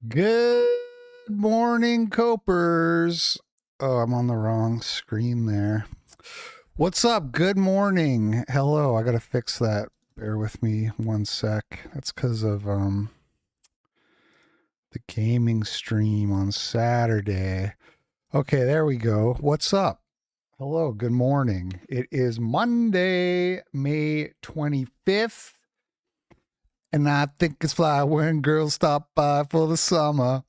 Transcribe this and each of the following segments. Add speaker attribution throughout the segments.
Speaker 1: Good morning, Copers. Oh, I'm on the wrong screen there. What's up? Good morning. Hello. I gotta fix that. Bear with me one sec. That's because of the gaming stream on Saturday. Okay, there we go. What's up? Hello, good morning. It is Monday, May 25th. And I think it's fly when girls stop by for the summer.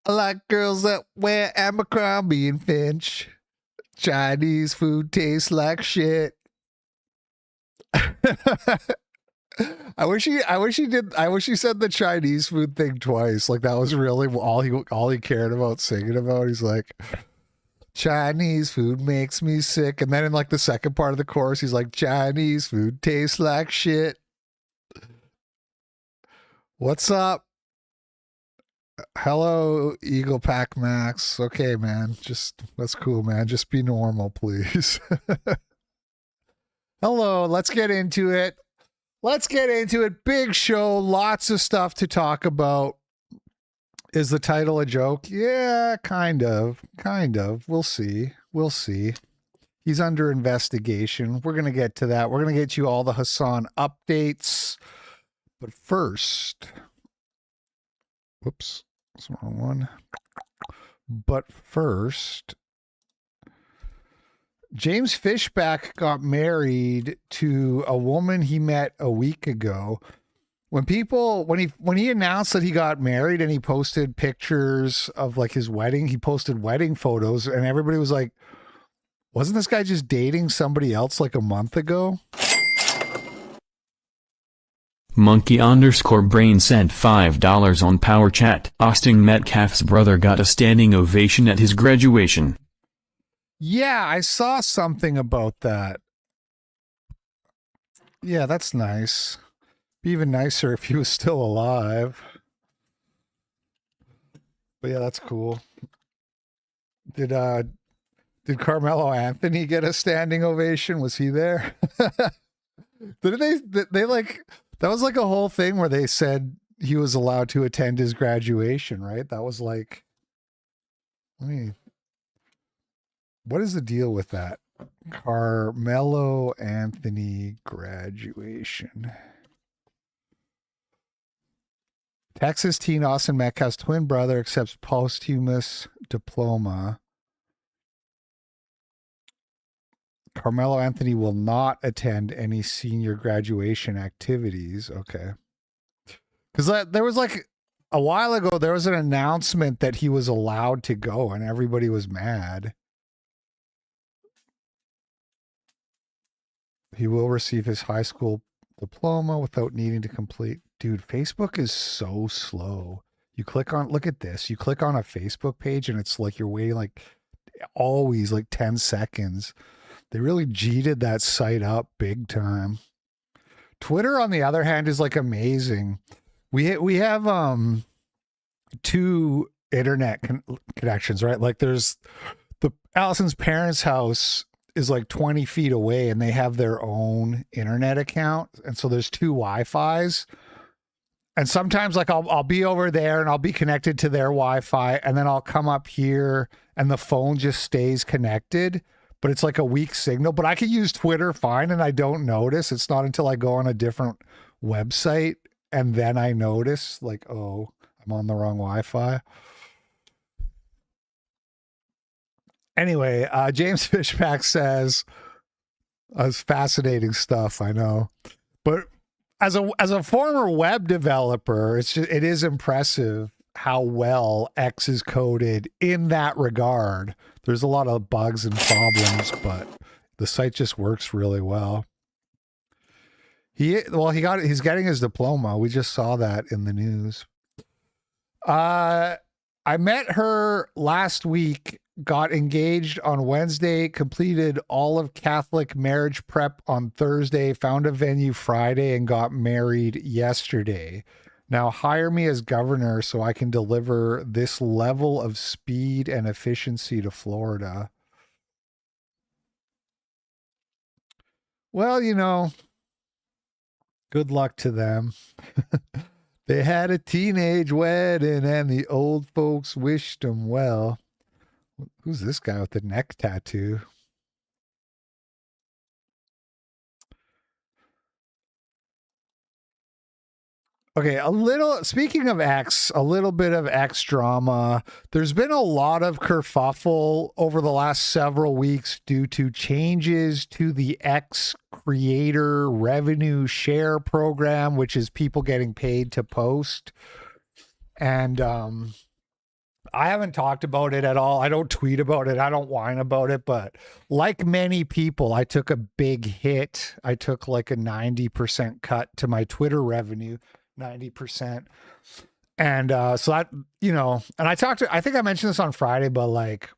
Speaker 1: I like girls that wear Abercrombie and Finch. Chinese food tastes like shit. I wish he said the Chinese food thing twice. Like that was really all he cared about singing about. He's like, Chinese food makes me sick. And then in like the second part of the chorus, he's like, Chinese food tastes like shit. What's up? Hello, Eagle Pack Max. Okay, man. That's cool, man. Just be normal, please. Hello, let's get into it. Big show, lots of stuff to talk about. Is the title a joke? Yeah, kind of. We'll see. He's under investigation. We're going to get to that. We're going to get you all the Hasan updates. But first, whoops, that's the wrong one. But first, James Fishback got married to a woman he met a week ago. When he announced that he got married and he posted pictures of like his wedding, he posted wedding photos and everybody was like, wasn't this guy just dating somebody else like a month ago?
Speaker 2: Monkey_brain sent $5 on Power Chat. Austin Metcalf's brother got a standing ovation at his graduation.
Speaker 1: Yeah, I saw something about that. Yeah, that's nice. Be even nicer if he was still alive. But yeah, that's cool. Did Carmelo Anthony get a standing ovation? Was he there? Did they like that was like a whole thing where they said he was allowed to attend his graduation, right? That was like, what is the deal with that? Carmelo Anthony graduation. Texas teen Austin Metcalf's twin brother accepts posthumous diploma. Carmelo Anthony will not attend any senior graduation activities. Okay. Because there was like a while ago, there was an announcement that he was allowed to go and everybody was mad. He will receive his high school diploma without needing to complete. Dude, Facebook is so slow. Look at this. You click on a Facebook page and it's like you're waiting like always like 10 seconds. They really G'd that site up big time. Twitter, on the other hand, is like amazing. We have two internet connections, right? Like there's Allison's parents' house is like 20 feet away and they have their own internet account. And so there's two Wi-Fis. And sometimes like I'll be over there and I'll be connected to their Wi-Fi and then I'll come up here and the phone just stays connected, but it's like a weak signal. But I can use Twitter fine and I don't notice. It's not until I go on a different website and then I notice like, oh, I'm on the wrong Wi-Fi. Anyway, James Fishback says, that's fascinating stuff, I know. But as a former web developer, it is impressive how well X is coded in that regard. There's a lot of bugs and problems, but the site just works really well. He's getting his diploma. We just saw that in the news. I met her last week, got engaged on Wednesday, completed all of Catholic marriage prep on Thursday, found a venue Friday, and got married yesterday. Now hire me as governor so I can deliver this level of speed and efficiency to Florida. Well, good luck to them. They had a teenage wedding and the old folks wished them well. Who's this guy with the neck tattoo? Okay, speaking of X, a little bit of X drama. There's been a lot of kerfuffle over the last several weeks due to changes to the X creator revenue share program, which is people getting paid to post. And I haven't talked about it at all. I don't tweet about it. I don't whine about it. But like many people, I took a big hit. I took like a 90% cut to my Twitter revenue. 90%. And so that, and I think I mentioned this on Friday, but like,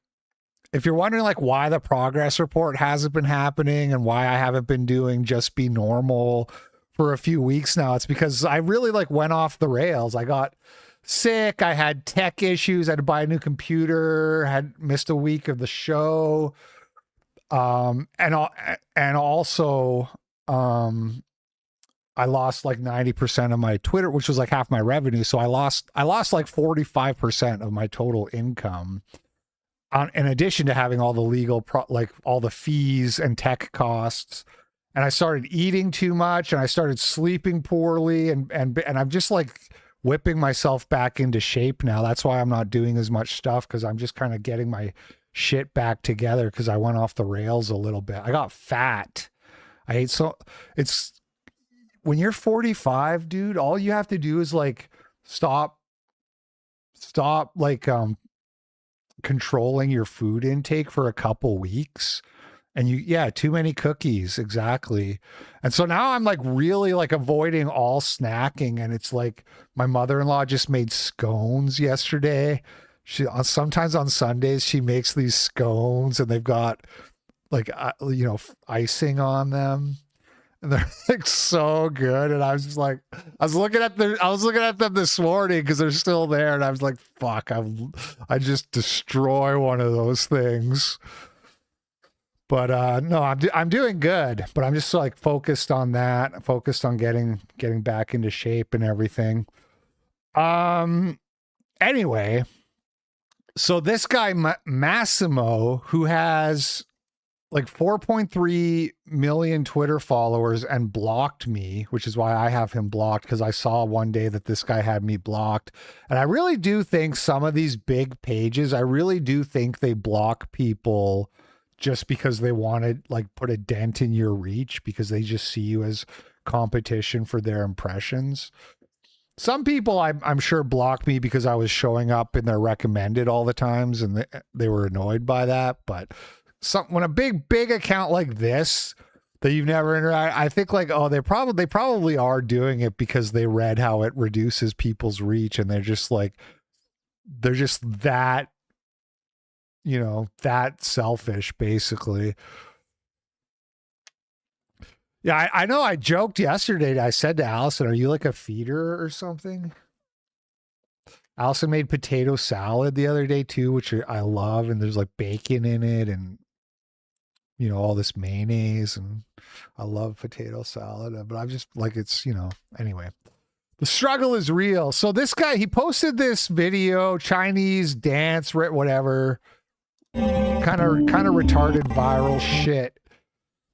Speaker 1: if you're wondering like why the progress report hasn't been happening and why I haven't been doing Just Be Normal for a few weeks now, it's because I really like went off the rails. I got sick. I had tech issues. I had to buy a new computer, had missed a week of the show. And also, I lost like 90% of my Twitter, which was like half my revenue. So I lost like 45% of my total income, in addition to having all the legal, like all the fees and tech costs. And I started eating too much and I started sleeping poorly. And I'm just like whipping myself back into shape now. That's why I'm not doing as much stuff, because I'm just kind of getting my shit back together, because I went off the rails a little bit. I got fat. It's when you're 45, dude, all you have to do is like stop like controlling your food intake for a couple weeks, and too many cookies, exactly. And so now I'm like really like avoiding all snacking, and it's like my mother-in-law just made scones yesterday. Sometimes on Sundays she makes these scones and they've got like icing on them. And they're like so good. And I was just like, I was looking at them this morning because they're still there. And I was like, fuck, I just destroy one of those things. But no, I'm doing good, but I'm just like focused on that, focused on getting back into shape and everything. Anyway, so this guy, Massimo, who has like 4.3 million Twitter followers and blocked me, which is why I have him blocked, because I saw one day that this guy had me blocked. And I really do think some of these big pages, I really do think they block people just because they want to like put a dent in your reach, because they just see you as competition for their impressions. Some people I'm sure blocked me because I was showing up in their recommended all the times, and they were annoyed by that. But when a big account like this that you've never interacted, I think like, oh, they probably are doing it because they read how it reduces people's reach, and they're just that, that selfish, basically. Yeah, I know. I joked yesterday. I said to Allison, "Are you like a feeder or something?" Allison made potato salad the other day too, which I love, and there's like bacon in it, and all this mayonnaise, and I love potato salad. But I'm just like, it's anyway. The struggle is real. So this guy, he posted this video, Chinese dance, whatever, kind of retarded viral shit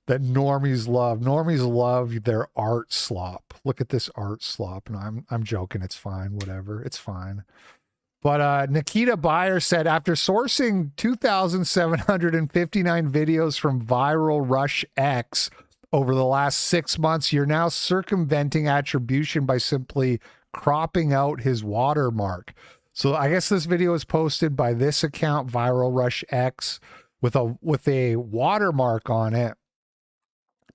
Speaker 1: that normies love. Normies love their art slop. Look at this art slop. And I'm joking. It's fine. Whatever. It's fine. But Nikita Bayer said, after sourcing 2,759 videos from Viral Rush X over the last 6 months, you're now circumventing attribution by simply cropping out his watermark. So I guess this video is posted by this account, Viral Rush X, with a watermark on it.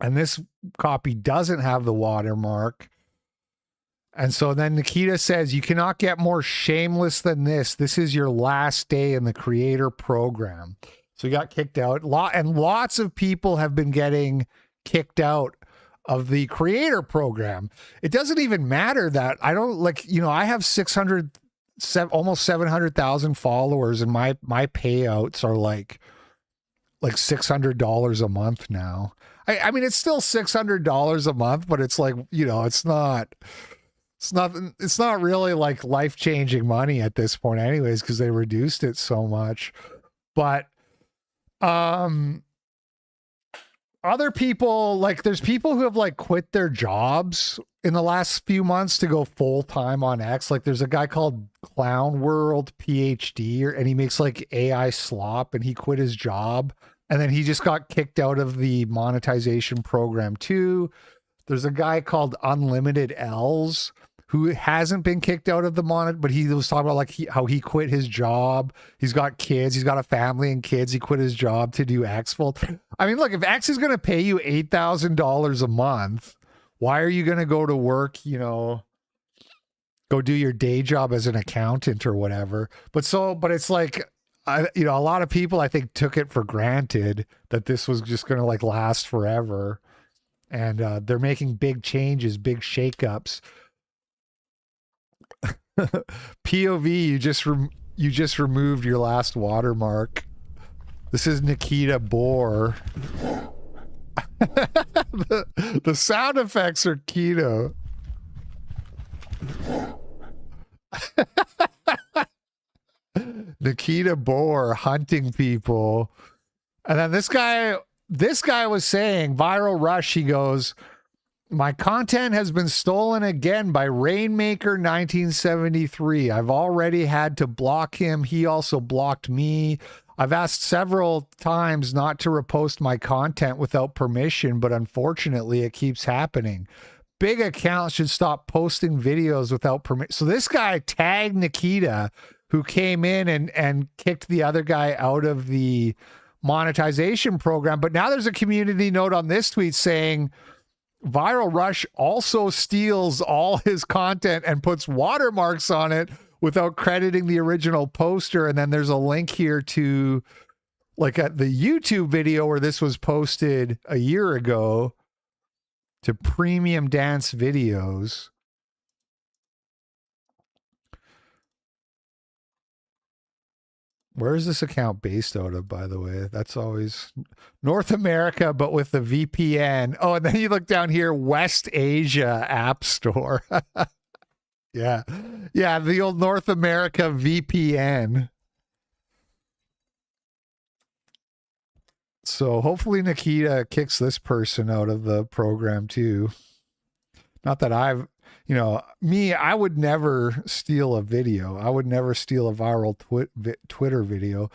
Speaker 1: And this copy doesn't have the watermark. And so then Nikita says, you cannot get more shameless than this. This is your last day in the creator program. So he got kicked out. And lots of people have been getting kicked out of the creator program. It doesn't even matter that I don't I have almost 700,000 followers, and my payouts are like $600 a month now. I mean, it's still $600 a month, but it's like, it's not, It's not really like life-changing money at this point anyways, because they reduced it so much. But other people, like there's people who have like quit their jobs in the last few months to go full-time on X. Like there's a guy called Clown World PhD, and he makes like AI slop, and he quit his job, and then he just got kicked out of the monetization program too. There's a guy called Unlimited L's who hasn't been kicked out of the monet, but he was talking about like how he quit his job. He's got kids. He's got a family and kids. He quit his job to do X full. I mean, look, if X is going to pay you $8,000 a month, why are you going to go to work, you know, go do your day job as an accountant or whatever? But it's like, you know, a lot of people, I think, took it for granted that this was just going to like last forever. And they're making big changes, big shakeups. POV, you just removed your last watermark. This is Nikita Bohr. the sound effects are keto. Nikita Bohr hunting people. And then this guy was saying, Viral Rush, he goes, my content has been stolen again by Rainmaker 1973. I've already had to block him. He also blocked me. I've asked several times not to repost my content without permission, but unfortunately it keeps happening. Big accounts should stop posting videos without permission. So this guy tagged Nikita, who came in and kicked the other guy out of the monetization program. But now there's a community note on this tweet saying, Viral Rush also steals all his content and puts watermarks on it without crediting the original poster. And then there's a link here to like at the YouTube video where this was posted a year ago to Premium Dance Videos. Where is this account based out of, by the way? That's always North America, but with the VPN. Oh, and then you look down here, West Asia App Store. Yeah. Yeah, the old North America VPN. So hopefully Nikita kicks this person out of the program too. Not that I've, you know, me, I would never steal a video. I would never steal a viral Twitter video.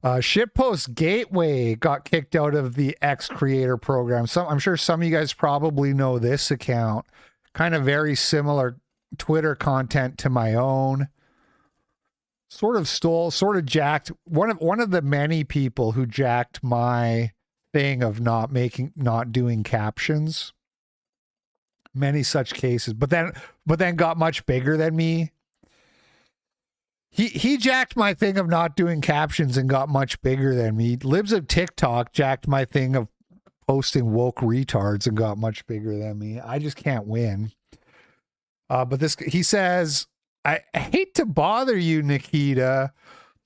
Speaker 1: Shitpost Gateway got kicked out of the X Creator program. I'm sure some of you guys probably know this account. Kind of very similar Twitter content to my own. Sort of jacked. One of the many people who jacked my thing of not doing captions. Many such cases, but then got much bigger than me. He jacked my thing of not doing captions and got much bigger than me. Libs of TikTok jacked my thing of posting woke retards and got much bigger than me. I just can't win. But he says, I hate to bother you, Nikita,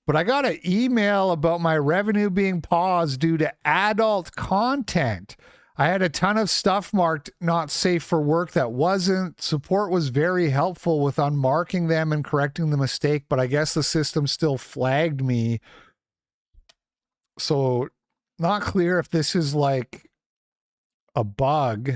Speaker 1: but I got an email about my revenue being paused due to adult content. I had a ton of stuff marked not safe for work that wasn't. Support was very helpful with unmarking them and correcting the mistake, but I guess the system still flagged me. So not clear if this is like a bug.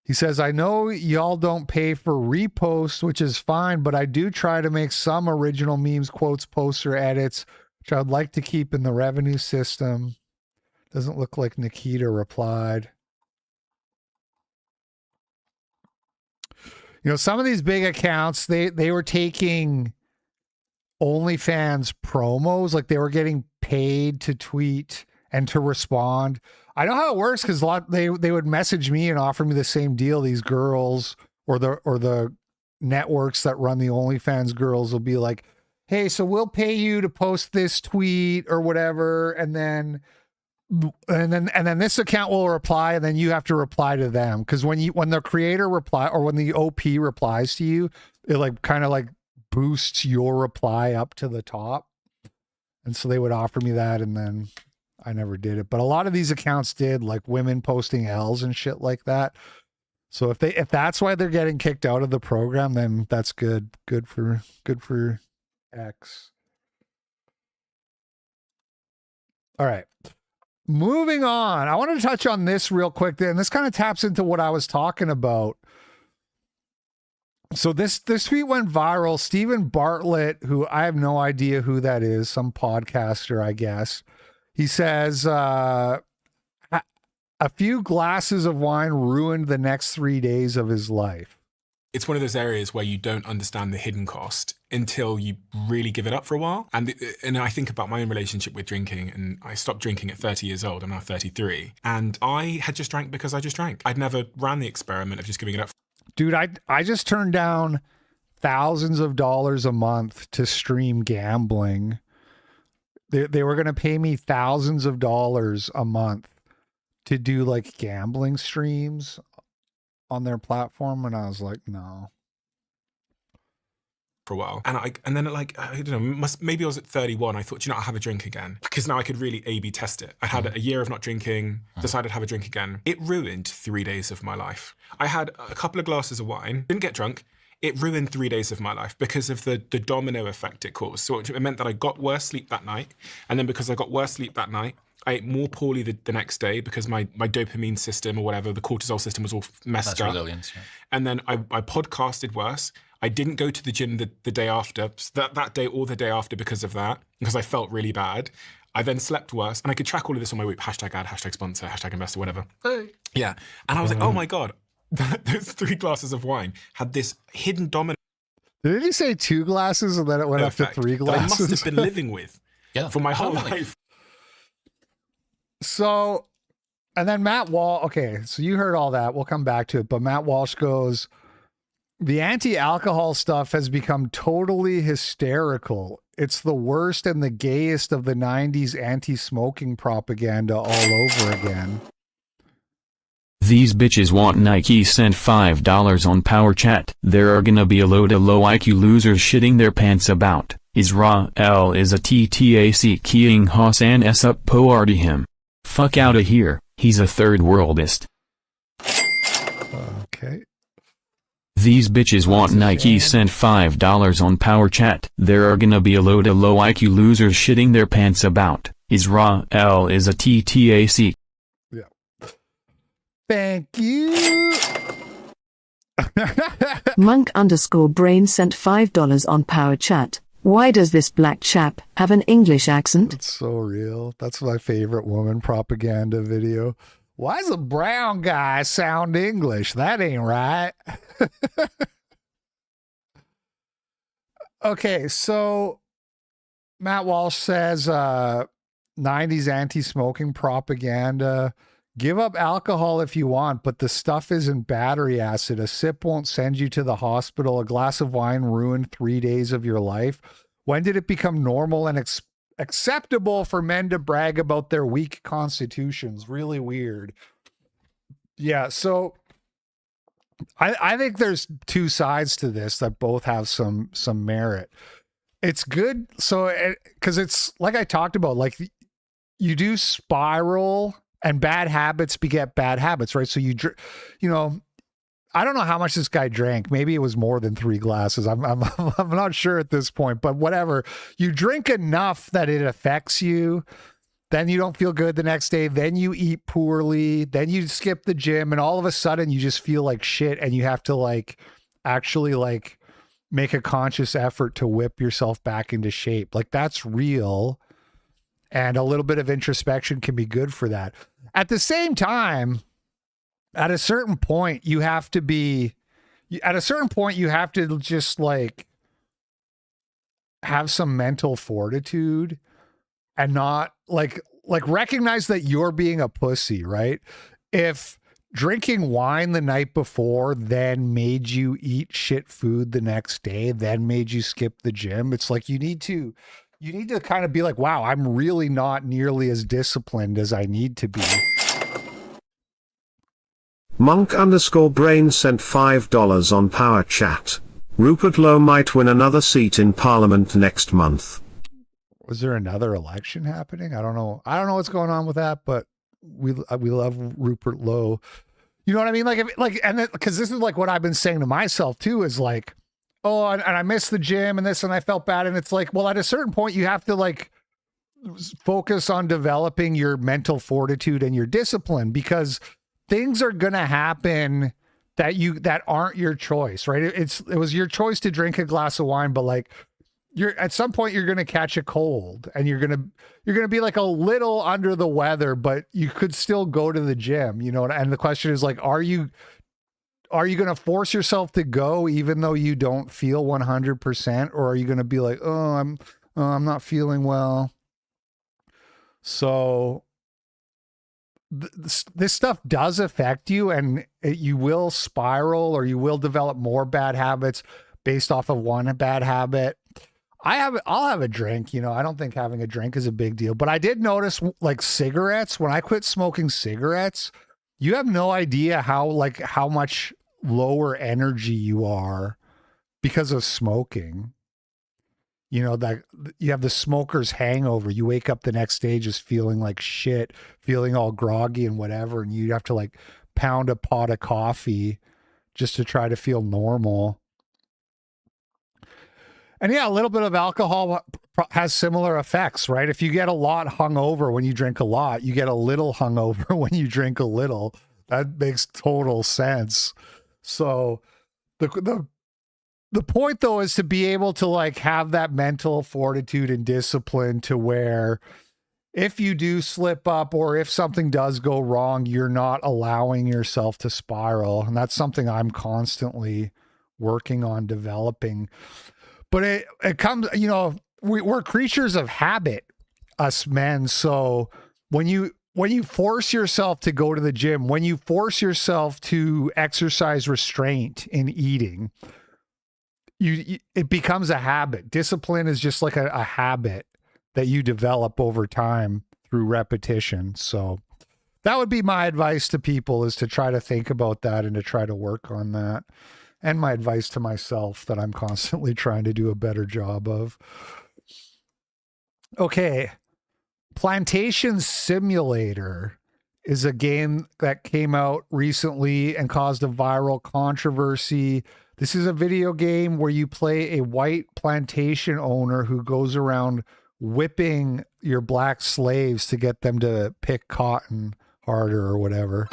Speaker 1: He says, I know y'all don't pay for reposts, which is fine, but I do try to make some original memes, quotes, posts, or edits, which I would like to keep in the revenue system. Doesn't look like Nikita replied. You know, some of these big accounts, they were taking OnlyFans promos, like they were getting paid to tweet and to respond. I know how it works because they would message me and offer me the same deal. These girls or the networks that run the OnlyFans girls will be like, hey, so we'll pay you to post this tweet or whatever, and then this account will reply, and then you have to reply to them, because when the creator reply or when the OP replies to you, it like kind of like boosts your reply up to the top. And so they would offer me that, and then I never did it. But a lot of these accounts did, like women posting L's and shit like that. So if that's why they're getting kicked out of the program, then that's good. Good for X. All right. Moving on. I want to touch on this real quick. And this kind of taps into what I was talking about. So this tweet went viral. Stephen Bartlett, who I have no idea who that is, some podcaster, I guess. He says, a few glasses of wine ruined the next 3 days of his life.
Speaker 3: It's one of those areas where you don't understand the hidden cost until you really give it up for a while. And I think about my own relationship with drinking, and I stopped drinking at 30 years old. I'm now 33. And I had just drank because I just drank. I'd never ran the experiment of just giving it up.
Speaker 1: Dude, I just turned down thousands of dollars a month to stream gambling. They were going to pay me thousands of dollars a month to do like gambling streams on their platform, and I was like, no.
Speaker 3: For a while, and then like I don't know, maybe I was at 31. I thought, you know, I'll have a drink again because now I could really A/B test it. I had a year of not drinking, decided to have a drink again. It ruined 3 days of my life. I had a couple of glasses of wine, didn't get drunk. It ruined 3 days of my life because of the domino effect it caused. So it meant that I got worse sleep that night, and then because I got worse sleep that night, I ate more poorly the next day because my dopamine system or whatever, the cortisol system was all messed up. Resilience, yeah. And then I podcasted worse. I didn't go to the gym the day after, that day or the day after because of that, because I felt really bad. I then slept worse, and I could track all of this on my week. Hashtag ad, hashtag sponsor, hashtag investor, whatever. Hey. Yeah. And I was like, oh my God, those 3 glasses of wine had this hidden domino.
Speaker 1: Did he say 2 glasses and then it went up to 3 glasses?
Speaker 3: That I must have been living with for my whole life.
Speaker 1: So, and then Matt Walsh, okay, so you heard all that. We'll come back to it. But Matt Walsh goes, the anti-alcohol stuff has become totally hysterical. It's the worst and the gayest of the 90s anti-smoking propaganda all over again.
Speaker 2: These bitches want Nike sent $5 on Power Chat. There are gonna be a load of low IQ losers shitting their pants about. Israel is a TTAC keying Hasan S up poardy him. Fuck outta here, he's a third worldist.
Speaker 1: Okay.
Speaker 2: These bitches want Nike sent $5 on Power Chat. There are gonna be a load of low IQ losers shitting their pants about. Israel is a TTAC.
Speaker 1: Yeah. Thank you.
Speaker 4: Monk_brain sent $5 on Power Chat. Why does this black chap have an English accent?
Speaker 1: It's so real. That's my favorite woman propaganda video. Why does a brown guy sound English? That ain't right. Okay, so Matt Walsh says 90s anti-smoking propaganda. Give up alcohol if you want, but the stuff isn't battery acid. A sip won't send you to the hospital. A glass of wine ruined 3 days of your life. When did it become normal and acceptable for men to brag about their weak constitutions? Really weird. Yeah, so I think there's 2 sides to this that both have some merit. It's good, so because it's like I talked about, like you do spiral. And bad habits beget bad habits, right? So you know, I don't know how much this guy drank. Maybe it was more than 3 glasses. I'm not sure at this point, but whatever. You drink enough that it affects you. Then you don't feel good the next day. Then you eat poorly. Then you skip the gym, and all of a sudden you just feel like shit, and you have to like actually like make a conscious effort to whip yourself back into shape. Like that's real. And a little bit of introspection can be good for that. At the same time, at a certain point, you have to just like have some mental fortitude and not like recognize that you're being a pussy, right? If drinking wine the night before then made you eat shit food the next day, then made you skip the gym, it's like you need to kind of be like, wow, I'm really not nearly as disciplined as I need to be.
Speaker 5: Monk_brain sent $5 on Power Chat. Rupert Lowe might win another seat in Parliament next month.
Speaker 1: Was there another election happening? I don't know what's going on with that, but we love Rupert Lowe. You know what I mean? Like, because this is like what I've been saying to myself too, is like, oh, and I missed the gym and this, and I felt bad. And it's like, well, at a certain point, you have to like focus on developing your mental fortitude and your discipline, because things are going to happen that aren't your choice, right? It was your choice to drink a glass of wine, but like you're at some point you're going to catch a cold and you're going to be like a little under the weather, but you could still go to the gym, you know? And the question is like, are you going to force yourself to go even though you don't feel 100%, or are you going to be like, oh, I'm not feeling well? So this stuff does affect you, and you will spiral, or you will develop more bad habits based off of one bad habit. I'll have a drink, you know. I don't think having a drink is a big deal, but I did notice like cigarettes, when I quit smoking cigarettes, you have no idea how much lower energy you are because of smoking. You know, that you have the smoker's hangover. You wake up the next day just feeling like shit, feeling all groggy and whatever, and you have to like pound a pot of coffee just to try to feel normal. And yeah, a little bit of alcohol has similar effects, right? If you get a lot hungover when you drink a lot, you get a little hungover when you drink a little. That makes total sense. So the point though is to be able to like have that mental fortitude and discipline to where if you do slip up or if something does go wrong, you're not allowing yourself to spiral. And that's something I'm constantly working on developing. But it comes, you know, we're creatures of habit, us men. So when you force yourself to go to the gym, when you force yourself to exercise restraint in eating, it becomes a habit. Discipline is just like a habit that you develop over time through repetition. So that would be my advice to people, is to try to think about that and to try to work on that. And my advice to myself that I'm constantly trying to do a better job of. Okay. Plantation Simulator is a game that came out recently and caused a viral controversy. This is a video game where you play a white plantation owner who goes around whipping your black slaves to get them to pick cotton harder or whatever.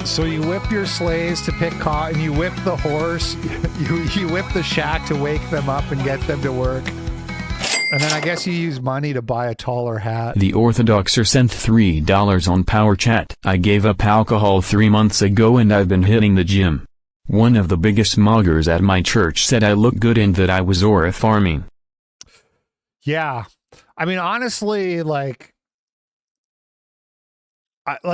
Speaker 1: So you whip your slaves to pick cotton, you whip the horse, you whip the shack to wake them up and get them to work. And then I guess you use money to buy a taller hat.
Speaker 2: The Orthodoxer sent $3 on Power Chat. I gave up alcohol 3 months ago and I've been hitting the gym. One of the biggest muggers at my church said I look good and that I was aura farming.
Speaker 1: Yeah. I mean, honestly, I'll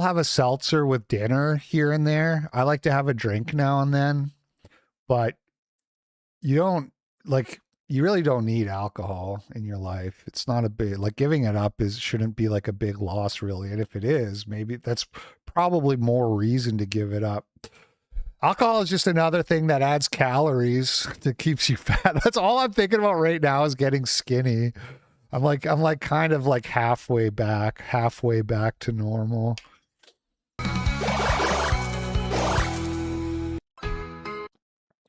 Speaker 1: have a seltzer with dinner here and there. I like to have a drink now and then, but you really don't need alcohol in your life. It's not a big, like, giving it up shouldn't be like a big loss really. And if it is, maybe that's probably more reason to give it up. Alcohol is just another thing that adds calories that keeps you fat. That's all I'm thinking about right now, is getting skinny. I'm like kind of like halfway back to normal.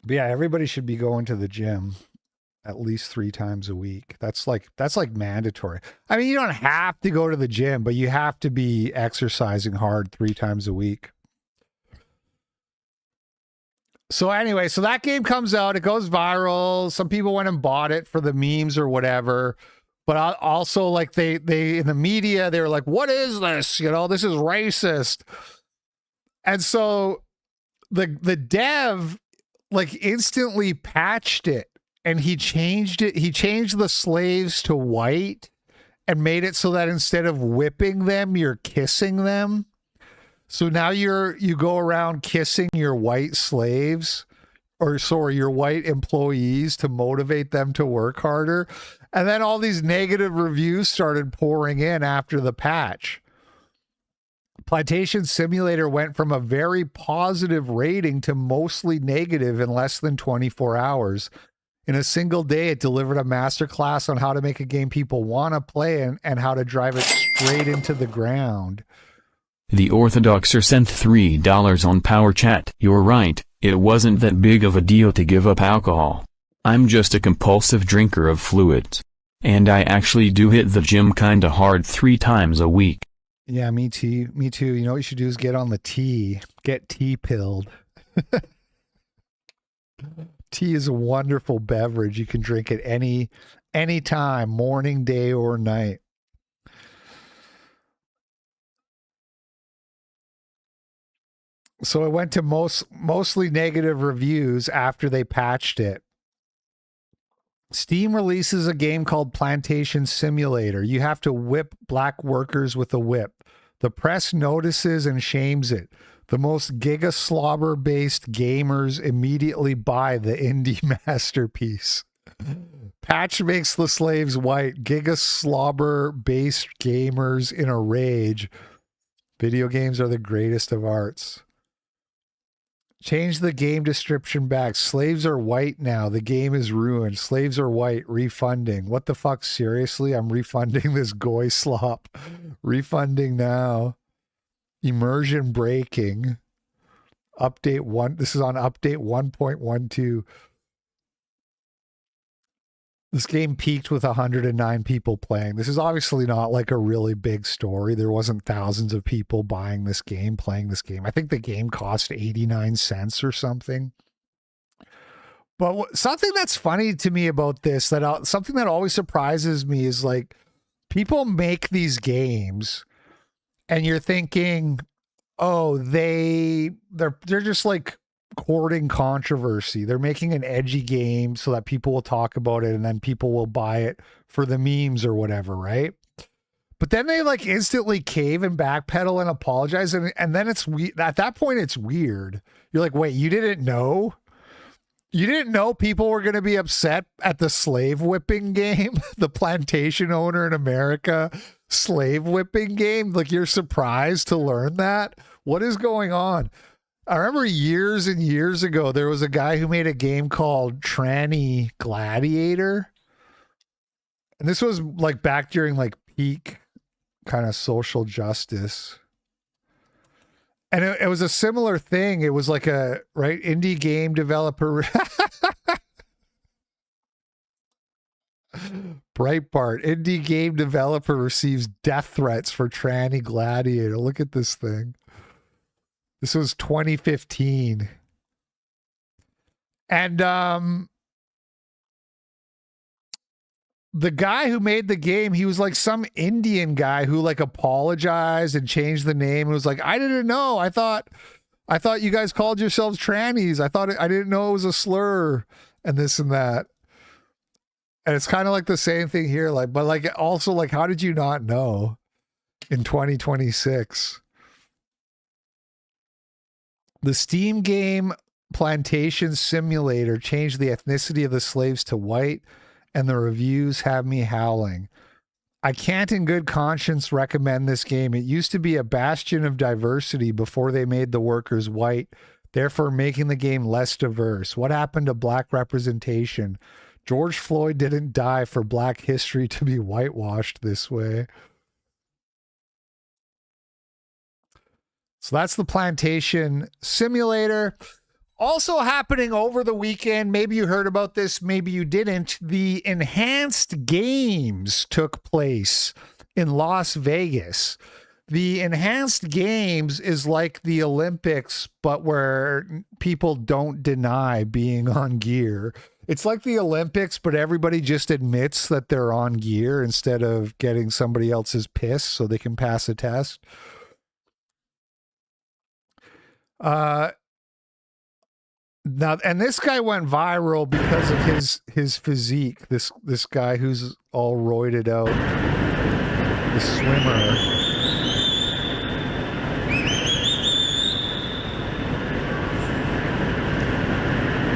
Speaker 1: But yeah, everybody should be going to the gym at least 3 times a week. That's like mandatory. I mean, you don't have to go to the gym, but you have to be exercising hard 3 times a week. So anyway, so that game comes out, it goes viral. Some people went and bought it for the memes or whatever. But also, like, they in the media, they were like, what is this? You know, this is racist. And so the dev, like, instantly patched it, and he changed it. He changed the slaves to white and made it so that instead of whipping them, you're kissing them. So now you go around kissing your white slaves, or sorry, your white employees to motivate them to work harder. And then all these negative reviews started pouring in after the patch. Plantation Simulator went from a very positive rating to mostly negative in less than 24 hours. In a single day, it delivered a masterclass on how to make a game people want to play and how to drive it straight into the ground.
Speaker 2: The Orthodoxer sent $3 on Power Chat. You're right, it wasn't that big of a deal to give up alcohol. I'm just a compulsive drinker of fluids. And I actually do hit the gym kinda hard 3 times a week.
Speaker 1: Yeah, me too. Me too. You know what you should do is get on the tea. Get tea pilled. Tea is a wonderful beverage. You can drink it any time, morning, day, or night. So it went to mostly negative reviews after they patched it. Steam releases a game called Plantation Simulator. You have to whip black workers with a whip. The press notices and shames it. The most giga slobber based gamers immediately buy the indie masterpiece. Patch makes the slaves white. Giga slobber based gamers in a rage. Video games are the greatest of arts. Change the game description back. Slaves are white now. The game is ruined. Slaves are white. Refunding. What the fuck? Seriously? I'm refunding this goy slop. Refunding now. Immersion breaking. Update 1. This is on update 1.12. This game peaked with 109 people playing. This is obviously not like a really big story. There wasn't thousands of people buying this game, playing this game. I think the game cost 89 cents or something. But something that's funny to me about this, something that always surprises me is like people make these games and you're thinking, oh, they're just like courting controversy. They're making an edgy game so that people will talk about it and then people will buy it for the memes or whatever, right? But then they like instantly cave and backpedal and apologize, and then it's at that point it's weird. You're like, wait, you didn't know? You didn't know people were going to be upset at the slave whipping game, the plantation owner in America slave whipping game? Like, you're surprised to learn that? What is going on? I remember years and years ago, there was a guy who made a game called Tranny Gladiator. And this was like back during like peak kind of social justice. And it was a similar thing. It was like a, right, indie game developer. Breitbart, indie game developer receives death threats for Tranny Gladiator. Look at this thing. This was 2015. And the guy who made the game, he was like some Indian guy who like apologized and changed the name and was like, I didn't know. I thought you guys called yourselves trannies. I didn't know it was a slur and this and that. And it's kind of like the same thing here. Like, but like also like, how did you not know in 2026? The Steam game Plantation Simulator changed the ethnicity of the slaves to white, and the reviews have me howling. I can't in good conscience recommend this game. It used to be a bastion of diversity before they made the workers white, therefore making the game less diverse. What happened to black representation? George Floyd didn't die for black history to be whitewashed this way. So that's the Plantation Simulator. Also happening over the weekend, maybe you heard about this, maybe you didn't, the Enhanced Games took place in Las Vegas. The Enhanced Games is like the Olympics, but where people don't deny being on gear. It's like the Olympics, but everybody just admits that they're on gear instead of getting somebody else's piss so they can pass a test. Now, and this guy went viral because of his physique. This guy who's all roided out, the swimmer.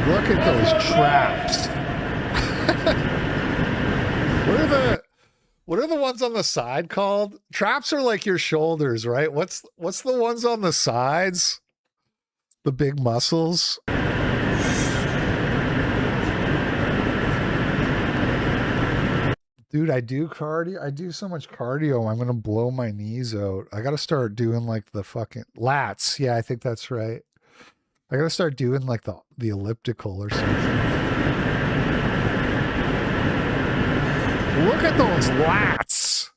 Speaker 1: Look at those traps. What are the ones on the side called? Traps are like your shoulders, right? What's the ones on the sides? The big muscles. Dude, I do cardio. I do so much cardio. I'm going to blow my knees out. I got to start doing like the fucking lats. Yeah, I think that's right. I got to start doing like the elliptical or something. Look at those lats.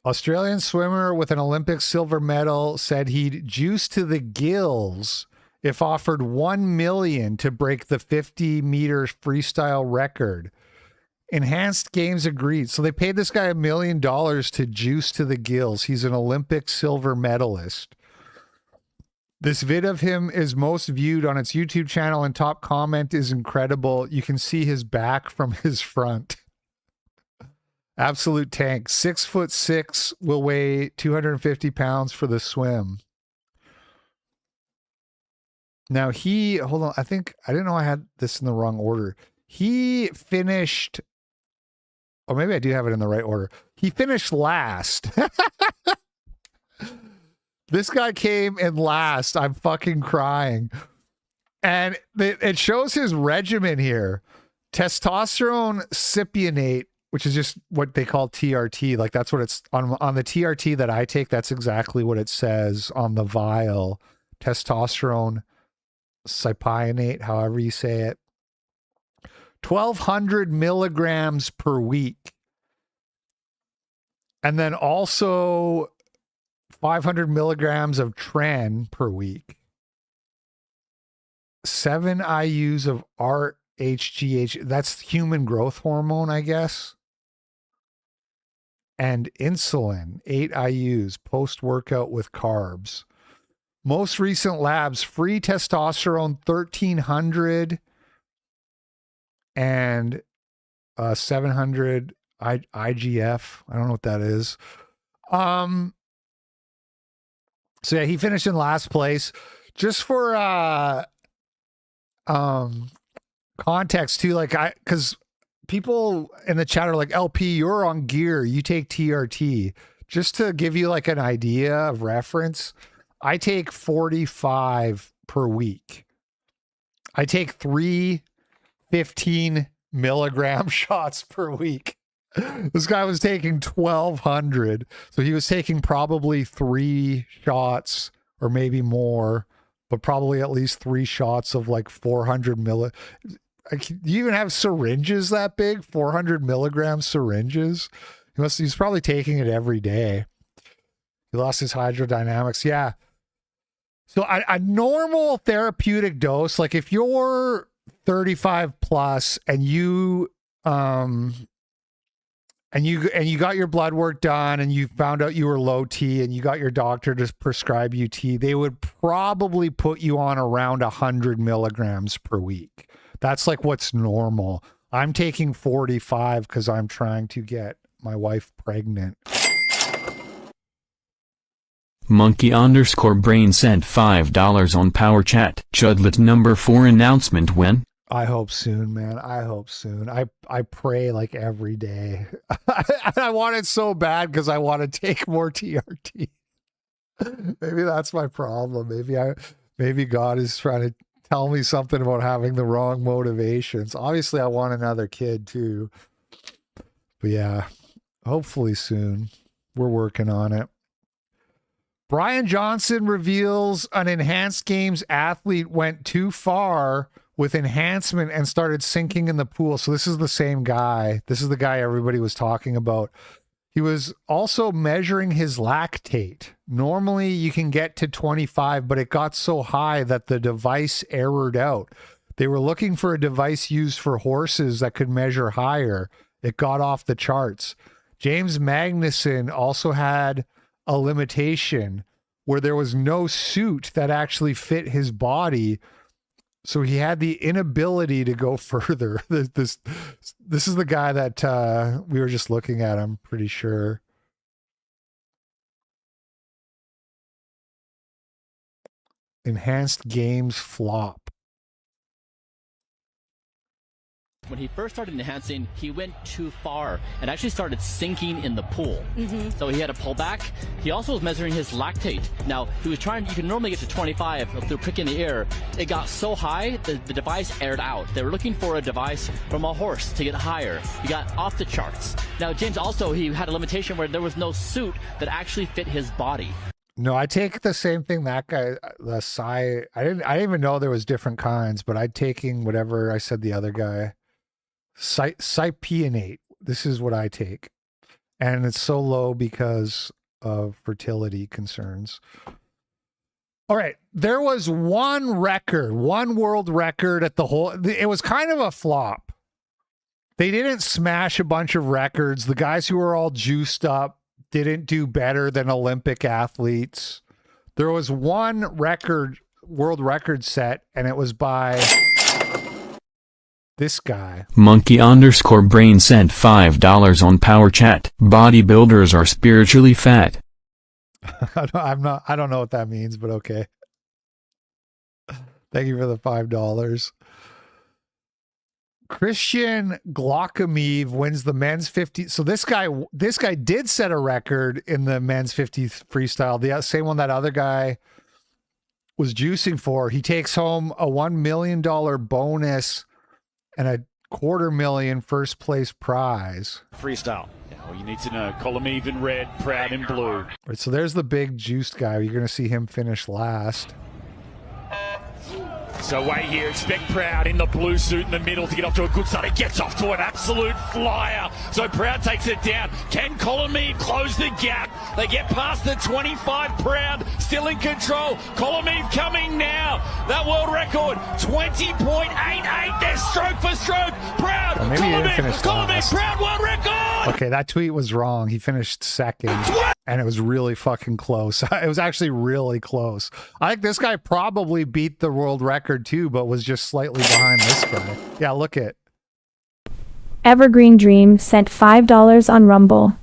Speaker 1: Australian swimmer with an Olympic silver medal said he'd juice to the gills if offered $1 million to break the 50-meter freestyle record. Enhanced Games agreed. So they paid this guy $1 million to juice to the gills. He's an Olympic silver medalist. This vid of him is most viewed on its YouTube channel, and top comment is incredible. You can see his back from his front. Absolute tank. 6'6", will weigh 250 pounds for the swim. Now hold on, I didn't know I had this in the wrong order. He finished, or maybe I do have it in the right order. He finished last. This guy came in last. I'm fucking crying. And it shows his regimen here. Testosterone cypionate, which is just what they call TRT. Like that's what it's on the TRT that I take. That's exactly what it says on the vial. Testosterone cypionate, however you say it. 1,200 milligrams per week. And then also 500 milligrams of tren per week. 7 IUs of RHGH. That's human growth hormone, I guess. And insulin, 8 IUs post-workout with carbs. Most recent labs, free testosterone 1,300 and 700 IGF. I don't know what that is. So yeah, he finished in last place. Just for context too, like because people in the chat are like, LP, you're on gear, you take TRT. Just to give you like an idea of reference, I take 45 per week. I take 3 15-milligram shots per week. This guy was taking 1,200. So he was taking probably 3 shots or maybe more, but probably at least 3 shots of like 400 Do you even have syringes that big? 400 milligram syringes? He's probably taking it every day. He lost his hydrodynamics. Yeah. So a normal therapeutic dose, like if you're 35 plus and you got your blood work done and you found out you were low T and you got your doctor to prescribe you T, they would probably put you on around 100 milligrams per week. That's like what's normal. I'm taking 45 because I'm trying to get my wife pregnant.
Speaker 2: Monkey_brain sent $5 on Power Chat. Chudlet number 4 announcement when?
Speaker 1: I hope soon, man. I hope soon. I pray like every day. I want it so bad because I want to take more TRT. Maybe that's my problem. Maybe God is trying to tell me something about having the wrong motivations. Obviously, I want another kid too. But yeah, hopefully soon. We're working on it. Brian Johnson reveals an Enhanced Games athlete went too far with enhancement and started sinking in the pool. So this is the same guy. This is the guy everybody was talking about. He was also measuring his lactate. Normally you can get to 25, but it got so high that the device errored out. They were looking for a device used for horses that could measure higher. It got off the charts. James Magnuson also had a limitation where there was no suit that actually fit his body. So he had the inability to go further. This is the guy that we were just looking at, I'm pretty sure. Enhanced games flop.
Speaker 6: When he first started enhancing, he went too far and actually started sinking in the pool. So he had to pull back. He also was measuring his lactate. Now, he was trying, you can normally get to 25 through pricking the ear. It got so high, the device aired out. They were looking for a device from a horse to get higher. He got off the charts. Now, James also, he had a limitation where there was no suit that actually fit his body.
Speaker 1: No, I take the same thing that guy, the Psy. I didn't even know there was different kinds, but I'd taking whatever I said the other guy. Cypionate. This is what I take. And it's so low because of fertility concerns. All right. There was one world record at the whole. It was kind of a flop. They didn't smash a bunch of records. The guys who were all juiced up didn't do better than Olympic athletes. There was one world record set, and it was by this guy.
Speaker 2: Monkey_brain sent $5 on Power Chat. Bodybuilders are spiritually fat.
Speaker 1: I don't know what that means, but okay. Thank you for the $5. Christian Glockameve wins the men's 50. So this guy did set a record in the men's 50 freestyle. The same one that other guy was juicing for. He takes home a $1 million bonus and a $250,000 first place prize.
Speaker 7: Freestyle. Yeah, well, you need to know. Column in red, Proud in blue.
Speaker 1: All right, so there's the big juiced guy. You're going to see him finish last.
Speaker 7: So wait here, expect Proud in the blue suit in the middle to get off to a good start. He gets off to an absolute flyer. So Proud takes it down. Can Column close the gap? They get past the 25. Proud still in control. Column coming now. That world record, 20.88. They're stroke for stroke. Proud,
Speaker 1: well, maybe he didn't finish last.
Speaker 7: Proud world record.
Speaker 1: Okay, that tweet was wrong. He finished second, and it was really fucking close. It was actually really close. I think this guy probably beat the world record too, but was just slightly behind this guy. Yeah, look at.
Speaker 8: Evergreen Dream sent $5 on Rumble.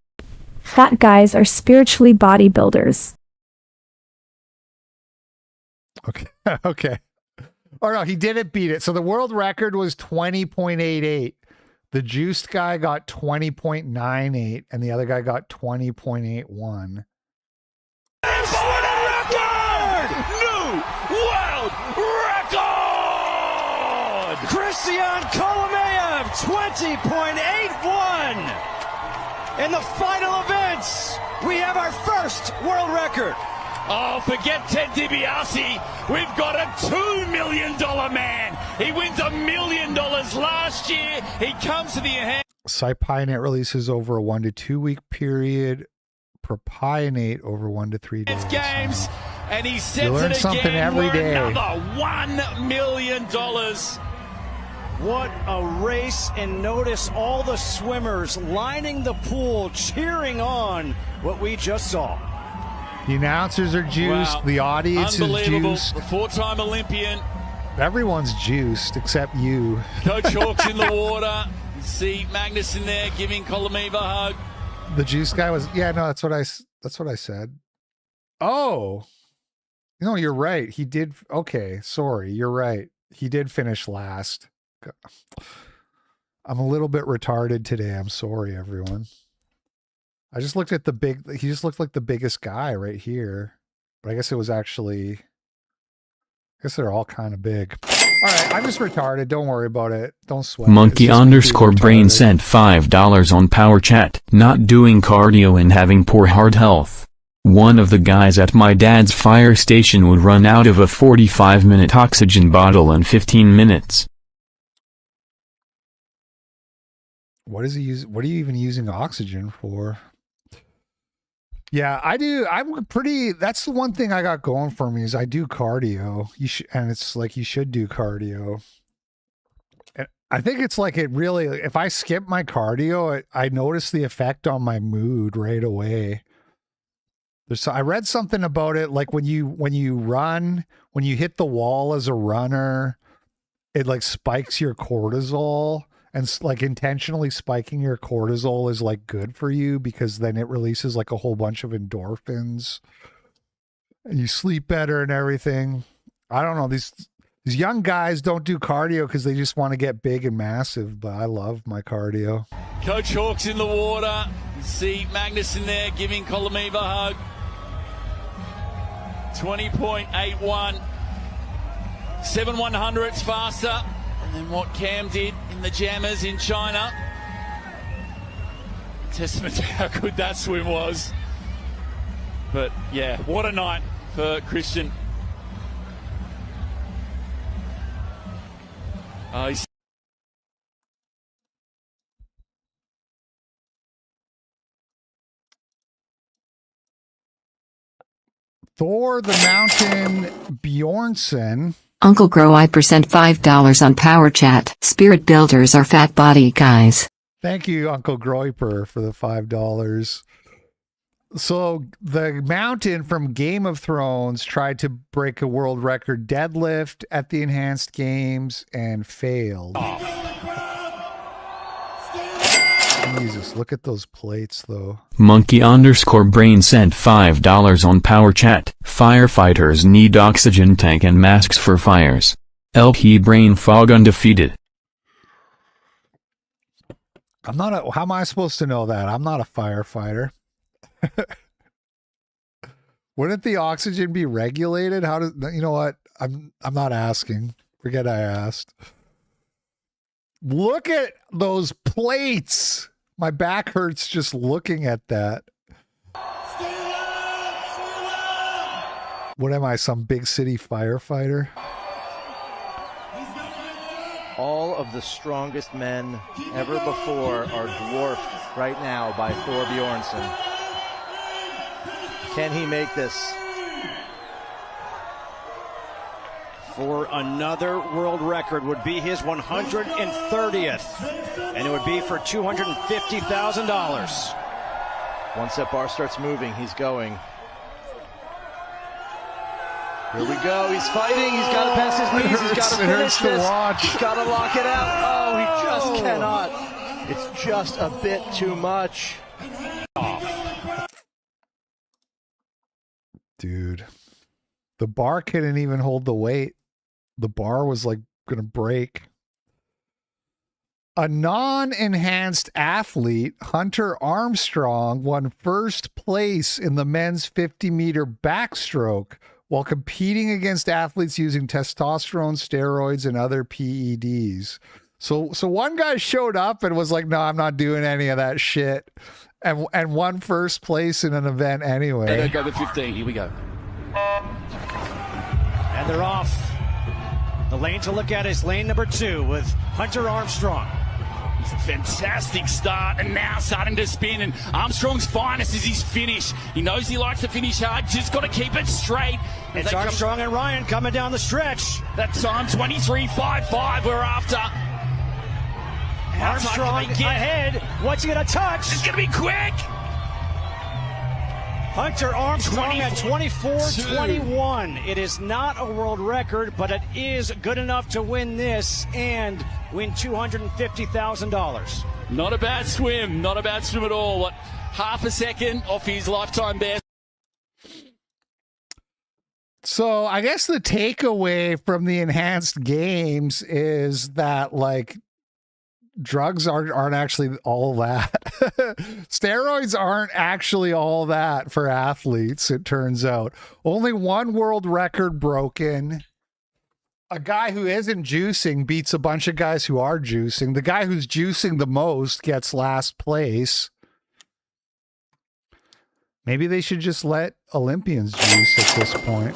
Speaker 8: Fat guys are spiritually bodybuilders.
Speaker 1: Okay. Okay. Oh no, he didn't beat it. So the world record was 20.88. The juiced guy got 20.98, and the other guy got 20.81.
Speaker 7: New world record!
Speaker 9: Christian Kolomeyev, 20.81. In the final events, we have our first world record.
Speaker 7: Oh, forget Ted DiBiase. We've got a $2 million man. He wins $1 million last year. He comes to the enhanced.
Speaker 1: Cypionate releases over a 1 to 2 week period. Propionate over 1 to 3 days.
Speaker 7: Games, and he sets
Speaker 1: you learn
Speaker 7: it
Speaker 1: something
Speaker 7: again
Speaker 1: every
Speaker 7: for
Speaker 1: day.
Speaker 7: another $1 million.
Speaker 9: What a race, and notice all the swimmers lining the pool, cheering on what we just saw.
Speaker 1: The announcers are juiced.
Speaker 7: Wow.
Speaker 1: The audience is
Speaker 7: Unbelievable.
Speaker 1: juiced.
Speaker 7: The four-time Olympian.
Speaker 1: Everyone's juiced except you.
Speaker 7: Coach Hawk's in the water. You see Magnus in there giving Kolomeva a hug.
Speaker 1: The juice guy was, yeah, no, that's what I said. Oh, no, you're right. He did. Okay. Sorry. You're right. He did finish last. I'm a little bit retarded today. I'm sorry, everyone. I just looked at he just looked like the biggest guy right here, but I guess it was actually, I guess they're all kind of big. All right. I'm just retarded. Don't worry about it. Don't sweat.
Speaker 2: Monkey_brain sent $5 on Power Chat. Not doing cardio and having poor heart health. One of the guys at my dad's fire station would run out of a 45-minute oxygen bottle in 15 minutes.
Speaker 1: What is he use? What are you even using oxygen for? Yeah, I do. I'm pretty. That's the one thing I got going for me is I do cardio. And it's like you should do cardio. And I think it's like it really. If I skip my cardio, I notice the effect on my mood right away. I read something about it, like when you run, when you hit the wall as a runner, it like spikes your cortisol. And like intentionally spiking your cortisol is like good for you because then it releases like a whole bunch of endorphins and you sleep better and everything. I don't know. These young guys don't do cardio because they just want to get big and massive, but I love my cardio.
Speaker 7: Coach Hawk's in the water. You see Magnuson there giving Kolomeva a hug. 20.81. 7/100ths faster than what Cam did in the Jammers in China. Testament to how good that swim was. But yeah, what a night for Christian.
Speaker 1: Thor the Mountain Bjornsson.
Speaker 4: Uncle Groiper sent $5 on Power Chat. Spirit builders are fat body guys.
Speaker 1: Thank you, Uncle Groiper, for the $5. So the Mountain from Game of Thrones tried to break a world record deadlift at the Enhanced Games and failed. Jesus, look at those plates, though.
Speaker 2: Monkey_brain sent $5 on Power Chat. Firefighters need oxygen tank and masks for fires. LP brain fog undefeated.
Speaker 1: How am I supposed to know that? I'm not a firefighter. Wouldn't the oxygen be regulated? How does, you know what? I'm not asking. Forget I asked. Look at those plates. My back hurts just looking at that. What am I, some big city firefighter?
Speaker 10: All of the strongest men ever before are dwarfed right now by Thor Bjornsson. Can he make this?
Speaker 9: For another world record, would be his 130th, and it would be for $250,000.
Speaker 10: Once that bar starts moving, he's going. Here we go. He's fighting. He's got to pass his knees. He's got to finish this. He's got to lock it out. Oh, he just cannot. It's just a bit too much.
Speaker 1: Dude, the bar couldn't even hold the weight. The bar was like gonna break. A non-enhanced athlete, Hunter Armstrong, won first place in the men's 50-meter backstroke while competing against athletes using testosterone, steroids, and other PEDs. So one guy showed up and was like, "No, I'm not doing any of that shit," and won first place in an event anyway.
Speaker 7: Go to 15. Here we go.
Speaker 9: And they're off. The lane to look at is lane number 2 with Hunter Armstrong.
Speaker 7: It's a fantastic start, and now starting to spin, and Armstrong's finest is his finish. He knows he likes to finish hard, just got to keep it straight.
Speaker 9: It's Armstrong and Ryan coming down the stretch.
Speaker 7: That time, 23.55 we're after.
Speaker 9: Armstrong ahead. What's he going to touch?
Speaker 7: It's going to be quick.
Speaker 9: Hunter Armstrong at 24.21. It is not a world record, but it is good enough to win this and win $250,000.
Speaker 7: Not a bad swim. Not a bad swim at all. What, half a second off his lifetime best.
Speaker 1: So I guess the takeaway from the Enhanced Games is that, like, drugs aren't actually all that. Steroids aren't actually all that for athletes, it turns out. Only one world record broken. A guy who isn't juicing beats a bunch of guys who are juicing. The guy who's juicing the most gets last place. Maybe they should just let Olympians juice at this point.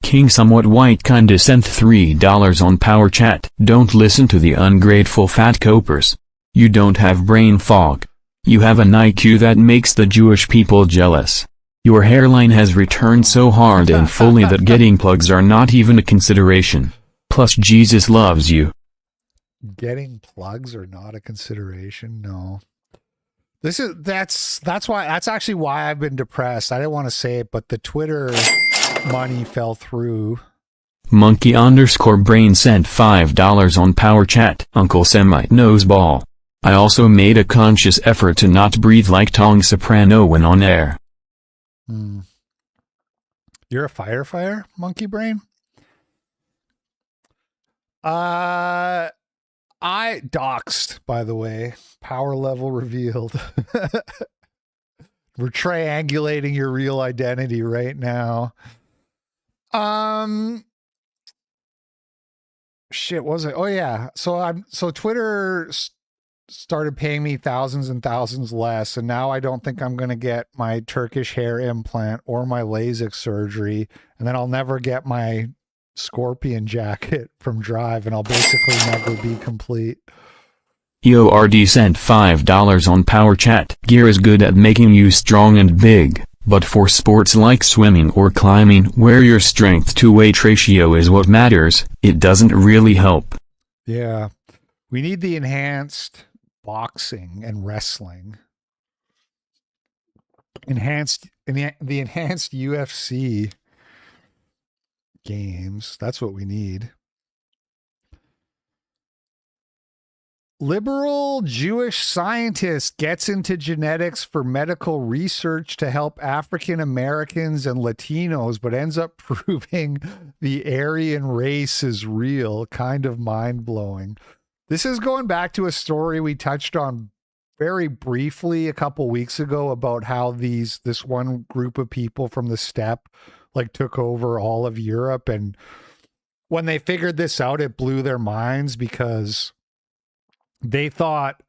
Speaker 2: King Somewhat White kinda sent $3 on Power Chat. Don't listen to the ungrateful fat copers. You don't have brain fog. You have an IQ that makes the Jewish people jealous. Your hairline has returned so hard and fully that getting plugs are not even a consideration. Plus Jesus loves you.
Speaker 1: Getting plugs are not a consideration? No. That's actually why I've been depressed. I didn't want to say it, but the Twitter money fell through.
Speaker 2: Monkey_brain sent $5 on Power Chat. Uncle Semite Noseball. I also made a conscious effort to not breathe like Tong Soprano when on air.
Speaker 1: You're a firefighter, monkey brain? I doxed, by the way. Power level revealed. We're triangulating your real identity right now. Shit, was it? Oh yeah. So Twitter started paying me thousands and thousands less, and now I don't think I'm going to get my Turkish hair implant or my LASIK surgery, and then I'll never get my scorpion jacket from Drive, and I'll basically never be complete.
Speaker 2: EORD sent $5 on Power Chat. Gear is good at making you strong and big, but for sports like swimming or climbing where your strength to weight ratio is what matters, it doesn't really help.
Speaker 1: Yeah. We need the enhanced boxing and wrestling. The enhanced UFC games. That's what we need. Liberal Jewish scientist gets into genetics for medical research to help African Americans and Latinos, but ends up proving the Aryan race is real. Kind of mind-blowing. This is going back to a story we touched on very briefly a couple weeks ago about how this one group of people from the steppe like took over all of Europe, and when they figured this out, it blew their minds because they thought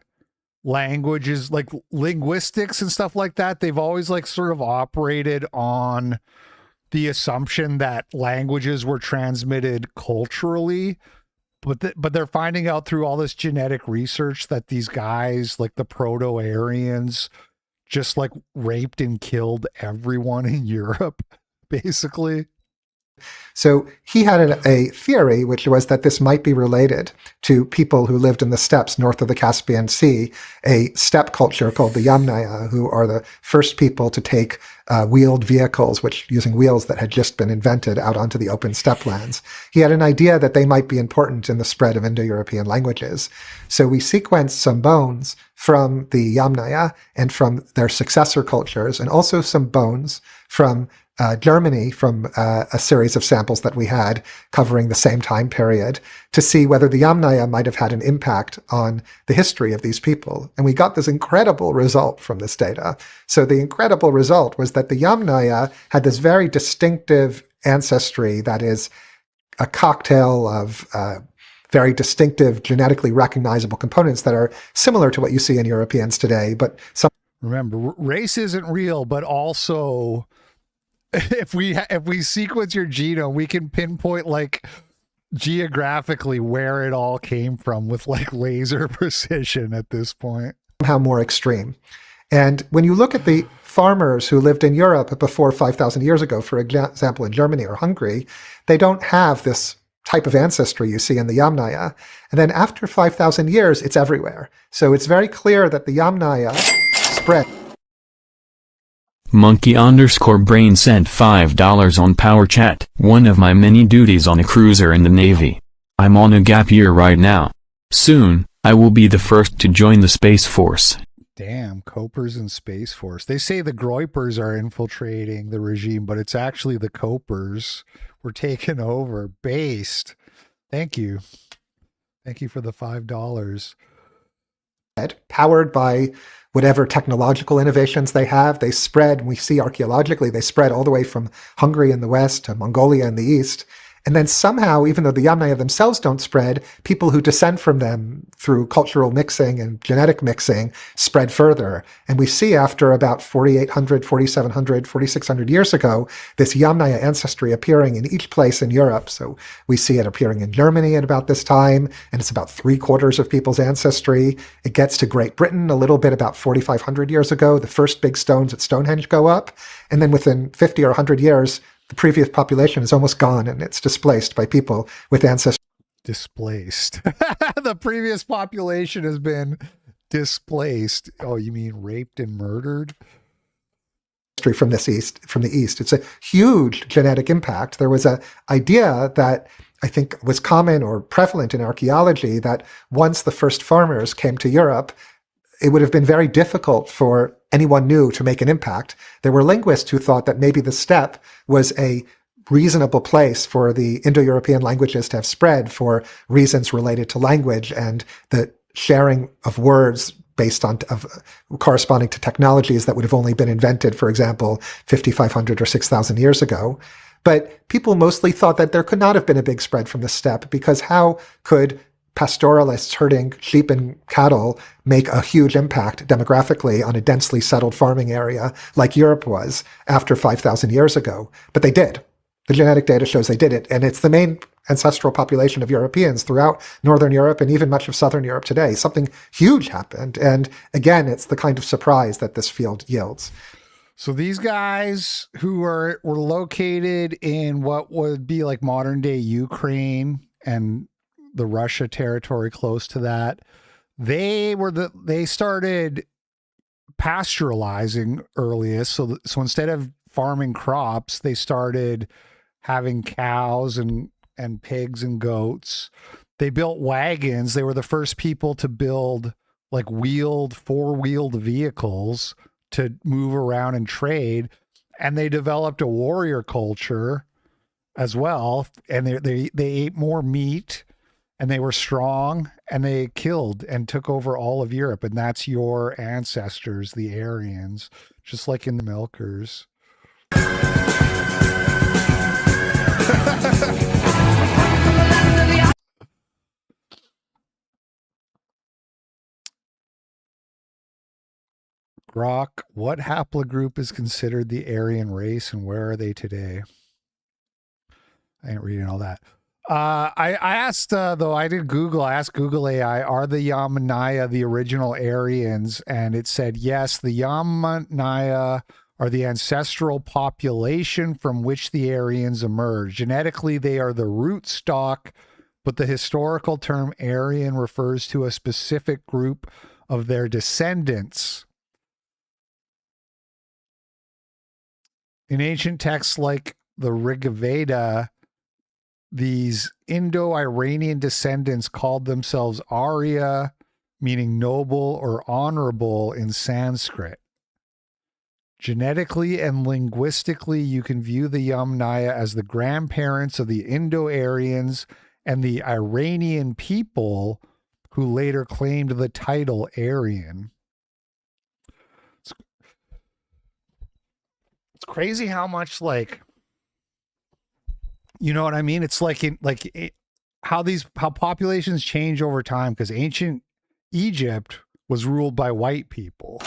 Speaker 1: languages like linguistics and stuff like that, they've always like sort of operated on the assumption that languages were transmitted culturally. But they're finding out through all this genetic research that these guys, like the Proto-Aryans, just like raped and killed everyone in Europe, basically.
Speaker 11: So he had a theory, which was that this might be related to people who lived in the steppes north of the Caspian Sea, a steppe culture called the Yamnaya, who are the first people to take wheeled vehicles, using wheels that had just been invented, out onto the open steppe lands. He had an idea that they might be important in the spread of Indo-European languages. So we sequenced some bones from the Yamnaya and from their successor cultures, and also some bones from Germany, from a series of samples that we had covering the same time period, to see whether the Yamnaya might have had an impact on the history of these people. And we got this incredible result from this data. So the incredible result was that the Yamnaya had this very distinctive ancestry that is a cocktail of very distinctive, genetically recognizable components that are similar to what you see in Europeans today. But
Speaker 1: remember, race isn't real, but also if we sequence your genome, we can pinpoint like geographically where it all came from with like laser precision at this point.
Speaker 11: Somehow more extreme. And when you look at the farmers who lived in Europe before 5,000 years ago, for example, in Germany or Hungary, they don't have this type of ancestry you see in the Yamnaya. And then after 5,000 years, it's everywhere. So it's very clear that the Yamnaya spread.
Speaker 2: Monkey_brain sent $5 on Power Chat. One of my many duties on a cruiser in the Navy. I'm on a gap year right now. Soon, I will be the first to join the Space Force.
Speaker 1: Damn, Copers and Space Force. They say the Groypers are infiltrating the regime, but it's actually the Copers. We're taking over. Based. Thank you. Thank you for the $5.
Speaker 11: Powered by whatever technological innovations they have, they spread, and we see archaeologically, they spread all the way from Hungary in the west to Mongolia in the east. And then somehow, even though the Yamnaya themselves don't spread, people who descend from them through cultural mixing and genetic mixing spread further. And we see after about 4,800, 4,700, 4,600 years ago, this Yamnaya ancestry appearing in each place in Europe. So we see it appearing in Germany at about this time, and it's about 3/4 of people's ancestry. It gets to Great Britain a little bit about 4,500 years ago. The first big stones at Stonehenge go up. And then within 50 or 100 years, the previous population is almost gone, and it's displaced by people with ancestry.
Speaker 1: Displaced. The previous population has been displaced. Oh, you mean raped and murdered?
Speaker 11: From the east. It's a huge genetic impact. There was an idea that I think was common or prevalent in archaeology that once the first farmers came to Europe, it would have been very difficult for anyone new to make an impact. There were linguists who thought that maybe the steppe was a reasonable place for the Indo-European languages to have spread for reasons related to language and the sharing of words based on corresponding to technologies that would have only been invented, for example, 5,500 or 6,000 years ago. But people mostly thought that there could not have been a big spread from the steppe, because how could pastoralists herding sheep and cattle make a huge impact demographically on a densely settled farming area like Europe was after 5,000 years ago? But they did. The genetic data shows they did it, and it's the main ancestral population of Europeans throughout Northern Europe and even much of Southern Europe today. Something huge happened, and again, it's the kind of surprise that this field yields.
Speaker 1: So these guys who were located in what would be like modern day Ukraine and the Russia territory close to that, they started pastoralizing earliest. So instead of farming crops, they started having cows and pigs and goats. They built wagons. They were the first people to build like four-wheeled vehicles to move around and trade. And they developed a warrior culture as well. And they ate more meat, and they were strong, and they killed and took over all of Europe. And that's your ancestors, the Aryans, just like in the Milkers. Grok, what haplogroup is considered the Aryan race, and where are they today? I ain't reading all that. I asked, though, I did Google, I asked Google AI, are the Yamnaya the original Aryans? And it said, yes, the Yamnaya are the ancestral population from which the Aryans emerged. Genetically, they are the root stock, but the historical term Aryan refers to a specific group of their descendants. In ancient texts like the Rig Veda, these Indo-Iranian descendants called themselves Arya, meaning noble or honorable in Sanskrit. Genetically and linguistically, you can view the Yamnaya as the grandparents of the Indo-Aryans and the Iranian people who later claimed the title Aryan. It's crazy how much, like, you know what I mean? It's like how populations change over time, because ancient Egypt was ruled by white people.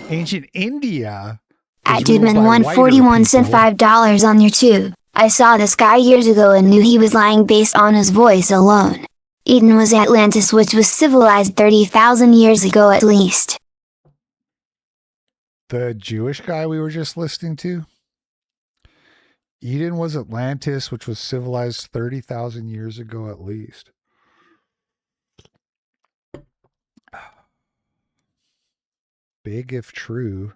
Speaker 1: Ancient India.
Speaker 12: Dudeman won 41 cent $5 on your tube. I saw this guy years ago and knew he was lying based on his voice alone. Eden was Atlantis, which was civilized 30,000 years ago at least.
Speaker 1: The Jewish guy we were just listening to? Eden was Atlantis, which was civilized 30,000 years ago at least. Big if true.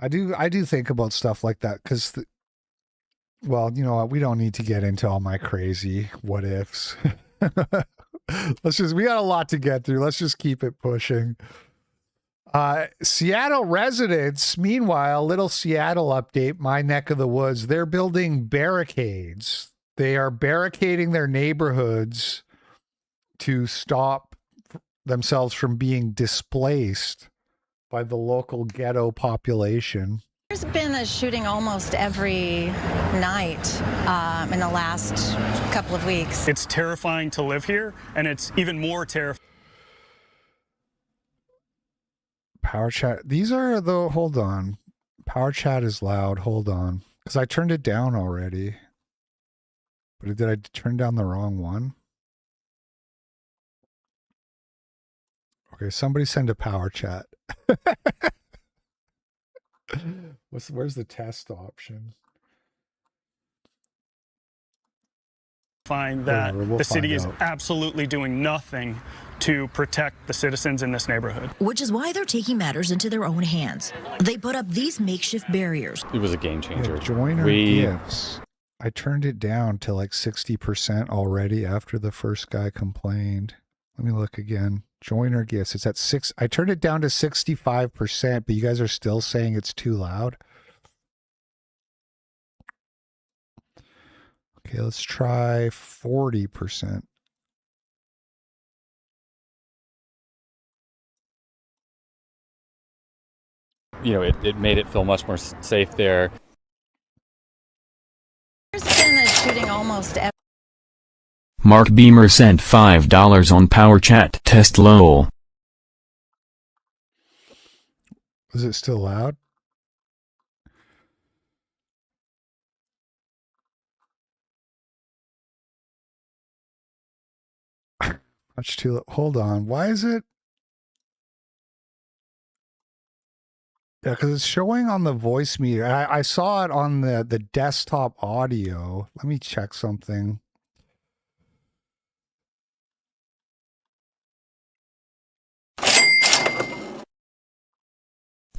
Speaker 1: I do think about stuff like that, because, well, you know what? We don't need to get into all my crazy what ifs. We got a lot to get through. Let's just keep it pushing. Seattle residents, meanwhile, little Seattle update, my neck of the woods, they're building barricades. They are barricading their neighborhoods to stop themselves from being displaced by the local ghetto population.
Speaker 13: There's been a shooting almost every night in the last couple of weeks.
Speaker 14: It's terrifying to live here, and it's even more terrifying.
Speaker 1: Power chat. These are the, hold on. Power chat is loud. Hold on. Because I turned it down already. But did I turn down the wrong one? Okay, somebody send a power chat. Where's the test option?
Speaker 14: Find that the city is absolutely doing nothing to protect the citizens in this neighborhood.
Speaker 15: Which is why they're taking matters into their own hands. They put up these makeshift barriers.
Speaker 16: It was a game changer.
Speaker 1: Yeah, joiner gifts. I turned it down to like 60% already after the first guy complained. Let me look again. Joiner gifts. It's at 6. I turned it down to 65%, but you guys are still saying it's too loud. Okay, let's try 40%.
Speaker 16: You know, it made it feel much more safe there.
Speaker 13: There's been a shooting almost every.
Speaker 2: Mark Beamer sent $5 on Power Chat. Test lol.
Speaker 1: Is it still loud? Much too loud. Hold on. Why is it? Yeah, because it's showing on the voice meter. I saw it on the desktop audio. Let me check something.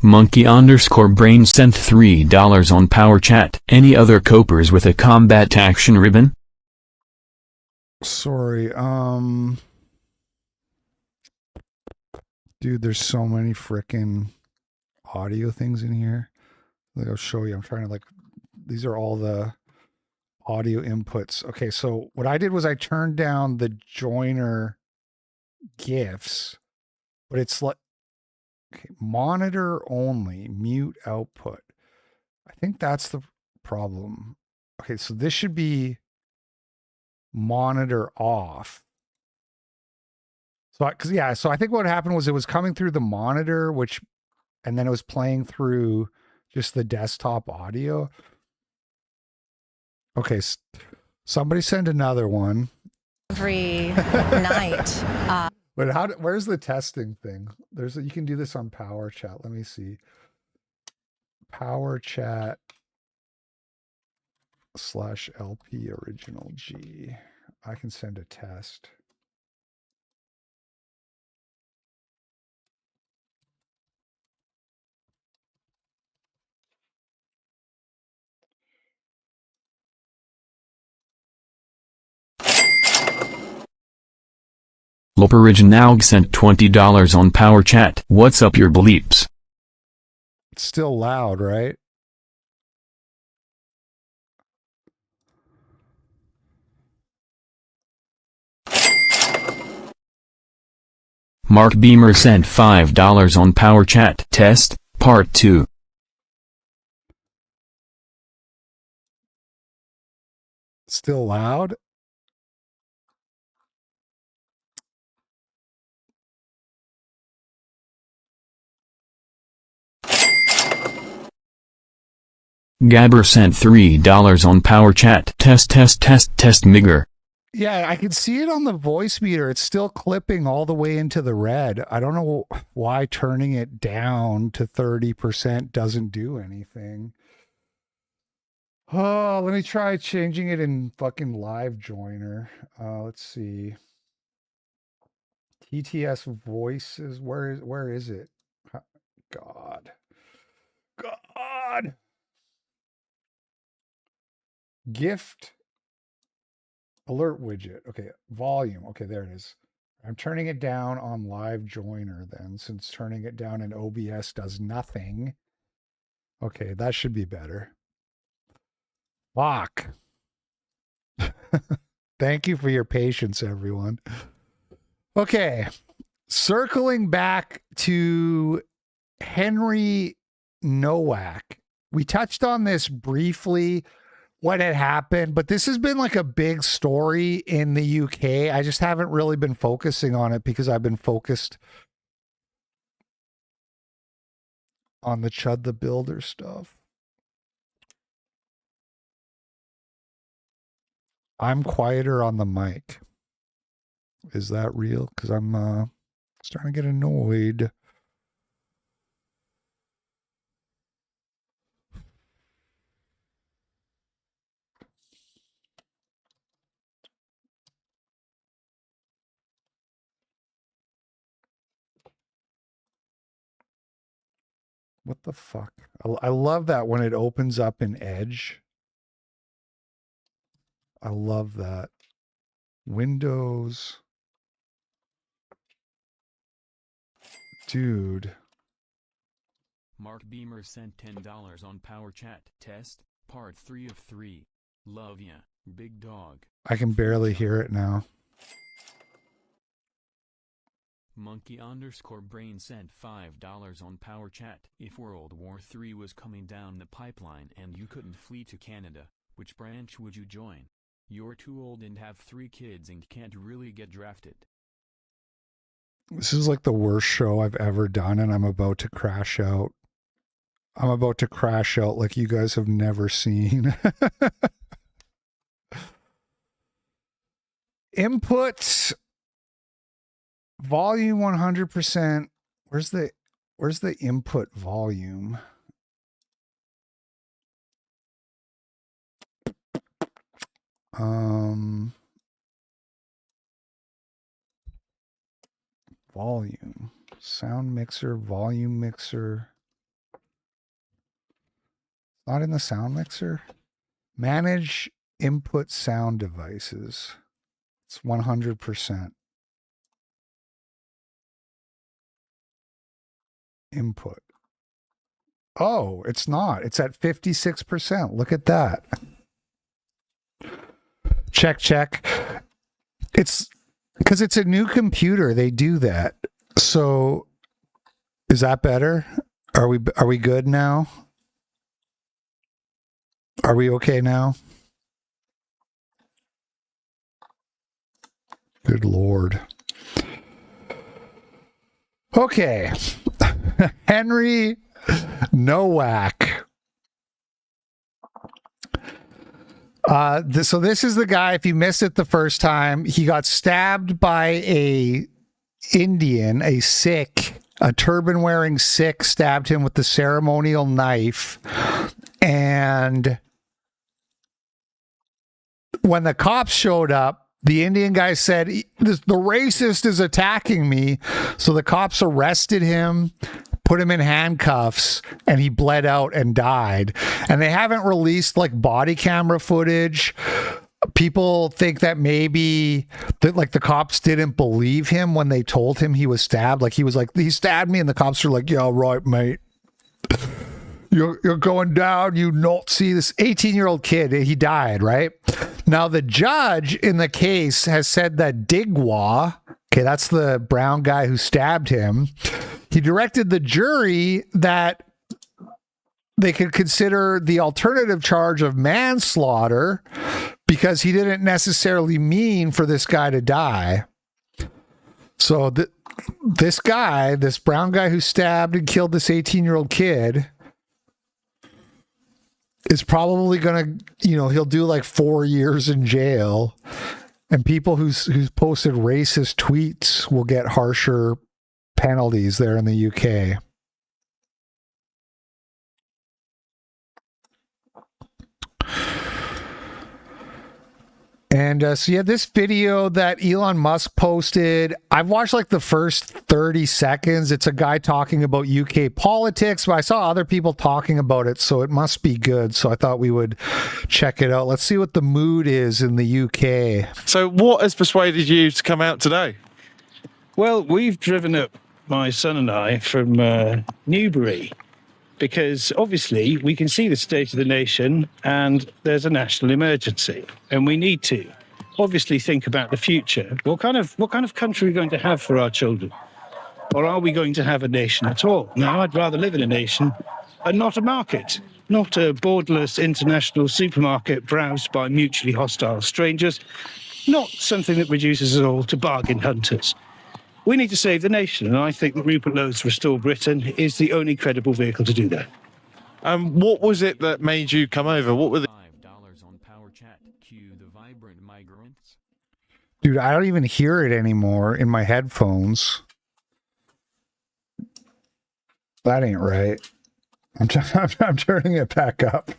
Speaker 2: Monkey_brain sent $3 on Power Chat. Any other copers with a combat action ribbon?
Speaker 1: Sorry. Dude, there's so many frickin' audio things in here. Like, I'll show you. I'm trying to these are all the audio inputs. Okay, so what I did was I turned down the joiner GIFs, but it's like, okay, monitor only, mute output. I think that's the problem. Okay, so this should be monitor off. So I think what happened was it was coming through the monitor, and then it was playing through just the desktop audio. Okay, somebody send another one.
Speaker 13: Every night.
Speaker 1: But where's the testing thing? You can do this on Power Chat. Let me see. Power Chat /LP original G. I can send a test.
Speaker 2: Loporiginalg sent $20 on Power Chat. What's up your bleeps?
Speaker 1: It's still loud, right?
Speaker 2: Mark Beamer sent $5 on Power Chat. Test, Part 2.
Speaker 1: Still loud?
Speaker 2: Gabber sent $3 on Power Chat. Test Migger.
Speaker 1: Yeah, I can see it on the voice meter. It's still clipping all the way into the red. I don't know why turning it down to 30% doesn't do anything. Oh, let me try changing it in fucking Live Joiner. Let's see. TTS voices. Where is it? God. Gift alert widget. Okay, volume. Okay, there it is. I'm turning it down on Live Joiner then, since turning it down in OBS does nothing. Okay, that should be better. Fuck. Thank you for your patience, everyone. Okay, circling back to Henry Nowak. We touched on this briefly, what had happened, but this has been like a big story in the UK. I just haven't really been focusing on it because I've been focused on the Chud the Builder stuff. I'm quieter on the mic. Is that real? Because I'm starting to get annoyed. What the fuck? I love that when it opens up in Edge. I love that. Windows. Dude.
Speaker 2: Mark Beamer sent $10 on Power Chat. Test, part 3 of 3. Love ya, big dog.
Speaker 1: I can barely hear it now.
Speaker 2: Monkey_brain sent $5 on Power Chat. If World War III was coming down the pipeline and you couldn't flee to Canada, which branch would you join? You're too old and have 3 kids and can't really get drafted.
Speaker 1: This is like the worst show I've ever done, and I'm about to crash out. I'm about to crash out like you guys have never seen. Input volume 100%. Where's the input volume? Volume, sound mixer, volume mixer. Not in the sound mixer. Manage input sound devices. It's 100%. Input. Oh, it's not. It's at 56%. Look at that. Check. It's because it's a new computer. They do that. So is that better? Are we good now? Are we okay now? Good Lord. Okay. Henry Nowak. So this is the guy, if you missed it the first time, he got stabbed by a Indian, a Sikh, a turban-wearing Sikh stabbed him with the ceremonial knife. And when the cops showed up, the Indian guy said, the racist is attacking me. So the cops arrested him, put him in handcuffs, and he bled out and died. And they haven't released like body camera footage. People think that maybe that like the cops didn't believe him when they told him he was stabbed. Like he was like, he stabbed me, and the cops are like, yeah, right, mate. You're going down. You not see this 18-year-old kid. He died, right? Now, the judge in the case has said that Digwa, okay, that's the brown guy who stabbed him, he directed the jury that they could consider the alternative charge of manslaughter because he didn't necessarily mean for this guy to die. So this guy, this brown guy who stabbed and killed this 18-year-old kid, is probably going to, he'll do like 4 years in jail, and people who's posted racist tweets will get harsher penalties there in the UK. And so yeah, this video that Elon Musk posted, I've watched like the first 30 seconds. It's a guy talking about UK politics, but I saw other people talking about it, so it must be good. So I thought we would check it out. Let's see what the mood is in the UK.
Speaker 17: So what has persuaded you to come out today?
Speaker 18: Well, we've driven up, my son and I, from Newbury, because obviously we can see the state of the nation and there's a national emergency, and we need to obviously think about the future. What kind of country are we going to have for our children? Or are we going to have a nation at all? Now, I'd rather live in a nation and not a market, not a borderless international supermarket browsed by mutually hostile strangers, not something that reduces us all to bargain hunters. We need to save the nation, and I think that Rupert Lowe's Restore Britain is the only credible vehicle to do that.
Speaker 17: What was it that made you come over? What were the
Speaker 2: $5 on Power Chat. Cue the vibrant migrants.
Speaker 1: Dude, I don't even hear it anymore in my headphones. That ain't right. I'm turning it back up.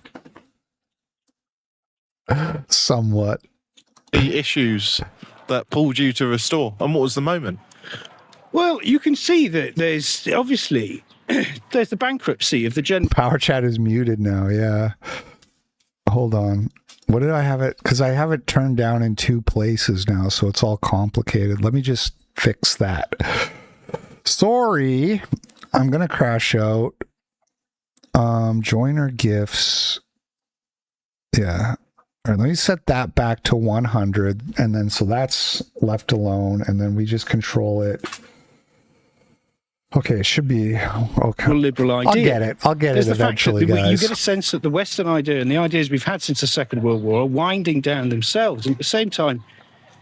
Speaker 1: Somewhat.
Speaker 17: The issues that pulled you to Restore, and what was the moment?
Speaker 18: Well, you can see that there's obviously there's the bankruptcy of the
Speaker 1: Power Chat is muted now. Yeah. Hold on. What did I have it? Because I have it turned down in 2 places now, so it's all complicated. Let me just fix that. Sorry, I'm gonna crash out. Joiner gifts. Yeah. All right, let me set that back to 100, and then so that's left alone, and then we just control it. Okay, it should be okay.
Speaker 18: Liberal idea.
Speaker 1: I'll get it
Speaker 18: There's
Speaker 1: eventually,
Speaker 18: the fact that
Speaker 1: guys.
Speaker 18: you get a sense that the Western idea and the ideas we've had since the Second World War are winding down themselves. And at the same time,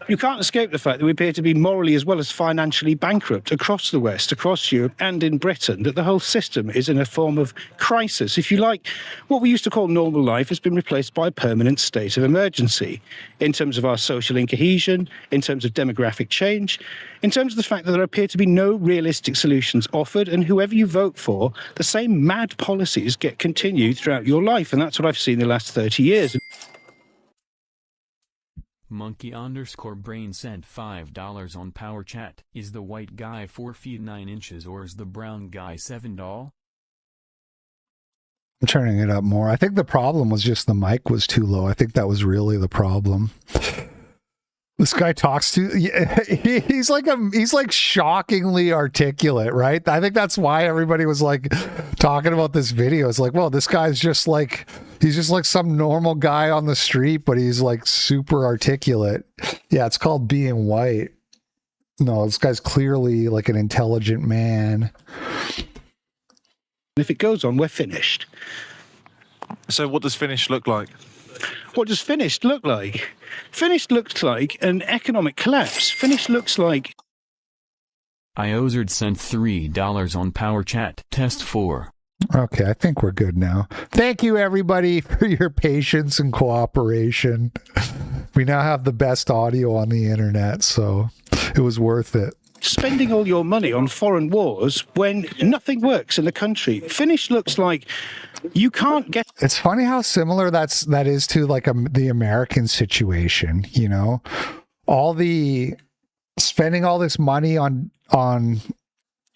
Speaker 18: you can't escape the fact that we appear to be morally as well as financially bankrupt across the West, across Europe, and in Britain, that the whole system is in a form of crisis. If you like, what we used to call normal life has been replaced by a permanent state of emergency in terms of our social incohesion, in terms of demographic change, in terms of the fact that there appear to be no realistic solutions offered, and whoever you vote for, the same mad policies get continued throughout your life. And that's what I've seen the last 30 years.
Speaker 2: Monkey_brain sent $5 on Power Chat. Is the white guy 4 feet 9 inches or is the brown guy $7?
Speaker 1: I'm turning it up more. I think the problem was just the mic was too low. I think that was really the problem. This guy talks to he's like shockingly articulate, right? I think that's why everybody was like talking about this video. It's like, well, this guy's just like he's just like some normal guy on the street, but he's like super articulate. Yeah, it's called being white. No, this guy's clearly like an intelligent man.
Speaker 18: If it goes on, we're finished.
Speaker 17: So what does finished look like?
Speaker 18: What does finished look like? Finished looks like an economic collapse. Finished looks like...
Speaker 2: Iozard sent $3 on Power Chat. Test 4.
Speaker 1: Okay, I think we're good now. Thank you, everybody, for your patience and cooperation. We now have the best audio on the internet, so it was worth it.
Speaker 18: Spending all your money on foreign wars when nothing works in the country. Finished looks like you can't get...
Speaker 1: It's funny how similar that is to like the American situation, you know? All the spending all this money on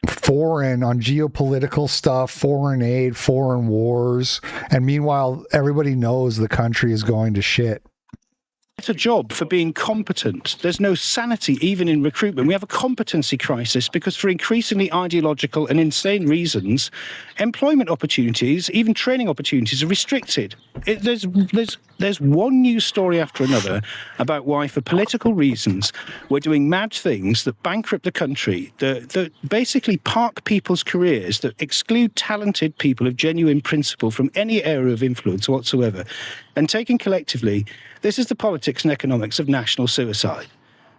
Speaker 1: geopolitical stuff, foreign aid, foreign wars, and meanwhile everybody knows the country is going to shit.
Speaker 18: A job for being competent. There's no sanity even in recruitment. We have a competency crisis because for increasingly ideological and insane reasons, employment opportunities, even training opportunities, are restricted. There's one news story after another about why, for political reasons, we're doing mad things that bankrupt the country, that basically park people's careers, that exclude talented people of genuine principle from any area of influence whatsoever. And taken collectively, this is the politics and economics of national suicide.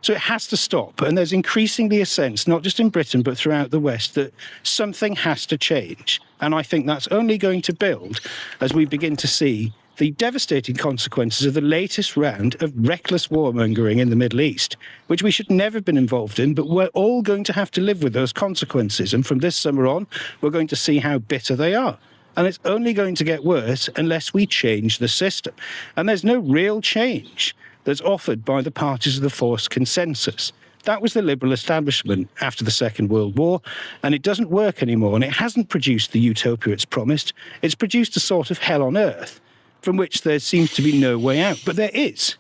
Speaker 18: So it has to stop. And there's increasingly a sense, not just in Britain, but throughout the West, that something has to change. And I think that's only going to build as we begin to see the devastating consequences of the latest round of reckless warmongering in the Middle East, which we should never have been involved in, but we're all going to have to live with those consequences. And from this summer on, we're going to see how bitter they are. And it's only going to get worse unless we change the system. And there's no real change that's offered by the parties of the forced consensus. That was the liberal establishment after the Second World War, and it doesn't work anymore, and it hasn't produced the utopia it's promised. It's produced a sort of hell on earth, from which there seems to be no way out. But there is.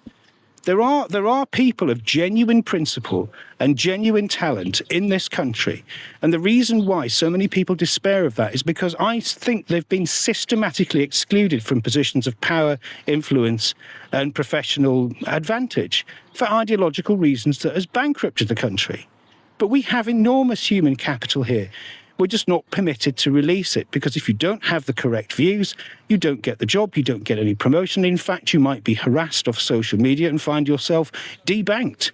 Speaker 18: There are people of genuine principle and genuine talent in this country. And the reason why so many people despair of that is because I think they've been systematically excluded from positions of power, influence, and professional advantage for ideological reasons that has bankrupted the country. But we have enormous human capital here. We're just not permitted to release it, because if you don't have the correct views, you don't get the job, you don't get any promotion. In fact, you might be harassed off social media and find yourself debanked,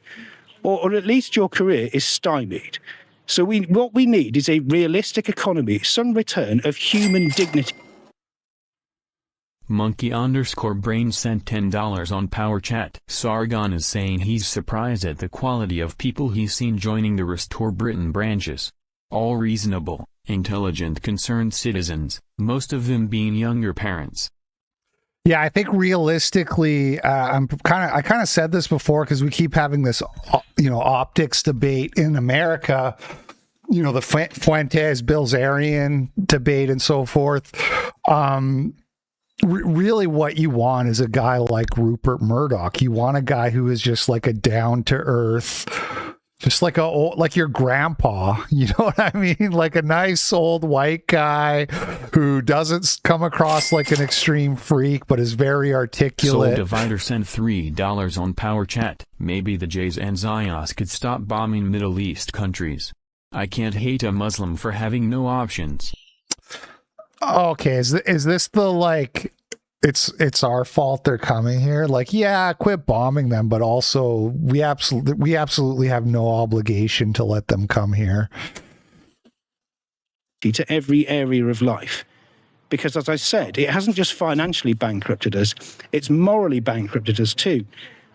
Speaker 18: or at least your career is stymied. So what we need is a realistic economy, some return of human dignity.
Speaker 2: Monkey_brain sent $10 on Power Chat. Sargon is saying he's surprised at the quality of people he's seen joining the Restore Britain branches. All reasonable, intelligent, concerned citizens, most of them being younger parents.
Speaker 1: Yeah, I think realistically, I kind of said this before because we keep having this, optics debate in America. You know, the Fuentes Bilzerian debate and so forth. Really, what you want is a guy like Rupert Murdoch. You want a guy who is just like a down to earth, Just like like your grandpa, you know what I mean? Like a nice old white guy who doesn't come across like an extreme freak, but is very articulate.
Speaker 2: Soul Divider sent $3 on Power Chat. Maybe the Jays and Zios could stop bombing Middle East countries. I can't hate a Muslim for having no options.
Speaker 1: Okay, is this the like? It's our fault they're coming here. Like, yeah, quit bombing them, but also we absolutely have no obligation to let them come here.
Speaker 18: To every area of life. Because as I said, it hasn't just financially bankrupted us, it's morally bankrupted us too.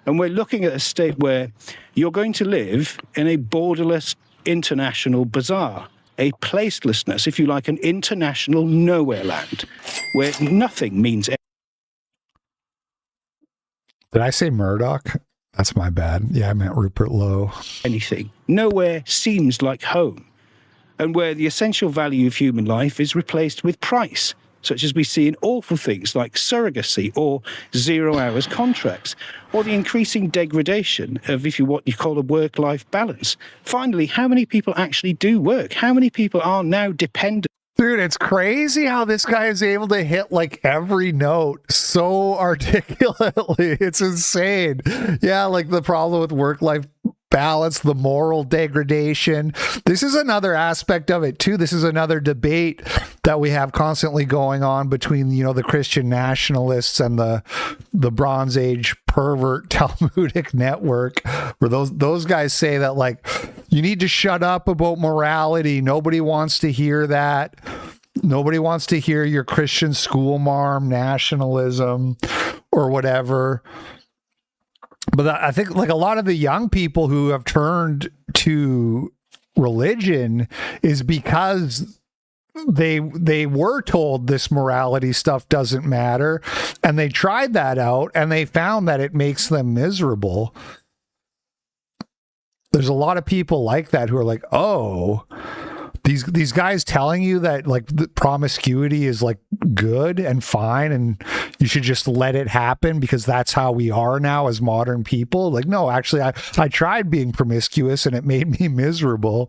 Speaker 18: And we're looking at a state where you're going to live in a borderless international bazaar. A placelessness, if you like, an international nowhere land, where nothing means anything.
Speaker 1: Did I say Murdoch? That's my bad. Yeah, I meant Rupert Lowe.
Speaker 18: Anything. Nowhere seems like home. And where the essential value of human life is replaced with price, such as we see in awful things like surrogacy or 0 hours contracts, or the increasing degradation of, if you what you call a work-life balance. Finally, how many people actually do work? How many people are now dependent?
Speaker 1: Dude, it's crazy how this guy is able to hit like every note so articulately. It's insane. Yeah, like the problem with work-life balance, the moral degradation. This is another aspect of it too. This is another debate that we have constantly going on between, you know, the Christian nationalists and the Bronze Age pervert Talmudic network, where those guys say that like you need to shut up about morality. Nobody wants to hear that. Nobody wants to hear your Christian school marm nationalism or whatever. But I think like a lot of the young people who have turned to religion is because they were told this morality stuff doesn't matter, and they tried that out and they found that it makes them miserable. There's a lot of people like that who are like, oh, these guys telling you that like the promiscuity is like good and fine and you should just let it happen because that's how we are now as modern people. Like, no, actually I tried being promiscuous and it made me miserable.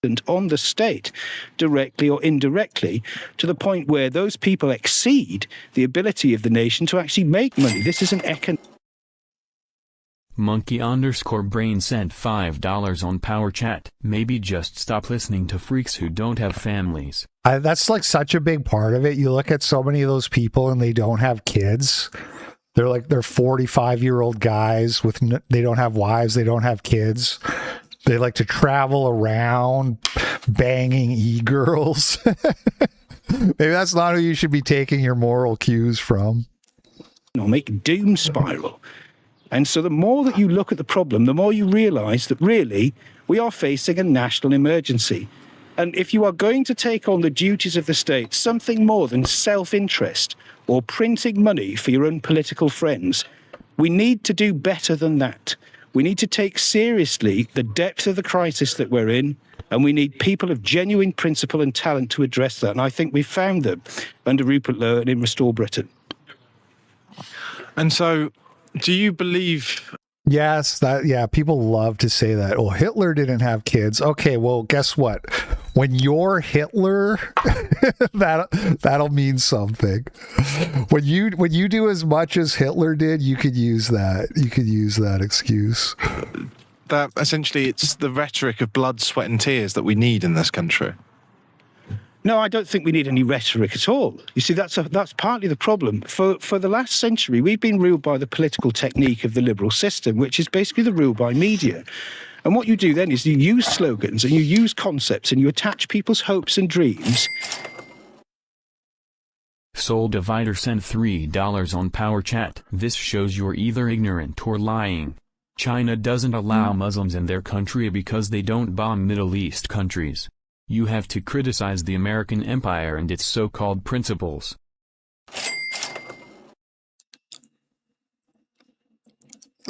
Speaker 18: And on the state, directly or indirectly, to the point where those people exceed the ability of the nation to actually make money. This is an economic.
Speaker 2: Monkey_brain sent $5 on Power Chat. Maybe just stop listening to freaks who don't have families.
Speaker 1: That's like such a big part of it. You look at so many of those people and they don't have kids. They're 45-year-old guys they don't have wives, they don't have kids. They like to travel around banging e-girls. Maybe that's not who you should be taking your moral cues from.
Speaker 18: Make doom spiral. And so the more that you look at the problem, the more you realize that really we are facing a national emergency. And if you are going to take on the duties of the state, something more than self-interest or printing money for your own political friends, we need to do better than that. We need to take seriously the depth of the crisis that we're in, and we need people of genuine principle and talent to address that. And I think we've found them under Rupert Lowe and in Restore Britain.
Speaker 17: And so, do you believe...
Speaker 1: Yes, people love to say that. Oh, Hitler didn't have kids. Okay, well, guess what? When you're Hitler, that'll mean something. When you do as much as Hitler did, you could use that. You could use that excuse.
Speaker 17: That essentially it's the rhetoric of blood, sweat and tears that we need in this country.
Speaker 18: No, I don't think we need any rhetoric at all. You see, that's partly the problem. For the last century, we've been ruled by the political technique of the liberal system, which is basically the rule by media. And what you do then is you use slogans and you use concepts and you attach people's hopes and dreams.
Speaker 2: Soul Divider sent $3 on Power Chat. This shows you're either ignorant or lying. China doesn't allow Muslims in their country because they don't bomb Middle East countries. You have to criticize the American empire and its so-called principles.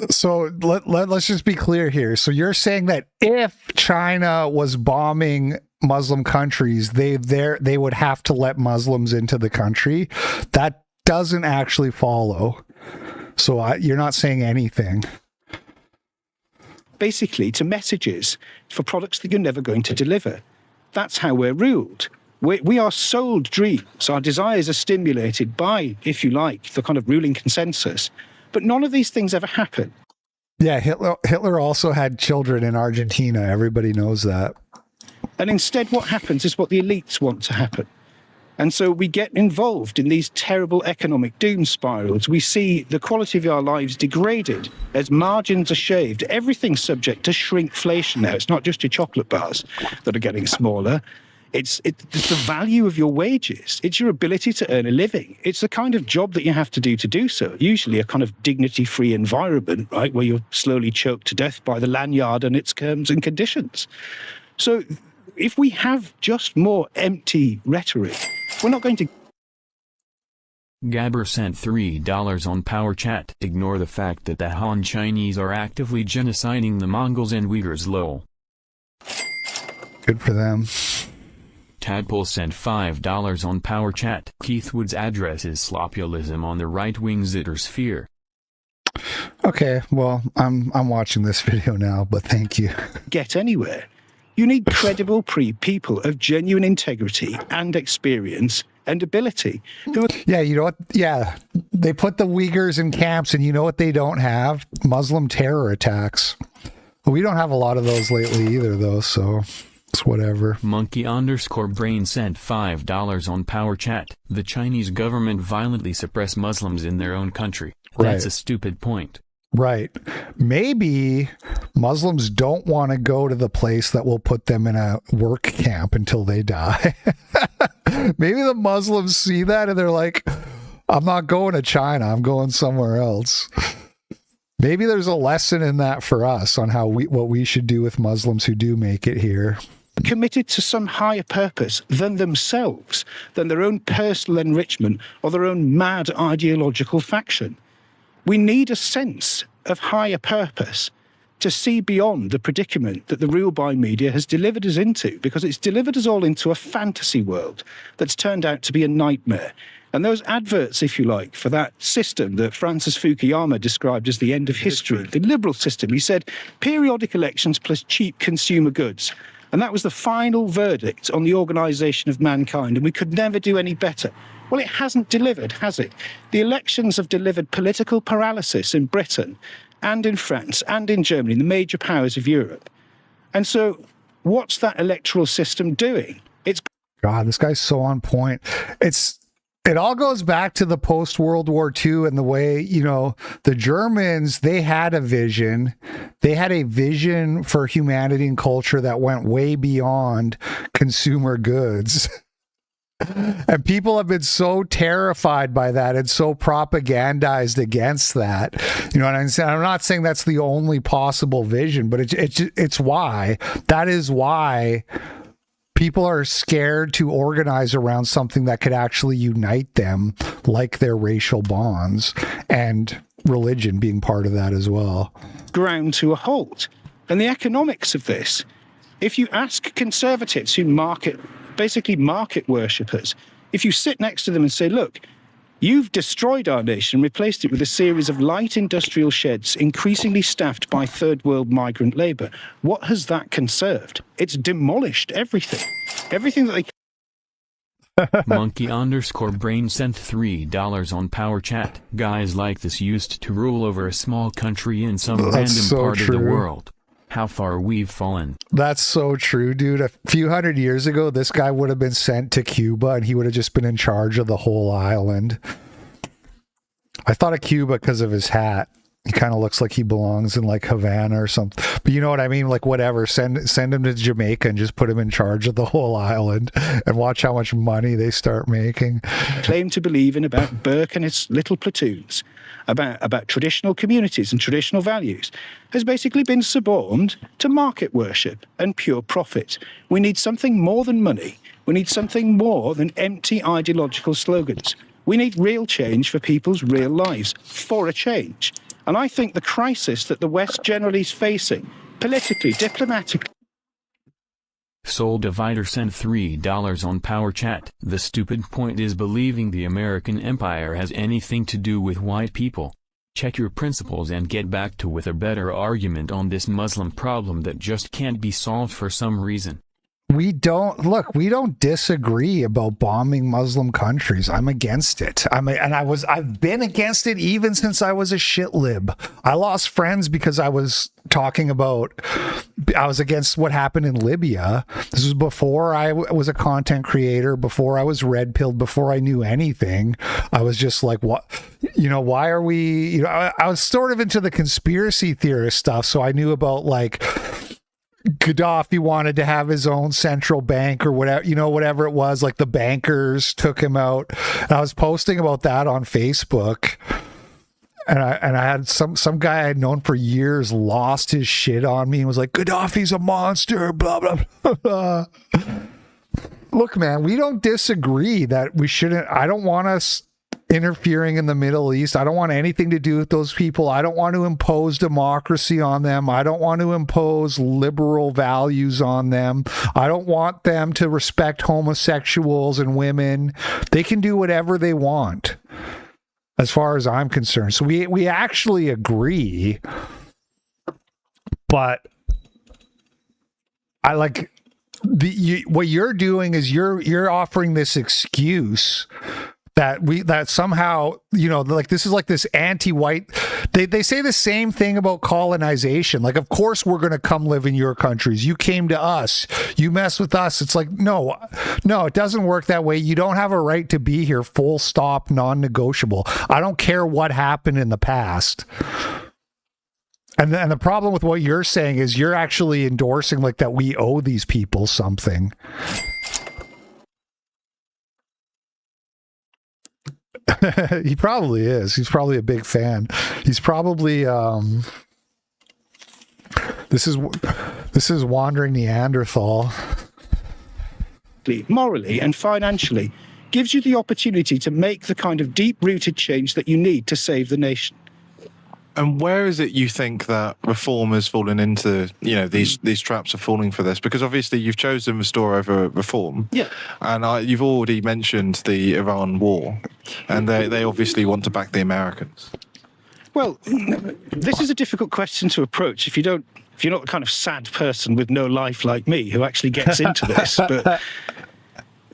Speaker 1: So let's just be clear here. So you're saying that if China was bombing Muslim countries, they would have to let Muslims into the country? That doesn't actually follow. So you're not saying anything.
Speaker 18: basically to messages for products that you're never going to deliver. That's how we're ruled. We are sold dreams. Our desires are stimulated by, if you like, the kind of ruling consensus. But none of these things ever happen.
Speaker 1: Yeah, Hitler also had children in Argentina. Everybody knows that.
Speaker 18: And instead what happens is what the elites want to happen. And so we get involved in these terrible economic doom spirals. We see the quality of our lives degraded as margins are shaved. Everything's subject to shrinkflation now. It's not just your chocolate bars that are getting smaller. It's the value of your wages. It's your ability to earn a living. It's the kind of job that you have to do so. Usually a kind of dignity-free environment, right, where you're slowly choked to death by the lanyard and its terms and conditions. So if we have just more empty rhetoric, we're not going to...
Speaker 2: Gabber sent $3 on Power Chat. Ignore the fact that the Han Chinese are actively genociding the Mongols and Uyghurs. Lol.
Speaker 1: Good for them.
Speaker 2: Tadpole sent $5 on Power Chat. Keith Wood's address is slopulism on the right-wing zittersphere.
Speaker 1: Okay, well, I'm watching this video now, but thank you.
Speaker 18: Get anywhere. You need credible people of genuine integrity and experience and ability.
Speaker 1: Yeah, you know what? Yeah, they put the Uyghurs in camps, and you know what they don't have? Muslim terror attacks. We don't have a lot of those lately either, though, so... it's whatever.
Speaker 2: Monkey_brain sent $5 on Power Chat. The Chinese government violently suppress Muslims in their own country. That's a stupid point.
Speaker 1: Right. Maybe Muslims don't want to go to the place that will put them in a work camp until they die. Maybe the Muslims see that and they're like, I'm not going to China. I'm going somewhere else. Maybe there's a lesson in that for us on how what we should do with Muslims who do make it here.
Speaker 18: Committed to some higher purpose than themselves, than their own personal enrichment or their own mad ideological faction. We need a sense of higher purpose to see beyond the predicament that the rule-by media has delivered us into, because it's delivered us all into a fantasy world that's turned out to be a nightmare. And those adverts, if you like, for that system that Francis Fukuyama described as the end of history, the liberal system, he said, periodic elections plus cheap consumer goods. And that was the final verdict on the organisation of mankind, and we could never do any better. Well, it hasn't delivered, has it? The elections have delivered political paralysis in Britain and in France and in Germany, the major powers of Europe. And so what's that electoral system doing?
Speaker 1: God, this guy's so on point. It all goes back to the post-World War II and the way, you know, the Germans, they had a vision. They had a vision for humanity and culture that went way beyond consumer goods. And people have been so terrified by that and so propagandized against that. You know what I'm saying? I'm not saying that's the only possible vision, but it's why. That is why people are scared to organize around something that could actually unite them, like their racial bonds, and religion being part of that as well.
Speaker 18: Ground to a halt. And the economics of this, if you ask conservatives who basically market worshippers, if you sit next to them and say, look, you've destroyed our nation, replaced it with a series of light industrial sheds increasingly staffed by third world migrant labour. What has that conserved? It's demolished everything. Everything that they...
Speaker 2: Monkey_brain sent $3 on Power Chat. Guys like this used to rule over a small country in some random part of the world. How far we've fallen.
Speaker 1: That's so true, dude. A few hundred years ago, this guy would have been sent to Cuba and he would have just been in charge of the whole island. I thought of Cuba because of his hat. He kind of looks like he belongs in like Havana or something. But you know what I mean? Like whatever, send him to Jamaica and just put him in charge of the whole island and watch how much money they start making.
Speaker 18: Claim to believe in about Burke and his little platoons, about traditional communities and traditional values, has basically been suborned to market worship and pure profit. We need something more than money. We need something more than empty ideological slogans. We need real change for people's real lives, for a change. And I think the crisis that the West generally is facing, politically, diplomatically...
Speaker 2: Soul Divider sent $3 on Power Chat. The stupid point is believing the American empire has anything to do with white people. Check your principles and get back to with a better argument on this Muslim problem that just can't be solved for some reason.
Speaker 1: We don't disagree about bombing Muslim countries. I'm against it. I've been against it even since I was a shit lib. I lost friends because I was against what happened in Libya. This was before I was a content creator, before I was red pilled, before I knew anything. I was just like, what, why are we, I was sort of into the conspiracy theorist stuff. So I knew about like, Gaddafi wanted to have his own central bank or whatever, whatever it was, like the bankers took him out. And I was posting about that on Facebook. And I had some guy I had known for years lost his shit on me and was like, Gaddafi's a monster, blah, blah, blah. Look, man, we don't disagree that we shouldn't. I don't want us interfering in the Middle East. I don't want anything to do with those people. I don't want to impose democracy on them. I don't want to impose liberal values on them. I don't want them to respect homosexuals and women. They can do whatever they want, as far as I'm concerned. So we actually agree, but I like what you're doing is you're offering this excuse that somehow, like this is like this anti-white, they say the same thing about colonization. Like, of course we're going to come live in your countries. You came to us, you mess with us. It's like, no, it doesn't work that way. You don't have a right to be here, full stop, non-negotiable. I don't care what happened in the past. And the problem with what you're saying is you're actually endorsing like that we owe these people something. He probably is. He's probably a big fan. He's probably this is wandering Neanderthal.
Speaker 18: Morally and financially gives you the opportunity to make the kind of deep-rooted change that you need to save the nation.
Speaker 17: And where is it you think that reform has fallen into, these traps are falling for this? Because obviously you've chosen restore over reform.
Speaker 18: Yeah.
Speaker 17: And you've already mentioned the Iran war. And they obviously want to back the Americans.
Speaker 18: Well, this is a difficult question to approach if you're not the kind of sad person with no life like me who actually gets into this. But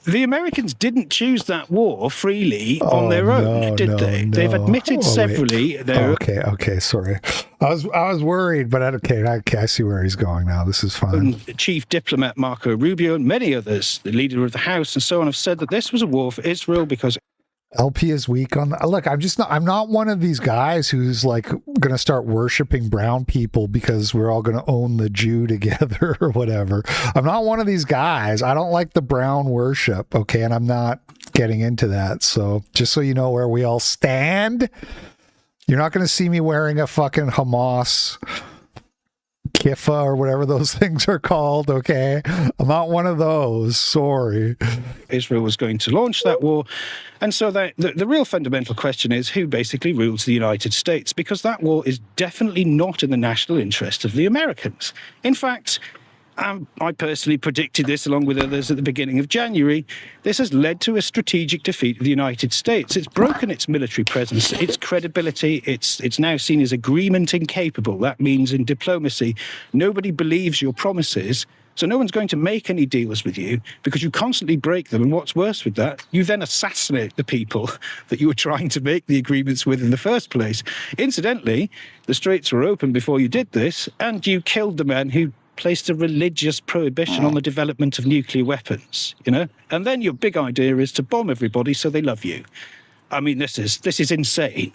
Speaker 18: the Americans didn't choose that war freely on their own, did they? No. They've admitted severally.
Speaker 1: Okay, sorry. I was worried, but okay, I see where he's going now. This is fine.
Speaker 18: Chief diplomat Marco Rubio and many others, the leader of the House and so on, have said that this was a war for Israel because
Speaker 1: LP is weak on that. Look, I'm not one of these guys who's like going to start worshiping brown people because we're all going to own the Jew together or whatever. I'm not one of these guys. I don't like the brown worship. Okay. And I'm not getting into that. So just so you know where we all stand, you're not going to see me wearing a fucking Hamas kiffa or whatever those things are called, okay? I'm not one of those, sorry.
Speaker 18: Israel was going to launch that war. And so the real fundamental question is who basically rules the United States, because that war is definitely not in the national interest of the Americans. In fact, I personally predicted this along with others at the beginning of January. This has led to a strategic defeat of the United States. It's broken its military presence, its credibility. It's now seen as agreement incapable. That means in diplomacy, nobody believes your promises. So no one's going to make any deals with you because you constantly break them. And what's worse with that, you then assassinate the people that you were trying to make the agreements with in the first place. Incidentally, the Straits were open before you did this, and you killed the man who placed a religious prohibition on the development of nuclear weapons, and then your big idea is to bomb everybody so they love you. I mean, this is insane.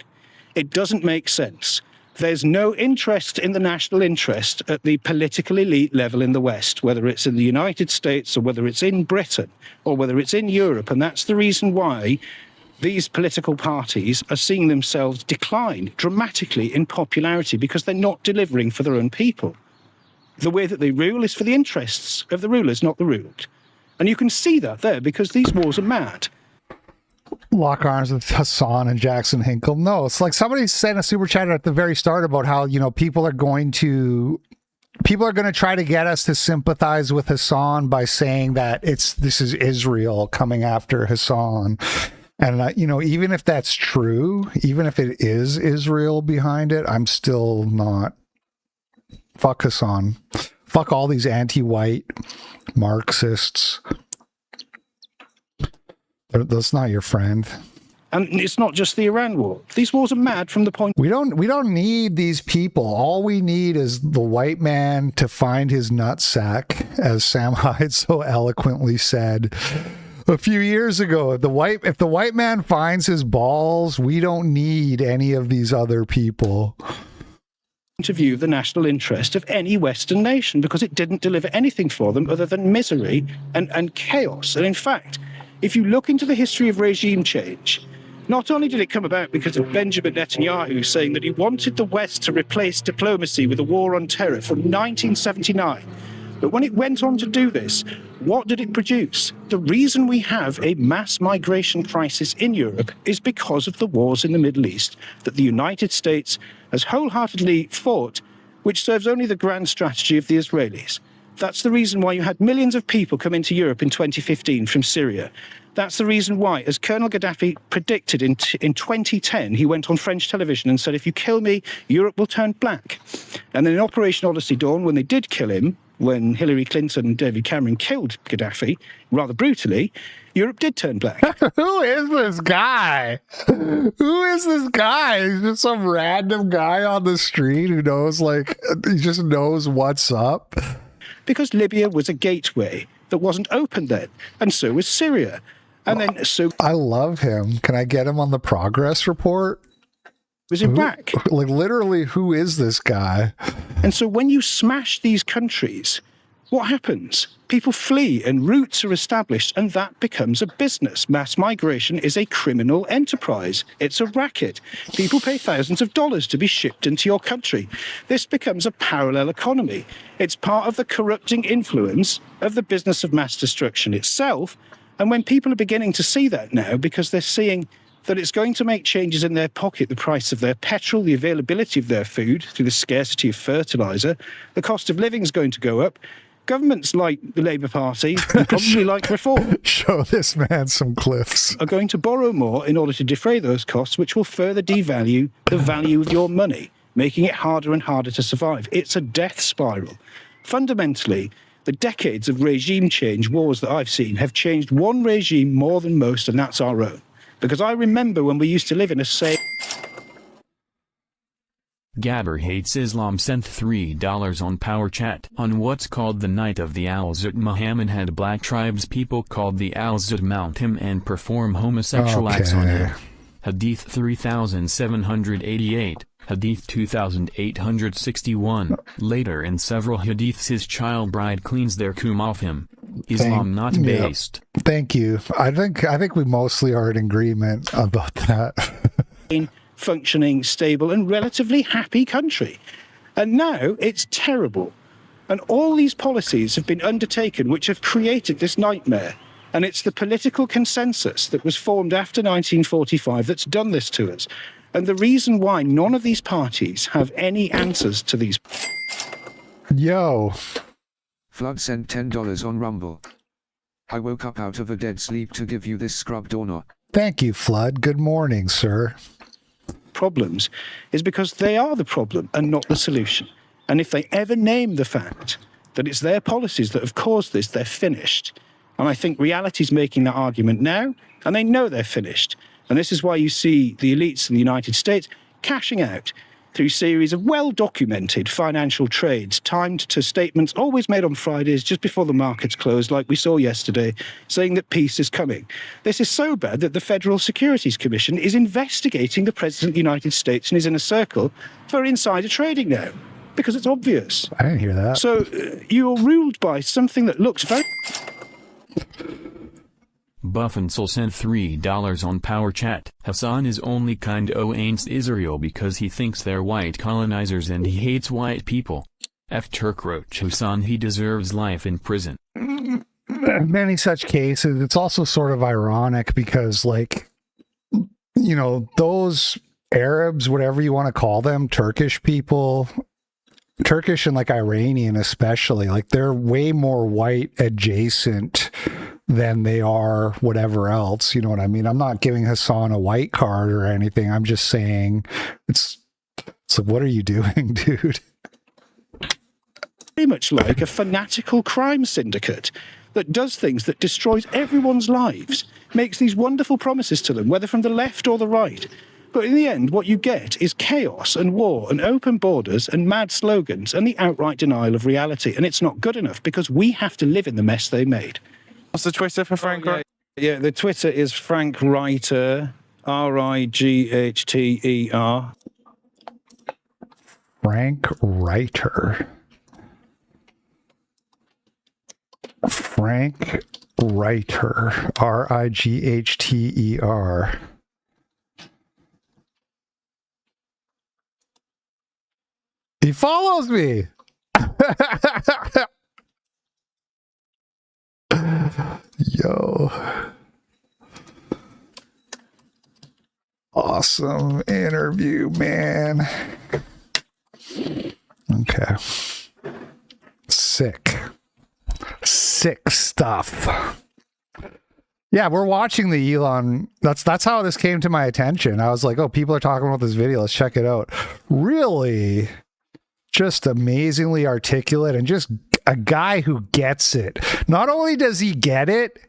Speaker 18: It doesn't make sense. There's no interest in the national interest at the political elite level in the West, whether it's in the United States or whether it's in Britain or whether it's in Europe, and that's the reason why these political parties are seeing themselves decline dramatically in popularity, because they're not delivering for their own people. The way that they rule is for the interests of the rulers, not the ruled. And you can see that there because these wars are mad.
Speaker 1: Lock arms with Hasan and Jackson Hinkle. No, it's like somebody said in a super chat at the very start about how, people are going to try to get us to sympathize with Hasan by saying that this is Israel coming after Hasan. And, even if that's true, even if it is Israel behind it, I'm still not. Fuck Hasan. Fuck all these anti-white Marxists. That's not your friend.
Speaker 18: And it's not just the Iran war. These wars are mad from the point.
Speaker 1: We don't need these people. All we need is the white man to find his nutsack, as Sam Hyde so eloquently said a few years ago. If the white man finds his balls, we don't need any of these other people.
Speaker 18: Point of view of the national interest of any Western nation, because it didn't deliver anything for them other than misery and chaos. And in fact, if you look into the history of regime change, not only did it come about because of Benjamin Netanyahu saying that he wanted the West to replace diplomacy with a war on terror from 1979, but when it went on to do this, what did it produce? The reason we have a mass migration crisis in Europe is because of the wars in the Middle East that the United States has wholeheartedly fought, which serves only the grand strategy of the Israelis. That's the reason why you had millions of people come into Europe in 2015 from Syria. That's the reason why, as Colonel Gaddafi predicted in 2010, he went on French television and said, if you kill me, Europe will turn black. And then in Operation Odyssey Dawn, when they did kill him, when Hillary Clinton and David Cameron killed Gaddafi, rather brutally, Europe did turn black.
Speaker 1: Who is this guy? Who is this guy? He's just some random guy on the street who knows, he just knows what's up.
Speaker 18: Because Libya was a gateway that wasn't open then, and so was Syria. And then
Speaker 1: I love him. Can I get him on the progress report?
Speaker 18: Was Iraq.
Speaker 1: Literally, who is this guy?
Speaker 18: And so when you smash these countries, what happens? People flee and routes are established, and that becomes a business. Mass migration is a criminal enterprise. It's a racket. People pay thousands of dollars to be shipped into your country. This becomes a parallel economy. It's part of the corrupting influence of the business of mass destruction itself. And when people are beginning to see that now, because they're seeing that it's going to make changes in their pocket, the price of their petrol, the availability of their food through the scarcity of fertilizer, the cost of living is going to go up. Governments like the Labour Party, and probably like Reform,
Speaker 1: show this man some cliffs,
Speaker 18: are going to borrow more in order to defray those costs, which will further devalue the value of your money, making it harder and harder to survive. It's a death spiral. Fundamentally, the decades of regime change wars that I've seen have changed one regime more than most, and that's our own. Because I remember when we used to live in a safe...
Speaker 2: Gabber Hates Islam sent $3 on Power Chat. On what's called the Night of the Al-Zut, Muhammad had black tribes people called the Al-Zut mount him and perform homosexual acts on him. Hadith 3788, Hadith 2861. Later in several hadiths his child bride cleans their cum off him. Islam not based.
Speaker 1: Thank you. I think we mostly are in agreement about that.
Speaker 18: Functioning, stable, and relatively happy country. And now it's terrible. And all these policies have been undertaken which have created this nightmare. And it's the political consensus that was formed after 1945 that's done this to us. And the reason why none of these parties have any answers to these...
Speaker 1: Yo.
Speaker 19: Flood sent $10 on Rumble. I woke up out of a dead sleep to give you this scrubbed honor.
Speaker 1: Thank you, Flood. Good morning, sir.
Speaker 18: Problems is because they are the problem and not the solution. And if they ever name the fact that it's their policies that have caused this, they're finished. And I think reality's making that argument now, and they know they're finished. And this is why you see the elites in the United States cashing out through series of well-documented financial trades timed to statements always made on Fridays just before the markets closed, like we saw yesterday, saying that peace is coming. This is so bad that the Federal Securities Commission is investigating the President of the United States and his inner circle for insider trading now, because it's obvious.
Speaker 1: I didn't hear that.
Speaker 18: So you're ruled by something that looks very...
Speaker 2: Buffensel sent $3 on Power Chat. Hasan is only kind against Israel because he thinks they're white colonizers and he hates white people. F. Turkroach Hasan, he deserves life in prison.
Speaker 1: Many such cases. It's also sort of ironic because, those Arabs, whatever you want to call them, Turkish people, Turkish and Iranian especially, they're way more white adjacent than they are whatever else. You know what I mean? I'm not giving Hasan a white card or anything. I'm just saying it's like, what are you doing, dude?
Speaker 18: Very much like a fanatical crime syndicate that does things that destroys everyone's lives, makes these wonderful promises to them, whether from the left or the right. But in the end, what you get is chaos and war and open borders and mad slogans and the outright denial of reality. And it's not good enough because we have to live in the mess they made.
Speaker 17: What's the Twitter for Frank?
Speaker 18: Yeah, the Twitter is Frank Reiter, Righteter.
Speaker 1: Frank Reiter. Frank Reiter. Righteter. He follows me. Yo. Awesome interview, man. Okay. Sick stuff. Yeah, we're watching the Elon. That's how this came to my attention. I was like, oh, people are talking about this video. Let's check it out. Really, just amazingly articulate and just a guy who gets it. Not only does he get it,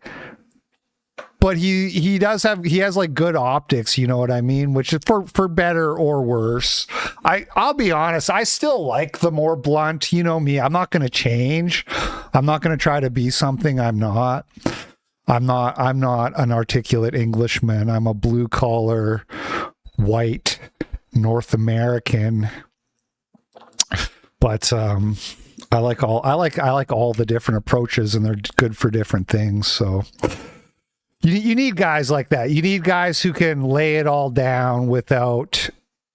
Speaker 1: but he has like good optics, you know what I mean? Which is for better or worse. I'll be honest, I still like the more blunt, you know me. I'm not going to change. I'm not going to try to be something I'm not. I'm not an articulate Englishman. I'm a blue collar, white North American. But I like all the different approaches, and they're good for different things. So you need guys like that. You need guys who can lay it all down without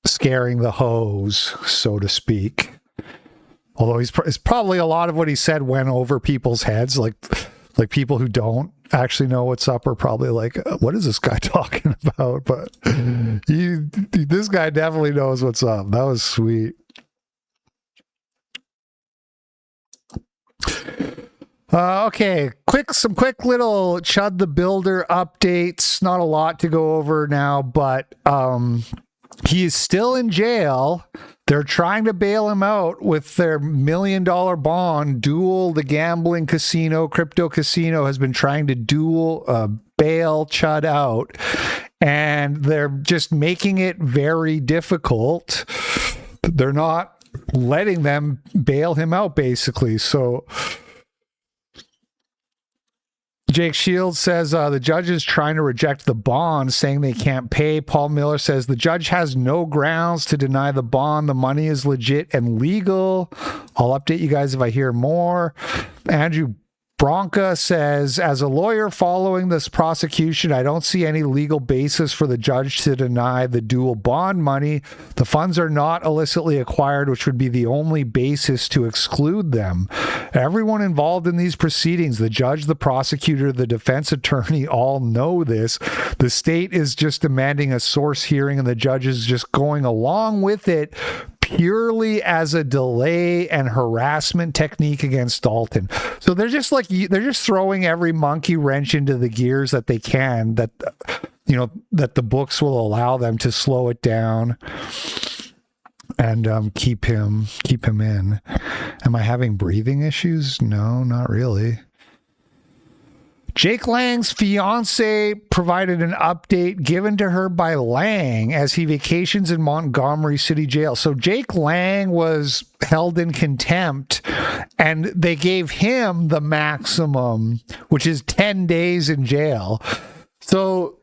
Speaker 1: scaring the hose, so to speak. Although it's probably a lot of what he said went over people's heads, like people who don't actually know what's up are probably like, what is this guy talking about? But this guy definitely knows what's up. That was sweet. Okay, some quick little Chud the Builder updates. Not a lot to go over now, but he is still in jail. They're trying to bail him out with their $1 million bond. Duel, the gambling casino, crypto casino, has been trying to bail Chud out, and they're just making it very difficult. They're not letting them bail him out, basically. So Jake Shields says the judge is trying to reject the bond, saying they can't pay. Paul Miller says the judge has no grounds to deny the bond. The money is legit and legal. I'll update you guys if I hear more. Andrew Bronca says, as a lawyer following this prosecution, I don't see any legal basis for the judge to deny the dual bond money. The funds are not illicitly acquired, which would be the only basis to exclude them. Everyone involved in these proceedings, the judge, the prosecutor, the defense attorney, all know this. The state is just demanding a source hearing, and the judge is just going along with it purely as a delay and harassment technique against Dalton. So they're just throwing every monkey wrench into the gears that they can, that the books will allow them to slow it down and keep him in. Am I having breathing issues? No, not really. Jake Lang's fiance provided an update given to her by Lang as he vacations in Montgomery City Jail. So Jake Lang was held in contempt, and they gave him the maximum, which is 10 days in jail. So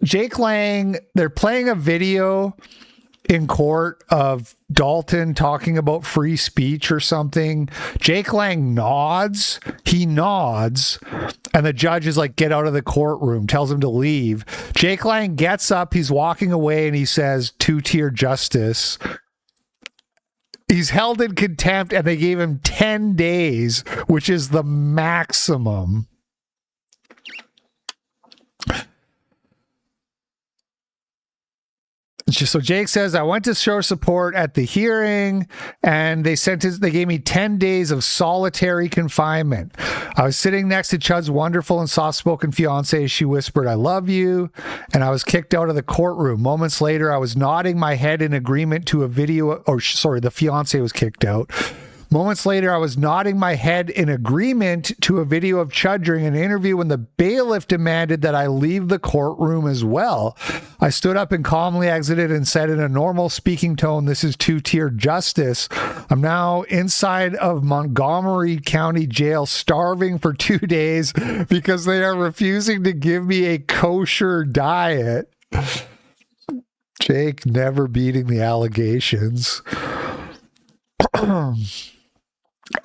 Speaker 1: Jake Lang, they're playing a video in court of Dalton talking about free speech or something. Jake Lang nods. He nods. And the judge is like, get out of the courtroom, tells him to leave. Jake Lang gets up. He's walking away and he says, two-tier justice. He's held in contempt and they gave him 10 days, which is the maximum. So Jake says, I went to show support at the hearing, and they gave me 10 days of solitary confinement. I was sitting next to Chud's wonderful and soft-spoken fiance. She whispered, I love you. And I was kicked out of the courtroom. Moments later, I was nodding my head in agreement to a video, the fiance was kicked out. Moments later, I was nodding my head in agreement to a video of Chud during an interview when the bailiff demanded that I leave the courtroom as well. I stood up and calmly exited and said in a normal speaking tone, this is two-tier justice. I'm now inside of Montgomery County Jail starving for 2 days because they are refusing to give me a kosher diet. Jake never beating the allegations.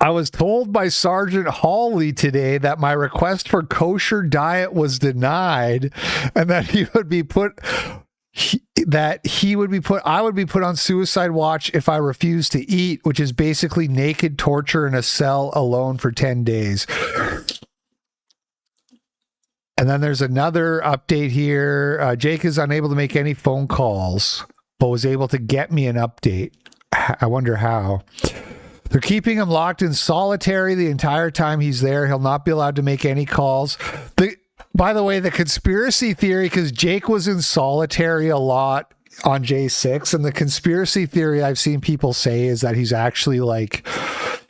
Speaker 1: I was told by Sergeant Hawley today that my request for kosher diet was denied and that I would be put on suicide watch if I refused to eat, which is basically naked torture in a cell alone for 10 days. And then there's another update here. Jake is unable to make any phone calls, but was able to get me an update. I wonder how. They're keeping him locked in solitary the entire time he's there. He'll not be allowed to make any calls. By the way, the conspiracy theory, because Jake was in solitary a lot on J6, and the conspiracy theory I've seen people say is that he's actually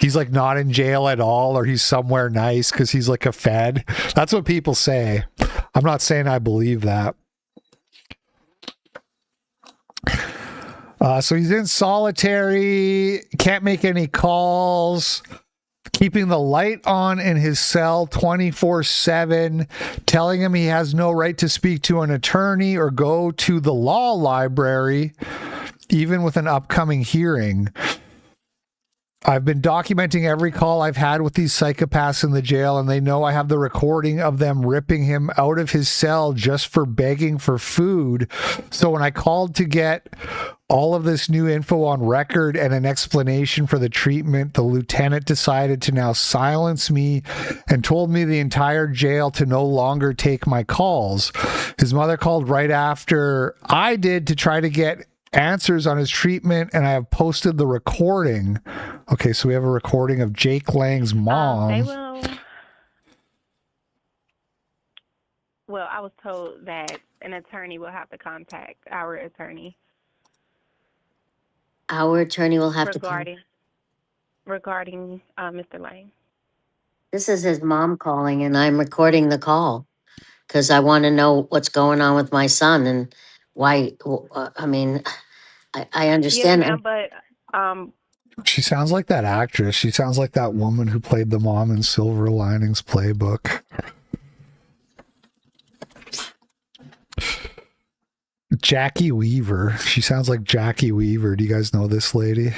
Speaker 1: he's not in jail at all, or he's somewhere nice because he's like a fed. That's what people say. I'm not saying I believe that. So he's in solitary, can't make any calls, keeping the light on in his cell 24/7, telling him he has no right to speak to an attorney or go to the law library, even with an upcoming hearing. I've been documenting every call I've had with these psychopaths in the jail, and they know I have the recording of them ripping him out of his cell just for begging for food. So when I called to get all of this new info on record and an explanation for the treatment, the lieutenant decided to now silence me and told me the entire jail to no longer take my calls. His mother called right after I did to try to get answers on his treatment, and I have posted the recording. Okay, so we have a recording of Jake Lang's mom.
Speaker 20: Well, I was told that an attorney will have to contact our attorney.
Speaker 21: Our attorney will have
Speaker 20: regarding Mr. Lang.
Speaker 21: This is his mom calling, and I'm recording the call because I want to know what's going on with my son and why. I understand.
Speaker 20: Yes, ma'am, but
Speaker 1: She sounds like that actress. She sounds like that woman who played the mom in Silver Linings Playbook. Jackie Weaver. She sounds like Jackie Weaver. Do you guys know this lady?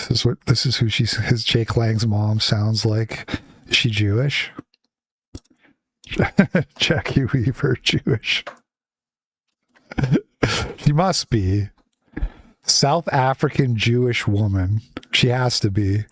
Speaker 1: This is who his Jake Lang's mom sounds like. Is she Jewish? Jackie Weaver, Jewish. She must be. South African Jewish woman. She has to be.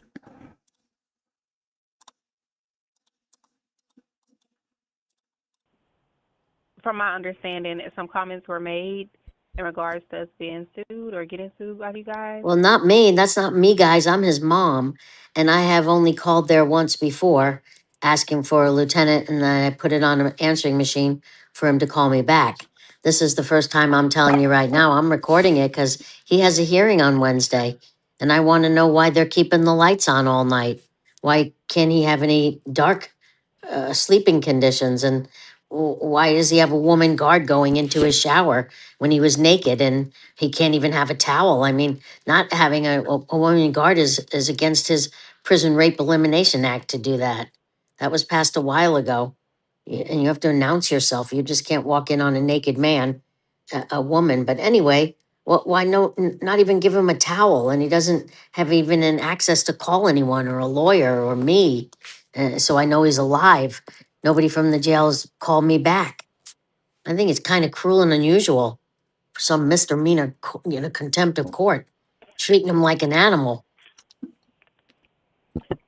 Speaker 20: from my understanding, some comments were made in regards to us being sued or getting sued by you guys.
Speaker 21: Well, not me. That's not me, guys. I'm his mom. And I have only called there once before asking for a lieutenant, and then I put it on an answering machine for him to call me back. This is the first time I'm telling you right now. I'm recording it because he has a hearing on Wednesday, and I want to know why they're keeping the lights on all night. Why can't he have any dark sleeping conditions? And why does he have a woman guard going into his shower when he was naked and he can't even have a towel? I mean, not having a woman guard is against his Prison Rape Elimination Act to do that. That was passed a while ago. And you have to announce yourself. You just can't walk in on a naked man, a woman. But anyway, why not even give him a towel? And he doesn't have even an access to call anyone or a lawyer or me. So I know he's alive. Nobody from the jail has called me back. I think it's kind of cruel and unusual for some misdemeanor, contempt of court, treating him like an animal.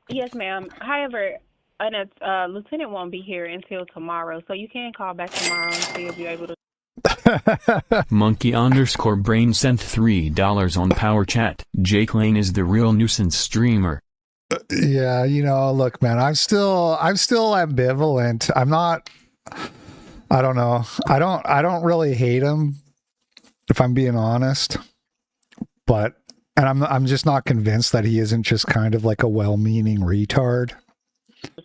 Speaker 20: Yes, ma'am. However, lieutenant won't be here until tomorrow, so you can call back tomorrow and see if you're able to.
Speaker 2: Monkey_brain sent $3 on Power Chat. Jake Lane is the real nuisance streamer.
Speaker 1: Yeah, look, man, I'm still ambivalent. I'm not. I don't know. I don't really hate him, if I'm being honest. But I'm just not convinced that he isn't just kind of like a well-meaning retard.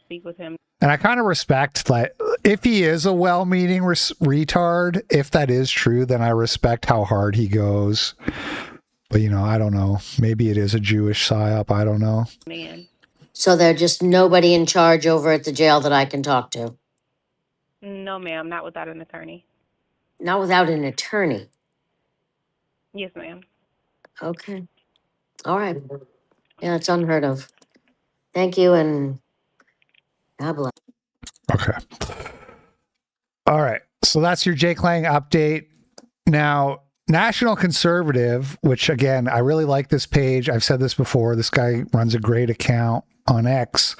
Speaker 20: Speak with him.
Speaker 1: And I kind of respect that if he is a well-meaning retard, if that is true, then I respect how hard he goes. But, I don't know. Maybe it is a Jewish psyop. I don't know.
Speaker 20: Man.
Speaker 21: So there's just nobody in charge over at the jail that I can talk to?
Speaker 20: No, ma'am, not without an attorney.
Speaker 21: Not without an attorney?
Speaker 20: Yes, ma'am.
Speaker 21: Okay. All right. Yeah, it's unheard of. Thank you, and God bless.
Speaker 1: Okay. All right. So that's your Jake Lang update. Now, National Conservative, which again, I really like this page. I've said this before. This guy runs a great account on X.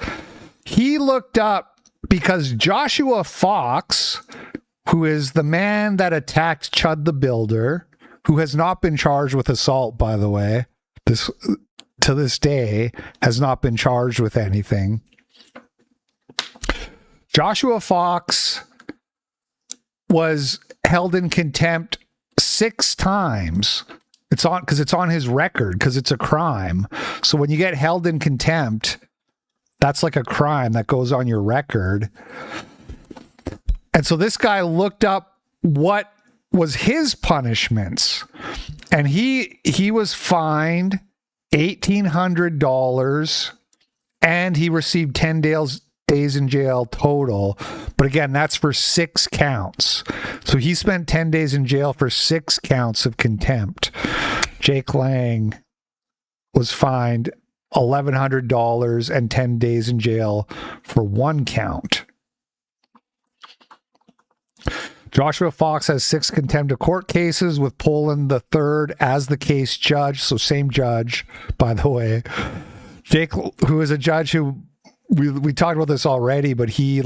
Speaker 1: He looked up because Joshua Fox, who is the man that attacked Chud the Builder, who has not been charged with assault, by the way, to this day has not been charged with anything. Joshua Fox was held in contempt 6 times. It's on his record, because it's a crime. So when you get held in contempt, that's like a crime that goes on your record. And so this guy looked up what was his punishments, and he was fined $1,800, and he received 10 days in jail total. But again, that's for 6 counts. So he spent 10 days in jail for 6 counts of contempt. Jake Lang was fined $1,100 and 10 days in jail for 1 count. Joshua Fox has 6 contempt of court cases, with Poland III as the case judge. So same judge, by the way. Jake, who is a judge who we talked about this already, but he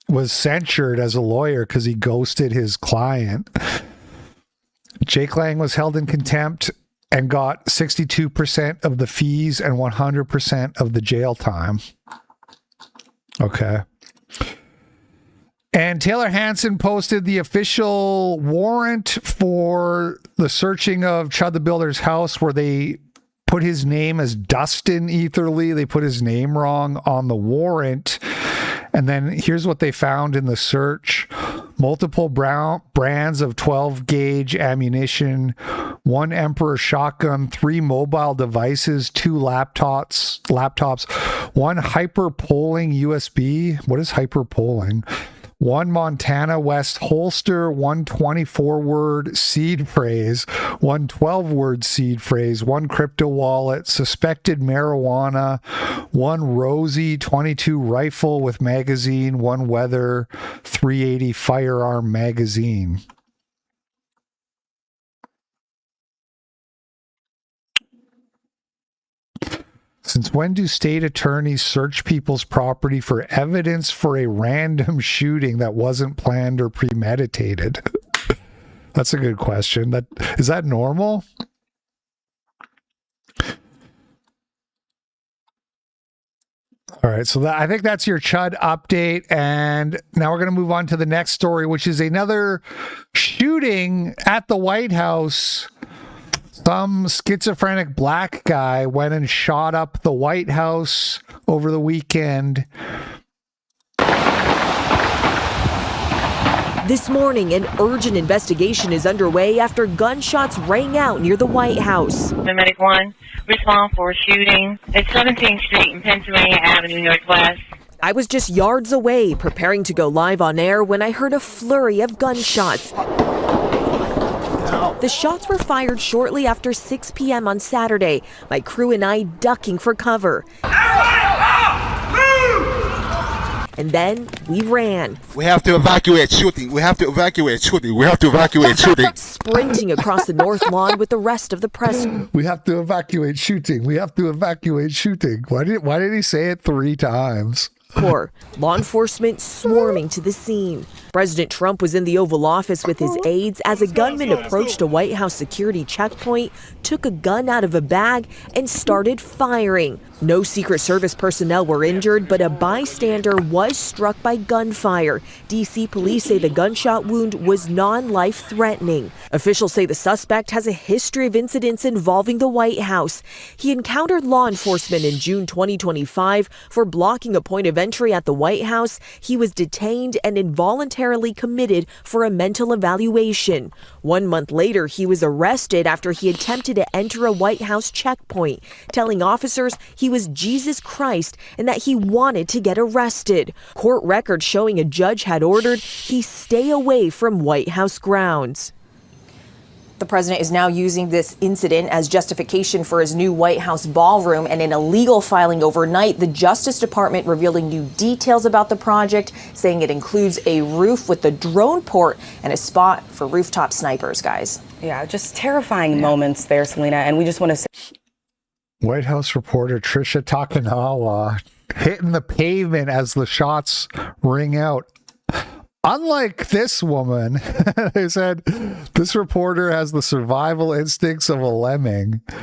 Speaker 1: was censured as a lawyer because he ghosted his client. Jake Lang was held in contempt and got 62% of the fees and 100% of the jail time. Okay. And Taylor Hansen posted the official warrant for the searching of Chud the Builder's house, where they put his name as Dustin Etherly. They put his name wrong on the warrant. And then here's what they found in the search: multiple brands of 12-gauge ammunition, 1 Emperor shotgun, 3 mobile devices, 2 laptops, 1 hyper-polling USB. What is hyper-polling? 1 Montana West holster, 1 24-word seed phrase, 1 12-word seed phrase, 1 crypto wallet, suspected marijuana, 1 Rosie 22 rifle with magazine, 1 Weather 380 firearm magazine. Since when do state attorneys search people's property for evidence for a random shooting that wasn't planned or premeditated? That's a good question. Is that normal? All right, so I think that's your Chud update, and now we're going to move on to the next story, which is another shooting at the White House. Some schizophrenic black guy went and shot up the White House over the weekend.
Speaker 3: This morning, an urgent investigation is underway after gunshots rang out near the White House.
Speaker 22: Medic 1, respond for a shooting at 17th Street and Pennsylvania Avenue Northwest.
Speaker 3: I was just yards away, preparing to go live on air, when I heard a flurry of gunshots. The shots were fired shortly after 6 p.m. on Saturday, my crew and I ducking for cover. And then we ran.
Speaker 23: We have to evacuate shooting. We have to evacuate shooting. We have to evacuate shooting.
Speaker 3: Sprinting across the North Lawn with the rest of the press.
Speaker 1: We have to evacuate shooting. We have to evacuate shooting. Why did he say it 3 times?
Speaker 3: Corps. Law enforcement swarming to the scene. President Trump was in the Oval Office with his aides as a gunman approached a White House security checkpoint, took a gun out of a bag, and started firing. No Secret Service personnel were injured, but a bystander was struck by gunfire. D.C. police say the gunshot wound was non-life-threatening. Officials say the suspect has a history of incidents involving the White House. He encountered law enforcement in June 2025 for blocking a point of entry at the White House. He was detained and involuntarily committed for a mental evaluation. 1 month later, he was arrested after he attempted to enter a White House checkpoint, telling officers he was Jesus Christ and that he wanted to get arrested. Court records showing a judge had ordered he stay away from White House grounds.
Speaker 5: The president is now using this incident as justification for his new White House ballroom, and in a legal filing overnight, the Justice Department revealing new details about the project, saying it includes a roof with the drone port and a spot for rooftop snipers, guys.
Speaker 6: Yeah, just terrifying moments there, Selena, and we just want to say
Speaker 1: White House reporter Trisha Takanawa hitting the pavement as the shots ring out. Unlike this woman, they said this reporter has the survival instincts of a lemming.
Speaker 8: What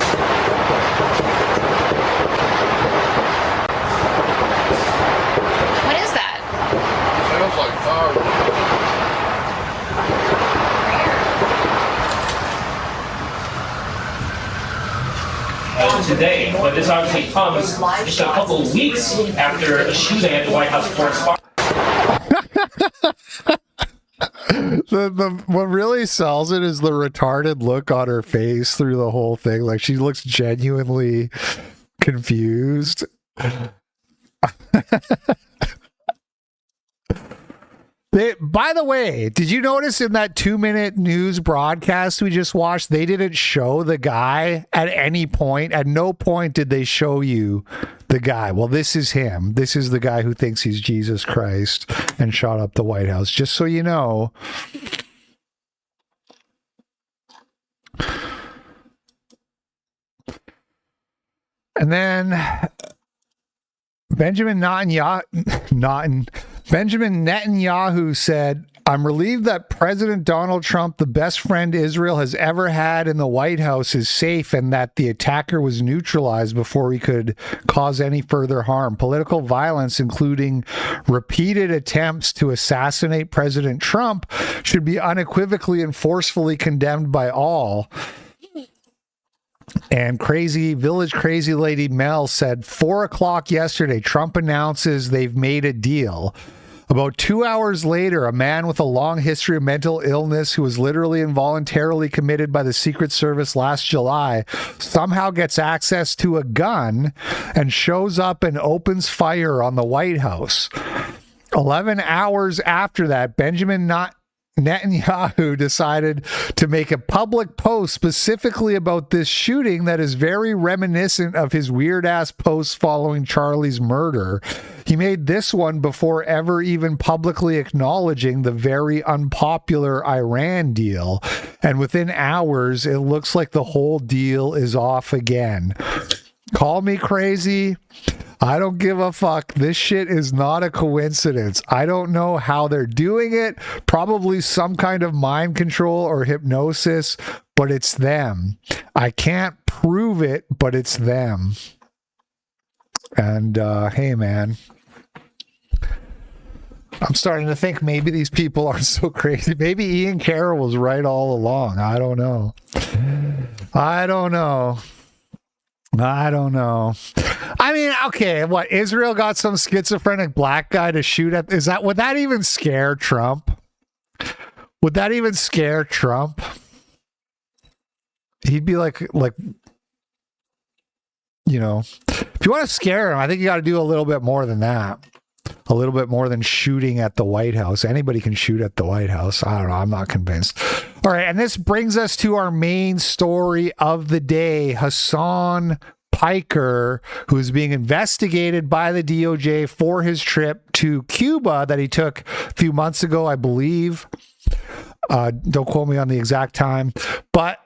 Speaker 8: is that?
Speaker 23: Sounds like
Speaker 24: today, but this obviously comes just a couple of weeks after a shooting at the White House correspondence.
Speaker 1: What really sells it is the retarded look on her face through the whole thing. Like, she looks genuinely confused. By the way, did you notice in that 2-minute news broadcast we just watched, they didn't show the guy at any point? At no point did they show you the guy. Well, this is him. This is the guy who thinks he's Jesus Christ and shot up the White House, just so you know. And then Benjamin Netanyahu said, I'm relieved that President Donald Trump, the best friend Israel has ever had in the White House, is safe and that the attacker was neutralized before he could cause any further harm. Political violence, including repeated attempts to assassinate President Trump, should be unequivocally and forcefully condemned by all. And Village Crazy Lady Mel said, 4 o'clock yesterday, Trump announces they've made a deal. About 2 hours later, a man with a long history of mental illness who was literally involuntarily committed by the Secret Service last July somehow gets access to a gun and shows up and opens fire on the White House. 11 hours after that, Benjamin Netanyahu decided to make a public post specifically about this shooting that is very reminiscent of his weird-ass posts following Charlie's murder. He made this one before ever even publicly acknowledging the very unpopular Iran deal. And within hours, it looks like the whole deal is off again. Call me crazy. I don't give a fuck. This shit is not a coincidence. I don't know how they're doing it. Probably some kind of mind control or hypnosis, but it's them. I can't prove it, but it's them. And hey, man, I'm starting to think maybe these people aren't so crazy. Maybe Ian Carroll was right all along. I don't know. I mean, okay, what, Israel got some schizophrenic black guy to shoot at? Would that even scare Trump? Would that even scare Trump? He'd be like, you know, if you want to scare him, I think you got to do a little bit more than that. A little bit more than shooting at the White House. Anybody can shoot at the White House. I don't know. I'm not convinced. All right. And this brings us to our main story of the day. Hasan Piker, who's being investigated by the DOJ for his trip to Cuba that he took a few months ago, I believe. Don't quote me on the exact time. But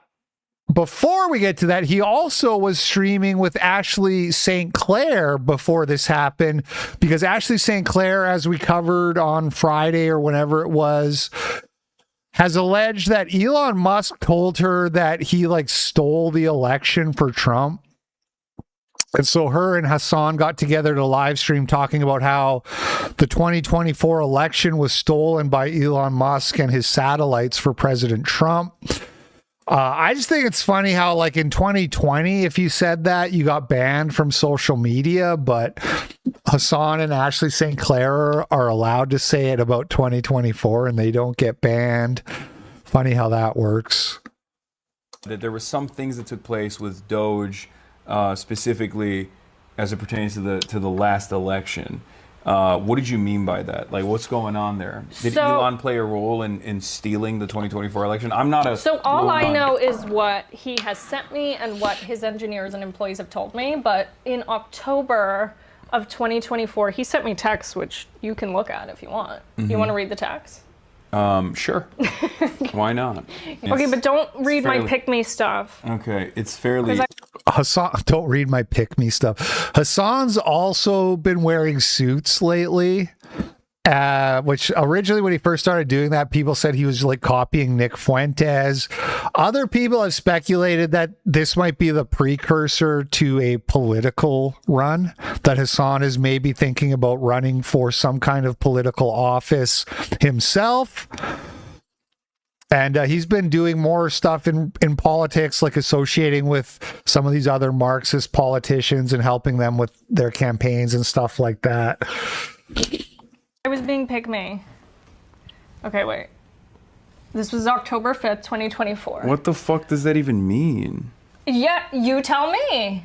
Speaker 1: before we get to that, he also was streaming with Ashley St. Clair before this happened, because Ashley St. Clair, as we covered on Friday or whenever it was, has alleged that Elon Musk told her that he like stole the election for Trump. And so her and Hasan got together to live stream talking about how the 2024 election was stolen by Elon Musk and his satellites for President Trump. I just think it's funny how, like, in 2020, if you said that, you got banned from social media, but Hasan and Ashley St. Clair are allowed to say it about 2024 and they don't get banned. Funny how that works.
Speaker 4: That there were some things that took place with Doge, specifically as it pertains to the last election. What did you mean by that? Like, what's going on there? Did Elon play a role in stealing the 2024 election? I'm not a...
Speaker 8: So all I know is what he has sent me and what his engineers and employees have told me. But in October of 2024, he sent me texts, which you can look at if you want. You want to read the text?
Speaker 4: Sure. Why not?
Speaker 8: Okay, but don't read my pick me stuff.
Speaker 4: Okay, it's fairly...
Speaker 1: Hasan, don't read my pick me stuff. Hasan's also been wearing suits lately, which originally when he first started doing that, people said he was like copying Nick Fuentes. Other people have speculated that this might be the precursor to a political run, that Hasan is maybe thinking about running for some kind of political office himself. And he's been doing more stuff in politics, like associating with some of these other Marxist politicians and helping them with their campaigns and stuff like that.
Speaker 8: I was being pick me. Okay, wait. This was October 5th, 2024.
Speaker 4: What the fuck does that even mean?
Speaker 8: Yeah, you tell me.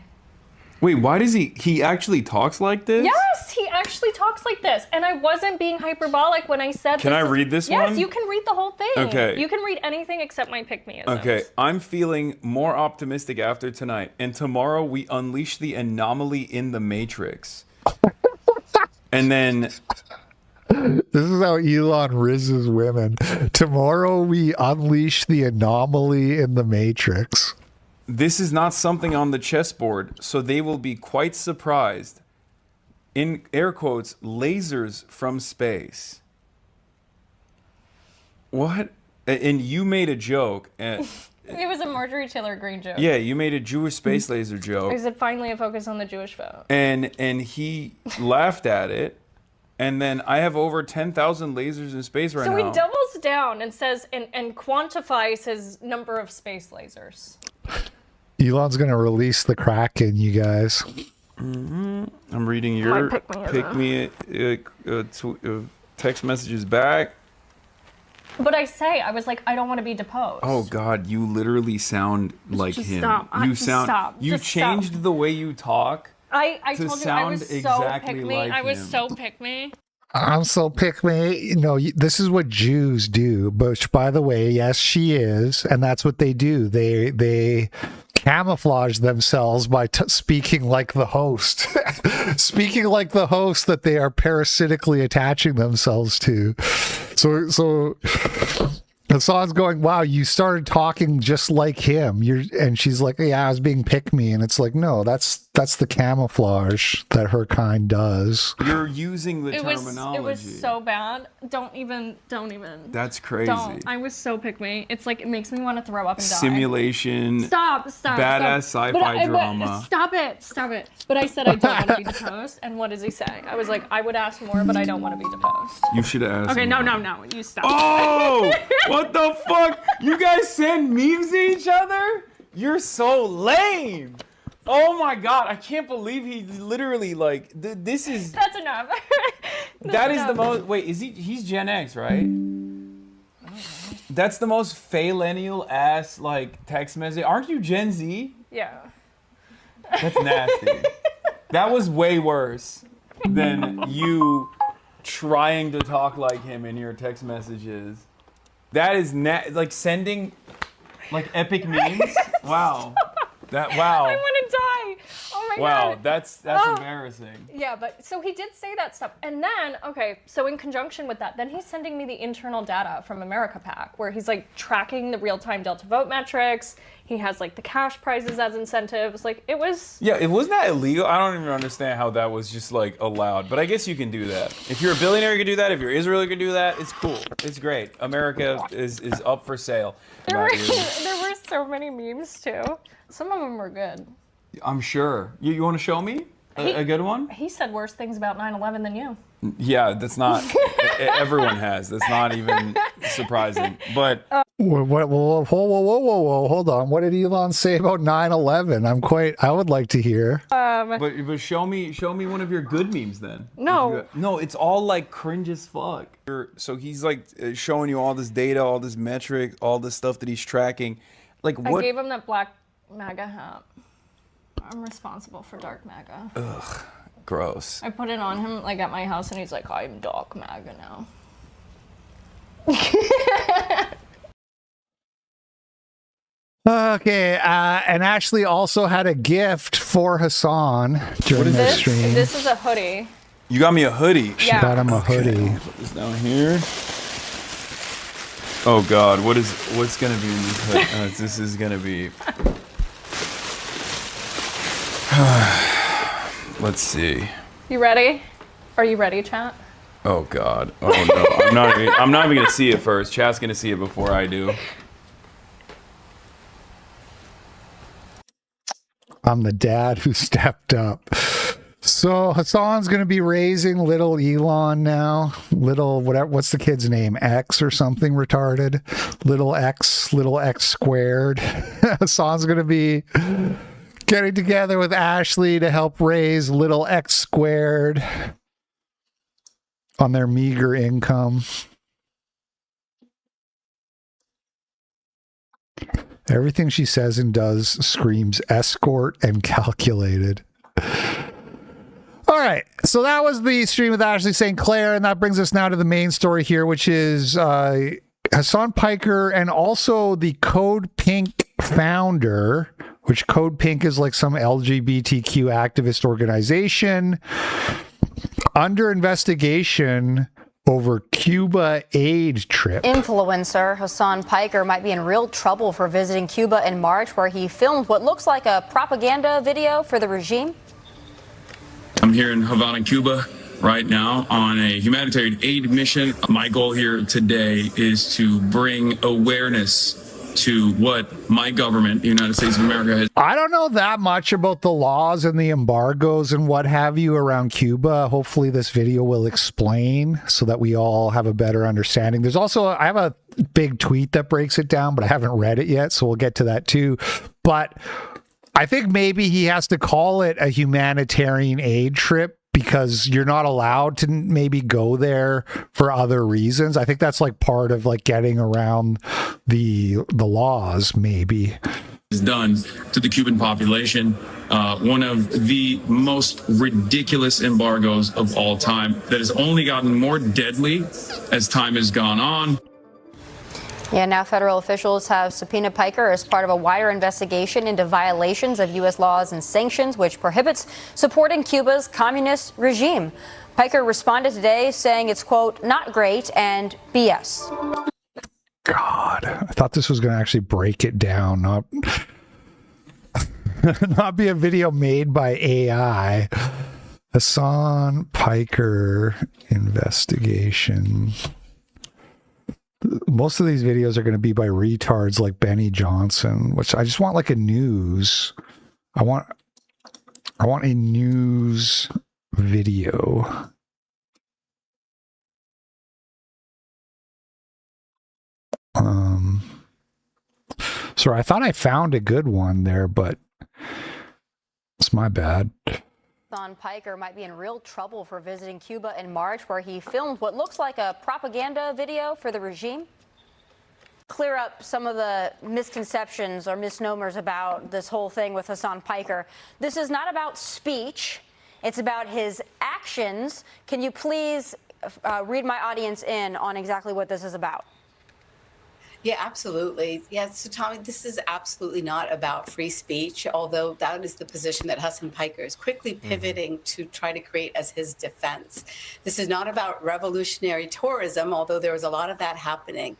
Speaker 4: Wait, why does he actually talks like this?
Speaker 8: Yes, he actually talks like this. And I wasn't being hyperbolic when I said
Speaker 4: Can I read this one?
Speaker 8: Yes, you can read the whole thing.
Speaker 4: Okay.
Speaker 8: You can read anything except my pick-me-isms.
Speaker 4: Okay, I'm feeling more optimistic after tonight. And tomorrow we unleash the anomaly in the Matrix. And then...
Speaker 1: This is how Elon rizzes women. Tomorrow we unleash the anomaly in the Matrix.
Speaker 4: This is not something on the chessboard, so they will be quite surprised. In air quotes, lasers from space. What? And you made a joke.
Speaker 8: It was a Marjorie Taylor Greene joke.
Speaker 4: Yeah, you made a Jewish space laser joke.
Speaker 8: I said finally a focus on the Jewish vote.
Speaker 4: And he laughed at it. And then I have over 10,000 lasers in space right now.
Speaker 8: So he doubles down and says and quantifies his number of space lasers.
Speaker 1: Elon's going to release the Kraken, you guys.
Speaker 4: I'm reading your text messages back.
Speaker 8: But I was like, I don't want to be deposed.
Speaker 4: Oh God, you literally sound like him.
Speaker 8: Stop.
Speaker 4: You changed the way you talk.
Speaker 8: I told you I was so pick me.
Speaker 4: Like
Speaker 8: I was
Speaker 4: him.
Speaker 8: so pick me.
Speaker 1: I'm so pick me. You know, this is what Jews do. But by the way, yes, she is, and that's what they do. They camouflage themselves by speaking like the host, speaking like the host that they are parasitically attaching themselves to. So Hasan's going, wow, you started talking just like him. And she's like, yeah, I was being pick me. And it's like, no, that's the camouflage that her kind does.
Speaker 4: You're using the terminology.
Speaker 8: It was so bad. Don't even.
Speaker 4: That's crazy.
Speaker 8: I was so pick me. It's like, it makes me want to throw up and die.
Speaker 4: Simulation.
Speaker 8: Stop.
Speaker 4: Badass sci-fi drama.
Speaker 8: Stop it. But I said I don't want to be deposed. And what does he say? I was like, I would ask more, but I don't want to be deposed.
Speaker 4: You should ask.
Speaker 8: Okay,
Speaker 4: more.
Speaker 8: no. You stop.
Speaker 4: Oh! What the fuck? You guys send memes to each other? You're so lame. Oh my God, I can't believe he literally like, this is...
Speaker 8: That's enough.
Speaker 4: That is the most, wait, he's Gen X, right? That's the most millennial ass like text message. Aren't you Gen Z?
Speaker 8: Yeah.
Speaker 4: That's nasty. That was way worse than you trying to talk like him in your text messages. That is like sending like epic memes. Wow. Wow.
Speaker 8: I want to die. Oh my
Speaker 4: Wow,
Speaker 8: God.
Speaker 4: that's embarrassing.
Speaker 8: Yeah, but so he did say that stuff. And then, okay, so in conjunction with that, then he's sending me the internal data from America PAC, where he's like tracking the real-time Delta vote metrics. He has like the cash prizes as incentives. Like it was.
Speaker 4: Yeah, it wasn't that illegal. I don't even understand how that was just like allowed. But I guess you can do that. If you're a billionaire, you can do that. If you're Israel, you can do that. It's cool. It's great. America is up for sale.
Speaker 8: There were so many memes too. Some of them were good.
Speaker 4: I'm sure. You want to show me a good one?
Speaker 8: He said worse things about 9/11 than you.
Speaker 4: Yeah, that's not. Everyone has. That's not even surprising. But
Speaker 1: Whoa, hold on. What did Elon say about 9/11? I would like to hear.
Speaker 4: But show me one of your good memes then.
Speaker 8: No.
Speaker 4: No, it's all like cringe as fuck. So he's like showing you all this data, all this metric, all this stuff that he's tracking. Like what?
Speaker 8: I gave him that black MAGA hat. I'm responsible for dark MAGA.
Speaker 4: Ugh, gross.
Speaker 8: I put it on him like at my house and he's like, I'm dark MAGA now.
Speaker 1: Okay, and Ashley also had a gift for Hasan during the stream.
Speaker 8: This is a hoodie.
Speaker 4: You got me a hoodie.
Speaker 1: She got him a hoodie.
Speaker 4: Put this down here. Oh God, what's gonna be in this hoodie? This is gonna be. Let's see.
Speaker 8: You ready? Are you ready, chat?
Speaker 4: Oh God. Oh no. I'm not even gonna see it first. Chat's gonna see it before I do.
Speaker 1: I'm the dad who stepped up. So Hasan's going to be raising little Elon now. Little whatever. What's the kid's name? X or something retarded. Little X squared. Hasan's going to be getting together with Ashley to help raise little X squared on their meager income. Everything she says and does screams escort and calculated. All right, so that was the stream with Ashley St. Clair, and that brings us now to the main story here, which is Hasan Piker and also the Code Pink founder, which Code Pink is like some LGBTQ activist organization, under investigation over Cuba aid trip.
Speaker 7: Influencer Hasan Piker might be in real trouble for visiting Cuba in March, where he filmed what looks like a propaganda video for the regime.
Speaker 9: I'm here in Havana, Cuba, right now on a humanitarian aid mission. My goal here today is to bring awareness to what my government, the United States of America, has.
Speaker 1: I don't know that much about the laws and the embargoes and what have you around Cuba. Hopefully this video will explain so that we all have a better understanding. There's also, I have a big tweet that breaks it down, but I haven't read it yet, so we'll get to that too. But I think maybe he has to call it a humanitarian aid trip because you're not allowed to maybe go there for other reasons. I think that's like part of like getting around the laws, maybe.
Speaker 9: Is done to the Cuban population. One of the most ridiculous embargoes of all time that has only gotten more deadly as time has gone on.
Speaker 7: Yeah, now federal officials have subpoenaed Piker as part of a wider investigation into violations of U.S. laws and sanctions, which prohibits supporting Cuba's communist regime. Piker responded today saying it's, quote, not great and BS.
Speaker 1: God, I thought this was going to actually break it down, not be a video made by AI. Hasan Piker investigation. Most of these videos are going to be by retards like Benny Johnson, which I just want like a news. I want a news video. Sorry, I thought I found a good one there, but it's my bad.
Speaker 7: Hasan Piker might be in real trouble for visiting Cuba in March, where he filmed what looks like a propaganda video for the regime. Clear up some of the misconceptions or misnomers about this whole thing with Hasan Piker. This is not about speech. It's about his actions. Can you please read my audience in on exactly what this is about?
Speaker 10: Yeah, absolutely. Yeah, so Tommy, this is absolutely not about free speech, although that is the position that Hasan Piker is quickly pivoting to try to create as his defense. This is not about revolutionary tourism, although there was a lot of that happening.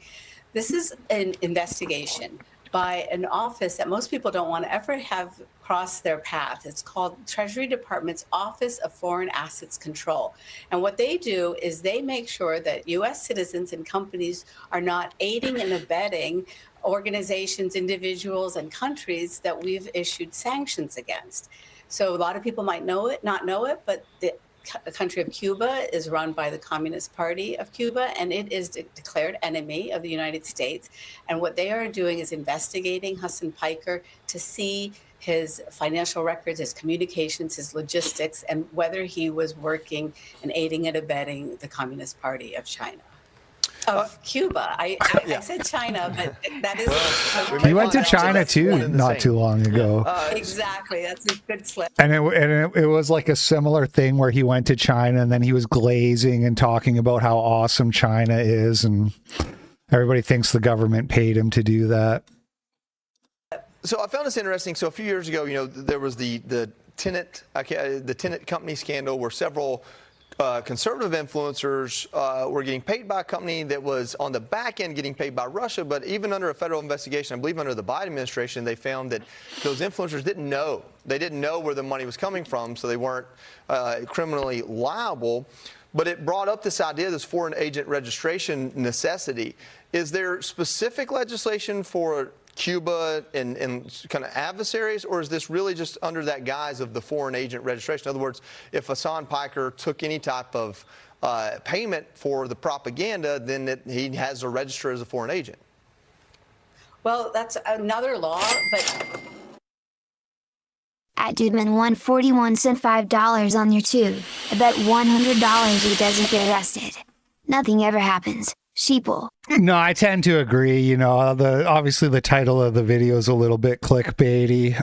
Speaker 10: This is an investigation by an office that most people don't want to ever have cross their path. It's called Treasury Department's Office of Foreign Assets Control. And what they do is they make sure that U.S. citizens and companies are not aiding and abetting organizations, individuals, and countries that we've issued sanctions against. So a lot of people might know it, not know it, but the country of Cuba is run by the Communist Party of Cuba, and it is declared enemy of the United States. And what they are doing is investigating Hasan Piker to see his financial records, his communications, his logistics, and whether he was working and aiding and abetting the Communist Party of China. Of Cuba. I said China, but that is...
Speaker 1: He went to China too not too long ago.
Speaker 10: Exactly. That's a good slip.
Speaker 1: And it was like a similar thing where he went to China and then he was glazing and talking about how awesome China is, and everybody thinks the government paid him to do that.
Speaker 11: So I found this interesting. So a few years ago, there was the tenant company scandal where several conservative influencers were getting paid by a company that was on the back end getting paid by Russia. But even under a federal investigation, I believe under the Biden administration, they found that those influencers didn't know. They didn't know where the money was coming from, so they weren't criminally liable. But it brought up this idea, this foreign agent registration necessity. Is there specific legislation for Cuba and kind of adversaries, or is this really just under that guise of the foreign agent registration? In other words, if Hasan Piker took any type of payment for the propaganda, then he has to register as a foreign agent.
Speaker 10: Well, that's another law, but...
Speaker 12: At Dudeman141 sent $5 on your tube. I bet $100 he doesn't get arrested. Nothing ever happens. Sheeple.
Speaker 1: No, I tend to agree. Obviously the title of the video is a little bit clickbaity.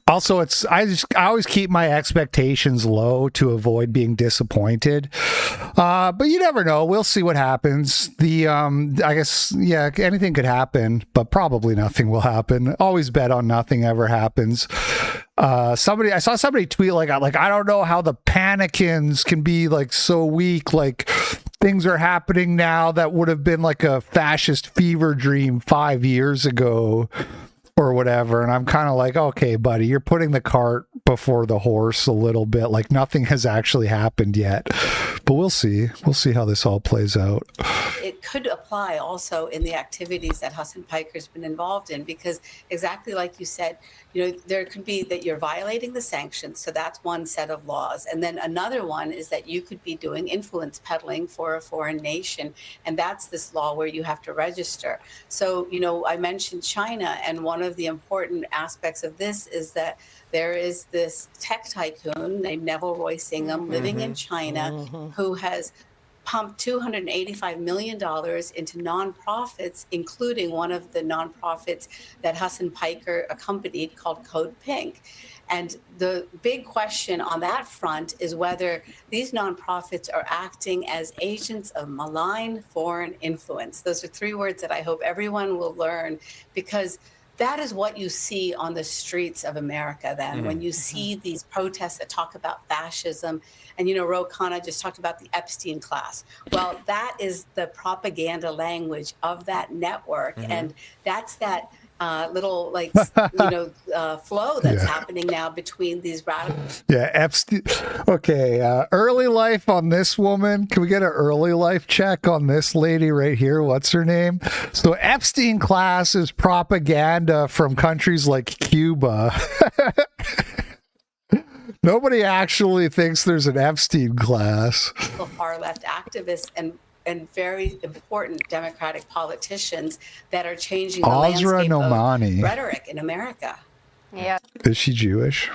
Speaker 1: Also, I always keep my expectations low to avoid being disappointed. But you never know. We'll see what happens. I guess, yeah, anything could happen, but probably nothing will happen. Always bet on nothing ever happens. I saw somebody tweet like I don't know how the Panicans can be like so weak, like things are happening now that would have been like a fascist fever dream 5 years ago or whatever. And I'm kind of like, okay, buddy, you're putting the cart before the horse a little bit. Like nothing has actually happened yet, but we'll see how this all plays out.
Speaker 10: It could apply also in the activities that Hasan Piker's been involved in, because exactly like you said, there could be that you're violating the sanctions. So that's one set of laws. And then another one is that you could be doing influence peddling for a foreign nation. And that's this law where you have to register. So, I mentioned China, and one of the important aspects of this is that there is this tech tycoon named Neville Roy Singham living in China who has pumped $285 million into nonprofits, including one of the nonprofits that Hasan Piker accompanied called Code Pink. And the big question on that front is whether these nonprofits are acting as agents of malign foreign influence. Those are three words that I hope everyone will learn, because that is what you see on the streets of America then, when you see these protests that talk about fascism. And, Ro Khanna just talked about the Epstein class. Well, that is the propaganda language of that network. And that's that little, flow that's happening now between these radicals.
Speaker 1: Yeah, Epstein. Okay, early life on this woman. Can we get an early life check on this lady right here? What's her name? So Epstein class is propaganda from countries like Cuba. Nobody actually thinks there's an Epstein class.
Speaker 10: Far left activists and very important Democratic politicians that are changing the landscape of rhetoric in America.
Speaker 7: Yeah.
Speaker 1: Is she Jewish?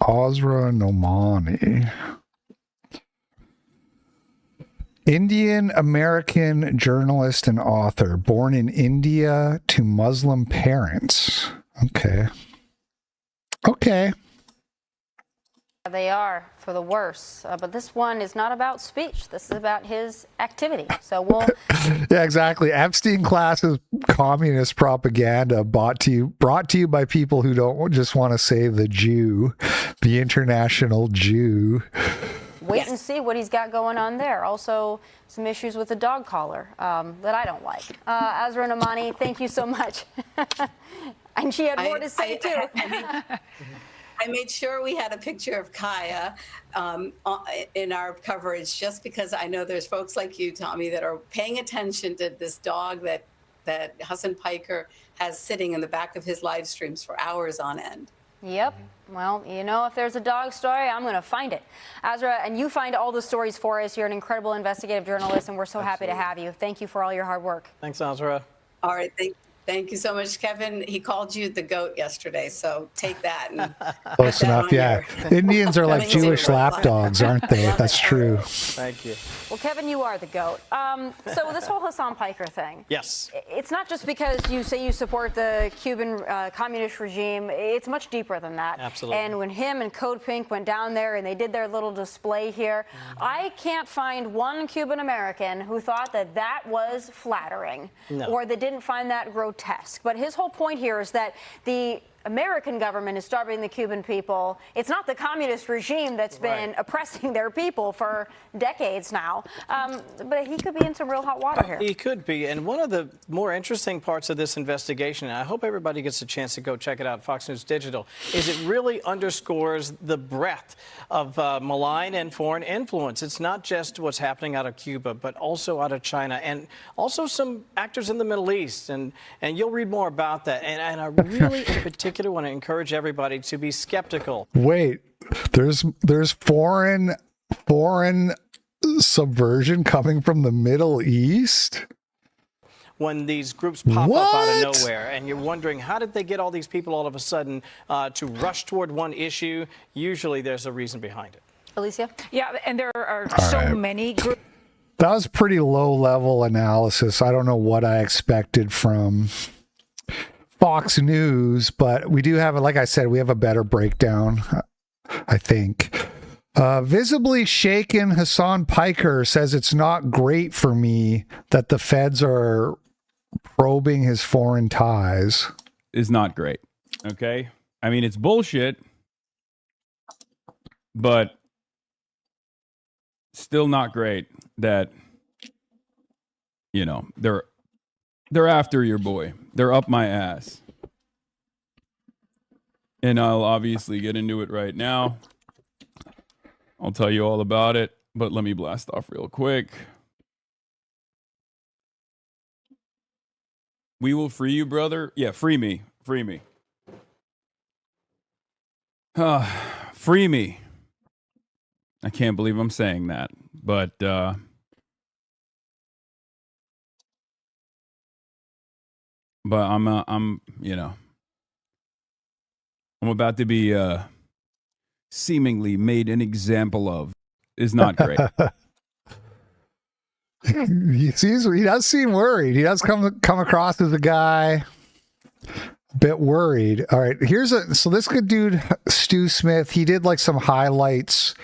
Speaker 1: Azra Nomani. Indian American journalist and author, born in India to Muslim parents. Okay.
Speaker 7: they are for the worse. But this one is not about speech. This is about his activity. So we'll.
Speaker 1: Yeah, exactly. Epstein class's communist propaganda brought to you by people who don't just want to save the Jew, the international Jew.
Speaker 7: Wait and see what he's got going on there. Also, some issues with the dog collar that I don't like. Azra Namani, thank you so much. And she had more to say, too.
Speaker 10: I made sure we had a picture of Kaya in our coverage just because I know there's folks like you, Tommy, that are paying attention to this dog that Hasan Piker has sitting in the back of his live streams for hours on end.
Speaker 7: Yep. Well, you know, if there's a dog story, I'm going to find it. Azra, and you find all the stories for us. You're an incredible investigative journalist, and we're so happy to have you. Thank you for all your hard work.
Speaker 13: Thanks, Azra.
Speaker 10: All right. Thank you so much, Kevin. He called you the goat yesterday, so take that. And
Speaker 1: Close enough, yeah. Indians are like Jewish lapdogs, aren't they? That's true.
Speaker 13: Thank you.
Speaker 7: Well, Kevin, you are the GOAT. So this whole Hasan Piker thing.
Speaker 13: Yes.
Speaker 7: It's not just because you say you support the Cuban communist regime. It's much deeper than that.
Speaker 13: Absolutely.
Speaker 7: And when him and Code Pink went down there and they did their little display here, I can't find one Cuban American who thought that that was flattering or that didn't find that grotesque. But his whole point here is that the American government is starving the Cuban people. It's not the communist regime that's been oppressing their people for decades now. But he could be in some real hot water here.
Speaker 13: He could be. And one of the more interesting parts of this investigation, and I hope everybody gets a chance to go check it out, Fox News Digital, is it really underscores the breadth of malign and foreign influence. It's not just what's happening out of Cuba, but also out of China, and also some actors in the Middle East. And you'll read more about that. And I really, in particular, want to encourage everybody to be skeptical.
Speaker 1: Wait, there's foreign subversion coming from the Middle East?
Speaker 13: When these groups pop up out of nowhere and you're wondering, how did they get all these people all of a sudden to rush toward one issue? Usually there's a reason behind it.
Speaker 7: Alicia?
Speaker 14: Yeah, and there are so many groups.
Speaker 1: That was pretty low-level analysis. I don't know what I expected from Fox News, but we do have, like I said, we have a better breakdown, I think. Visibly shaken Hasan Piker says it's not great for me that the feds are probing his foreign ties.
Speaker 4: Is not great. Okay? I mean, it's bullshit, but still not great that, you know, they're after your boy. They're up my ass. And I'll obviously get into it right now. I'll tell you all about it, but let me blast off real quick. We will free you, brother. Yeah, free me. Free me. Free me. I can't believe I'm saying that, but I'm you know, I'm about to be seemingly made an example of. Is not great.
Speaker 1: He does seem worried. He does come across as a guy a bit worried. All right, so this good dude Stu Smith, he did like some highlights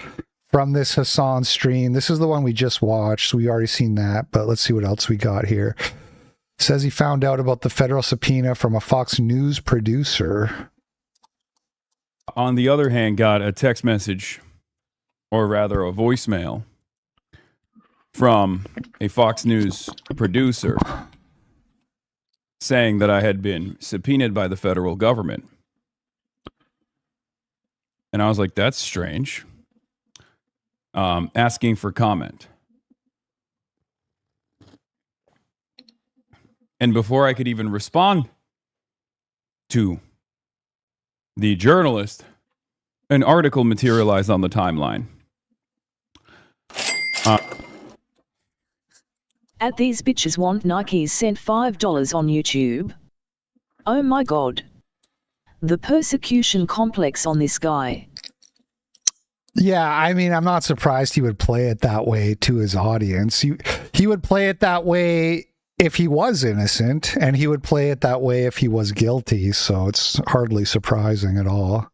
Speaker 1: from this Hasan stream. This is the one we just watched, so we already seen that, but let's see what else we got here. Says he found out about the federal subpoena from a Fox News producer.
Speaker 4: On the other hand, got a text message, or rather a voicemail, from a Fox News producer saying that I had been subpoenaed by the federal government. And I was like, that's strange. Asking for comment. And before I could even respond to the journalist, an article materialized on the timeline.
Speaker 15: At These Bitches Want Nikes sent $5 on YouTube. Oh my god. The persecution complex on this guy.
Speaker 1: Yeah, I mean, I'm not surprised he would play it that way to his audience. He would play it that way if he was innocent, and he would play it that way if he was guilty, so it's hardly surprising at all.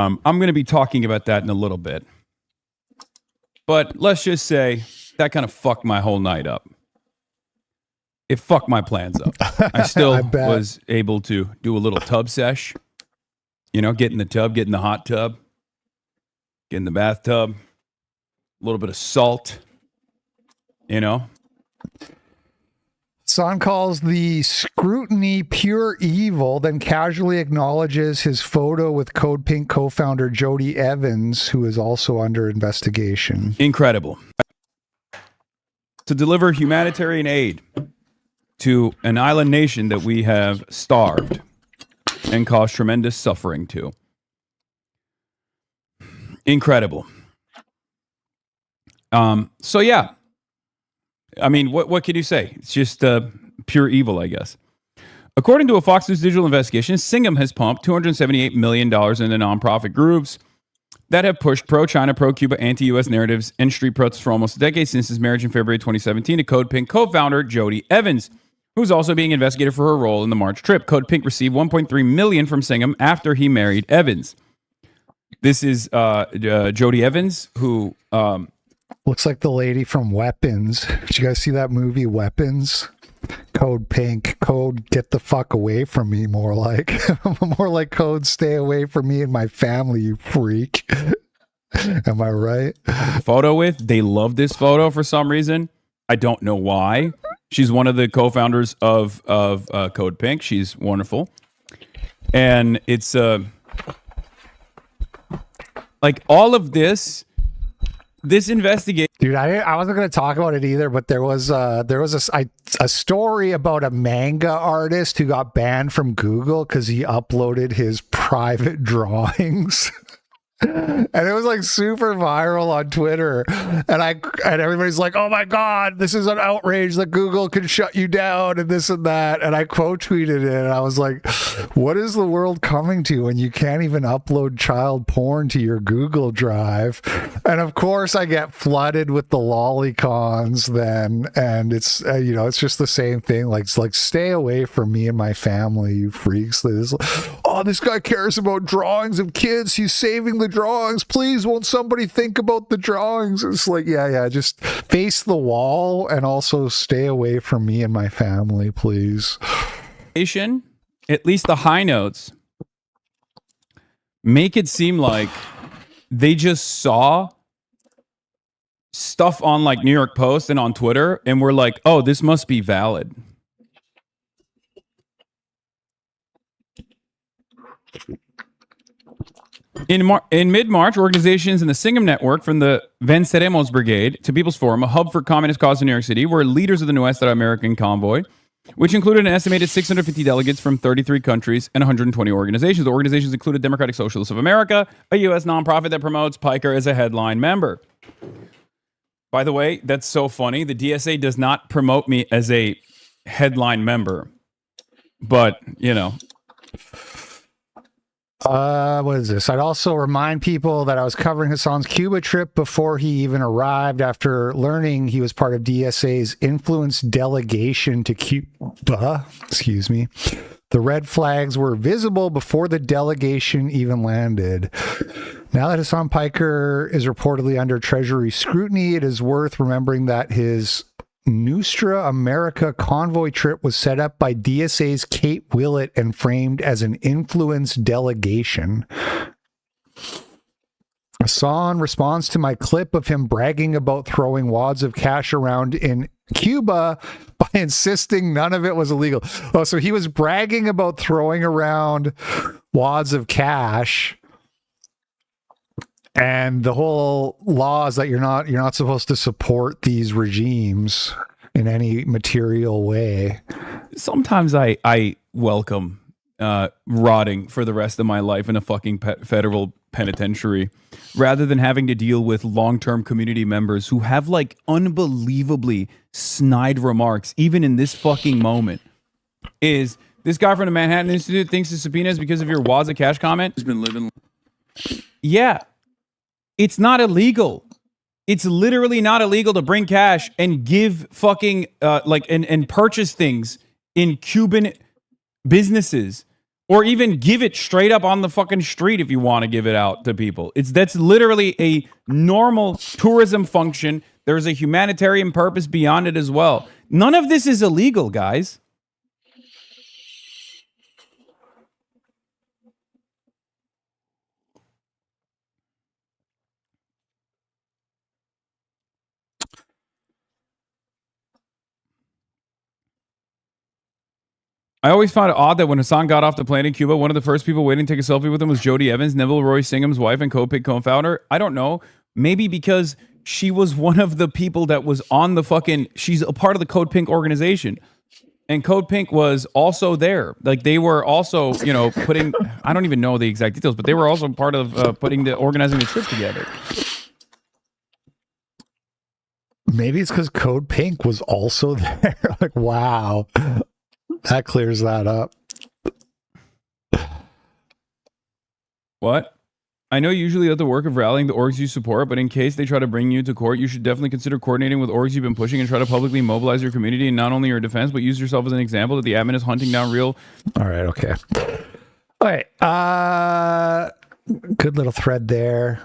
Speaker 16: I'm going to be talking about that in a little bit. But let's just say that kind of fucked my whole night up. It fucked my plans up. I still was able to do a little tub sesh. You know, get in the tub, get in the hot tub, get in the bathtub, a little bit of salt, you know.
Speaker 1: Hasan calls the scrutiny pure evil, then casually acknowledges his photo with Code Pink co-founder Jody Evans, who is also under investigation.
Speaker 16: Incredible. To deliver humanitarian aid to an island nation that we have starved and caused tremendous suffering to. Incredible. So yeah. I mean, what can you say? It's just pure evil, I guess. According to a Fox News digital investigation, Singham has pumped $278 million into nonprofit groups that have pushed pro-China, pro-Cuba, anti-U.S. narratives and street protests for almost a decade since his marriage in February 2017 to Code Pink co-founder Jody Evans, who's also being investigated for her role in the March trip. Code Pink received $1.3 million from Singham after he married Evans. This is Jody Evans, who...
Speaker 1: looks like the lady from Weapons. Did you guys see that movie, Weapons? Code Pink. Code, get the fuck away from me, more like. More like Code, stay away from me and my family, you freak. Am I right?
Speaker 16: Photo with. They love this photo for some reason. I don't know why. She's one of the co-founders of Code Pink. She's wonderful. And it's like all of this investigation.
Speaker 1: Dude, I wasn't going to talk about it either, but there was a story about a manga artist who got banned from Google because he uploaded his private drawings. And it was like super viral on Twitter, and everybody's like, "Oh my god, this is an outrage that Google can shut you down and this and that." And I quote tweeted it, and I was like, "What is the world coming to when you can't even upload child porn to your Google Drive?" And of course, I get flooded with the lolicons then, and it's it's just the same thing. Like stay away from me and my family, you freaks. This guy cares about drawings of kids. He's saving the drawings. Please, won't somebody think about the drawings? It's like, yeah, just face the wall and also stay away from me and my family, please.
Speaker 16: At least the high notes make it seem like they just saw stuff on like New York Post and on Twitter and were like, oh, this must be valid. In mid-March, organizations in the Singham Network, from the Venceremos Brigade to People's Forum, a hub for communist cause in New York City, were leaders of the Nuestra American Convoy, which included an estimated 650 delegates from 33 countries and 120 organizations. The organizations included Democratic Socialists of America, a U.S. nonprofit that promotes Piker as a headline member. By the way, that's so funny. The DSA does not promote me as a headline member, but,
Speaker 1: what is this? I'd also remind people that I was covering Hasan's Cuba trip before he even arrived, after learning he was part of DSA's influence delegation to Cuba. Excuse me. The red flags were visible before the delegation even landed. Now that Hasan Piker is reportedly under Treasury scrutiny, it is worth remembering that his Nostra America convoy trip was set up by DSA's Kate Willett and framed as an influence delegation. Hasan responds to my clip of him bragging about throwing wads of cash around in Cuba by insisting none of it was illegal. Oh, so he was bragging about throwing around wads of cash, and the whole law is that you're not supposed to support these regimes in any material way.
Speaker 16: Sometimes I welcome rotting for the rest of my life in a fucking federal penitentiary, rather than having to deal with long-term community members who have like unbelievably snide remarks, even in this fucking moment. Is this guy from the Manhattan Institute thinks the subpoena is because of your wads of cash comment? He's been living. Yeah. It's not illegal. It's literally not illegal to bring cash and give fucking and purchase things in Cuban businesses or even give it straight up on the fucking street if you want to give it out to people. That's literally a normal tourism function. There's a humanitarian purpose beyond it as well. None of this is illegal, guys. I always found it odd that when Hasan got off the plane in Cuba, one of the first people waiting to take a selfie with him was Jody Evans, Neville Roy Singham's wife and CodePink co-founder. I don't know. Maybe because she was one of the people that was on the fucking... She's a part of the CodePink organization. And CodePink was also there. Like, they were also, you know, putting... I don't even know the exact details, but they were also part of organizing the trip together.
Speaker 1: Maybe it's because CodePink was also there. Like, wow. That clears that up.
Speaker 16: What? I know you usually have the work of rallying the orgs you support, but in case they try to bring you to court, you should definitely consider coordinating with orgs you've been pushing and try to publicly mobilize your community and not only your defense, but use yourself as an example that the admin is hunting down real...
Speaker 1: All right, okay. All right. Good little thread there.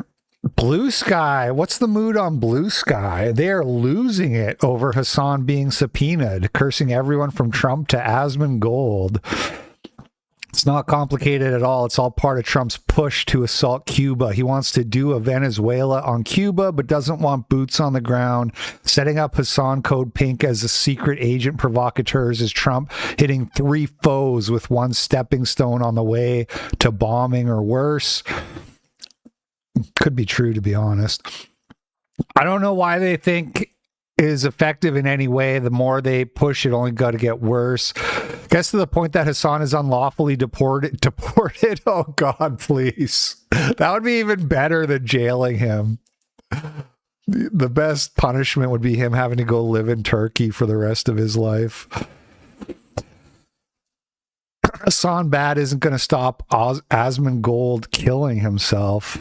Speaker 1: Blue Sky. What's the mood on Blue Sky? They are losing it over Hasan being subpoenaed, cursing everyone from Trump to Asmongold. It's not complicated at all. It's all part of Trump's push to assault Cuba. He wants to do a Venezuela on Cuba, but doesn't want boots on the ground. Setting up Hasan CodePink as a secret agent provocateurs is Trump hitting 3 foes with 1 stepping stone on the way to bombing or worse. Could be true, to be honest. I don't know why they think is effective in any way. The more they push it, only got to get worse. Gets to the point that Hasan is unlawfully deported. Oh God, please. That would be even better than jailing him. The best punishment would be him having to go live in Turkey for the rest of his life. Hasan Bad isn't going to stop Asmongold killing himself.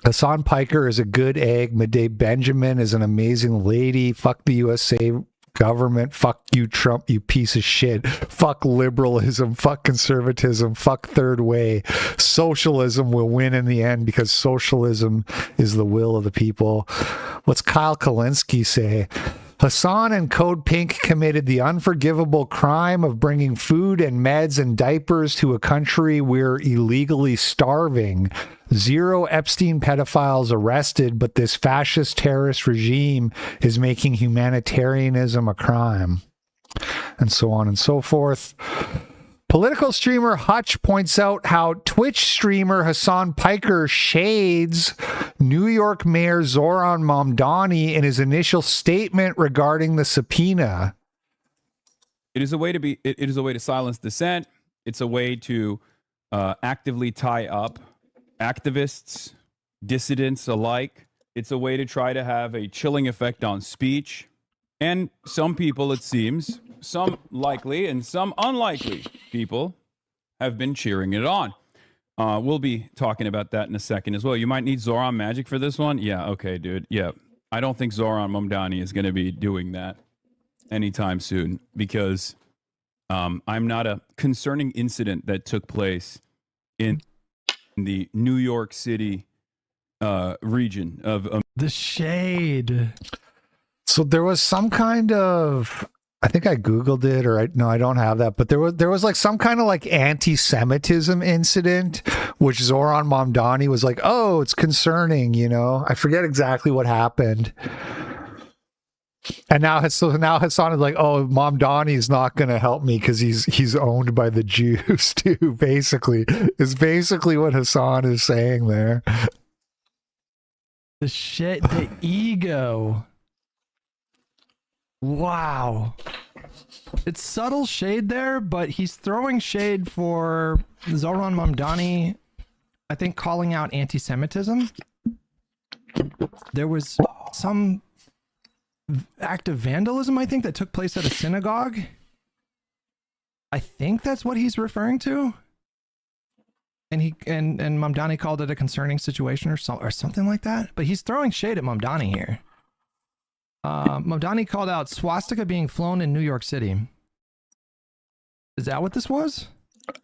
Speaker 1: Hasan Piker is a good egg. Medei Benjamin is an amazing lady. Fuck the USA government. Fuck you, Trump, you piece of shit. Fuck liberalism. Fuck conservatism. Fuck third way. Socialism will win in the end because socialism is the will of the people. What's Kyle Kalinske say? Hasan and CodePink committed the unforgivable crime of bringing food and meds and diapers to a country we're illegally starving. 0 Epstein pedophiles arrested, but this fascist terrorist regime is making humanitarianism a crime. And so on and so forth. Political streamer Hutch points out how Twitch streamer Hasan Piker shades New York Mayor Zoran Mamdani in his initial statement regarding the subpoena.
Speaker 16: It is a way to it is a way to silence dissent. It's a way to actively tie up activists, dissidents alike. It's a way to try to have a chilling effect on speech. And some people, it seems, some likely and some unlikely people have been cheering it on. We'll be talking about that in a second as well. You might need Zoran Magic for this one. Yeah, okay, dude. Yeah, I don't think Zoran Mamdani is going to be doing that anytime soon because I'm not a concerning incident that took place in the New York City region of
Speaker 2: the shade.
Speaker 1: So there was some kind of, I think I Googled it, or no, I don't have that, but there was like some kind of like anti-Semitism incident, which Zoran Mamdani was like, oh, it's concerning, you know. I forget exactly what happened. And now Hasan is like, oh, Mamdani is not going to help me because he's owned by the Jews too. Basically, is basically what Hasan is saying there.
Speaker 2: The shit, the ego. Wow. It's subtle shade there, but he's throwing shade for Zoran Mamdani, I think, calling out anti-Semitism. There was some act of vandalism, I think, that took place at a synagogue. I think that's what he's referring to. And and Mamdani called it a concerning situation or something like that. But he's throwing shade at Mamdani here. Mamdani called out swastika being flown in New York City. Is that what this was?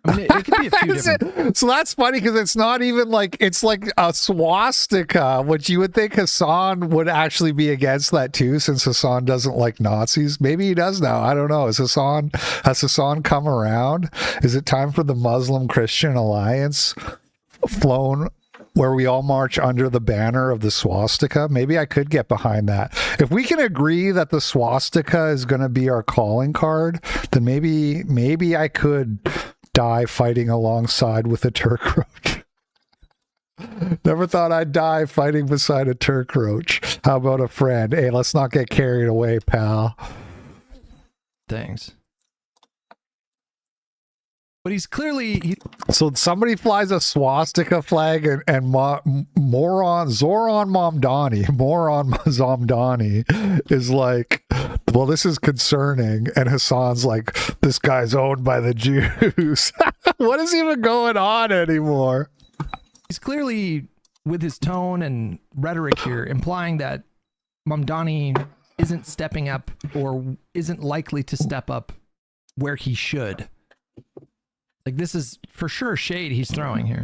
Speaker 2: I mean, it could be a few different.
Speaker 1: So that's funny because it's not even like it's like a swastika, which you would think Hasan would actually be against that too, since Hasan doesn't like Nazis. Maybe he does now. I don't know. Has Hasan come around? Is it time for the Muslim Christian Alliance flown where we all march under the banner of the swastika? Maybe I could get behind that. If we can agree that the swastika is going to be our calling card, then maybe I could die fighting alongside with a Turk roach. Never thought I'd die fighting beside a Turk roach. How about a friend? Hey, let's not get carried away, pal.
Speaker 2: Thanks. But he's clearly...
Speaker 1: So somebody flies a swastika flag and Zoran Mamdani is like, well, this is concerning. And Hasan's like, this guy's owned by the Jews. What is even going on anymore?
Speaker 2: He's clearly, with his tone and rhetoric here, implying that Mamdani isn't stepping up or isn't likely to step up where he should. Like, this is for sure shade he's throwing here.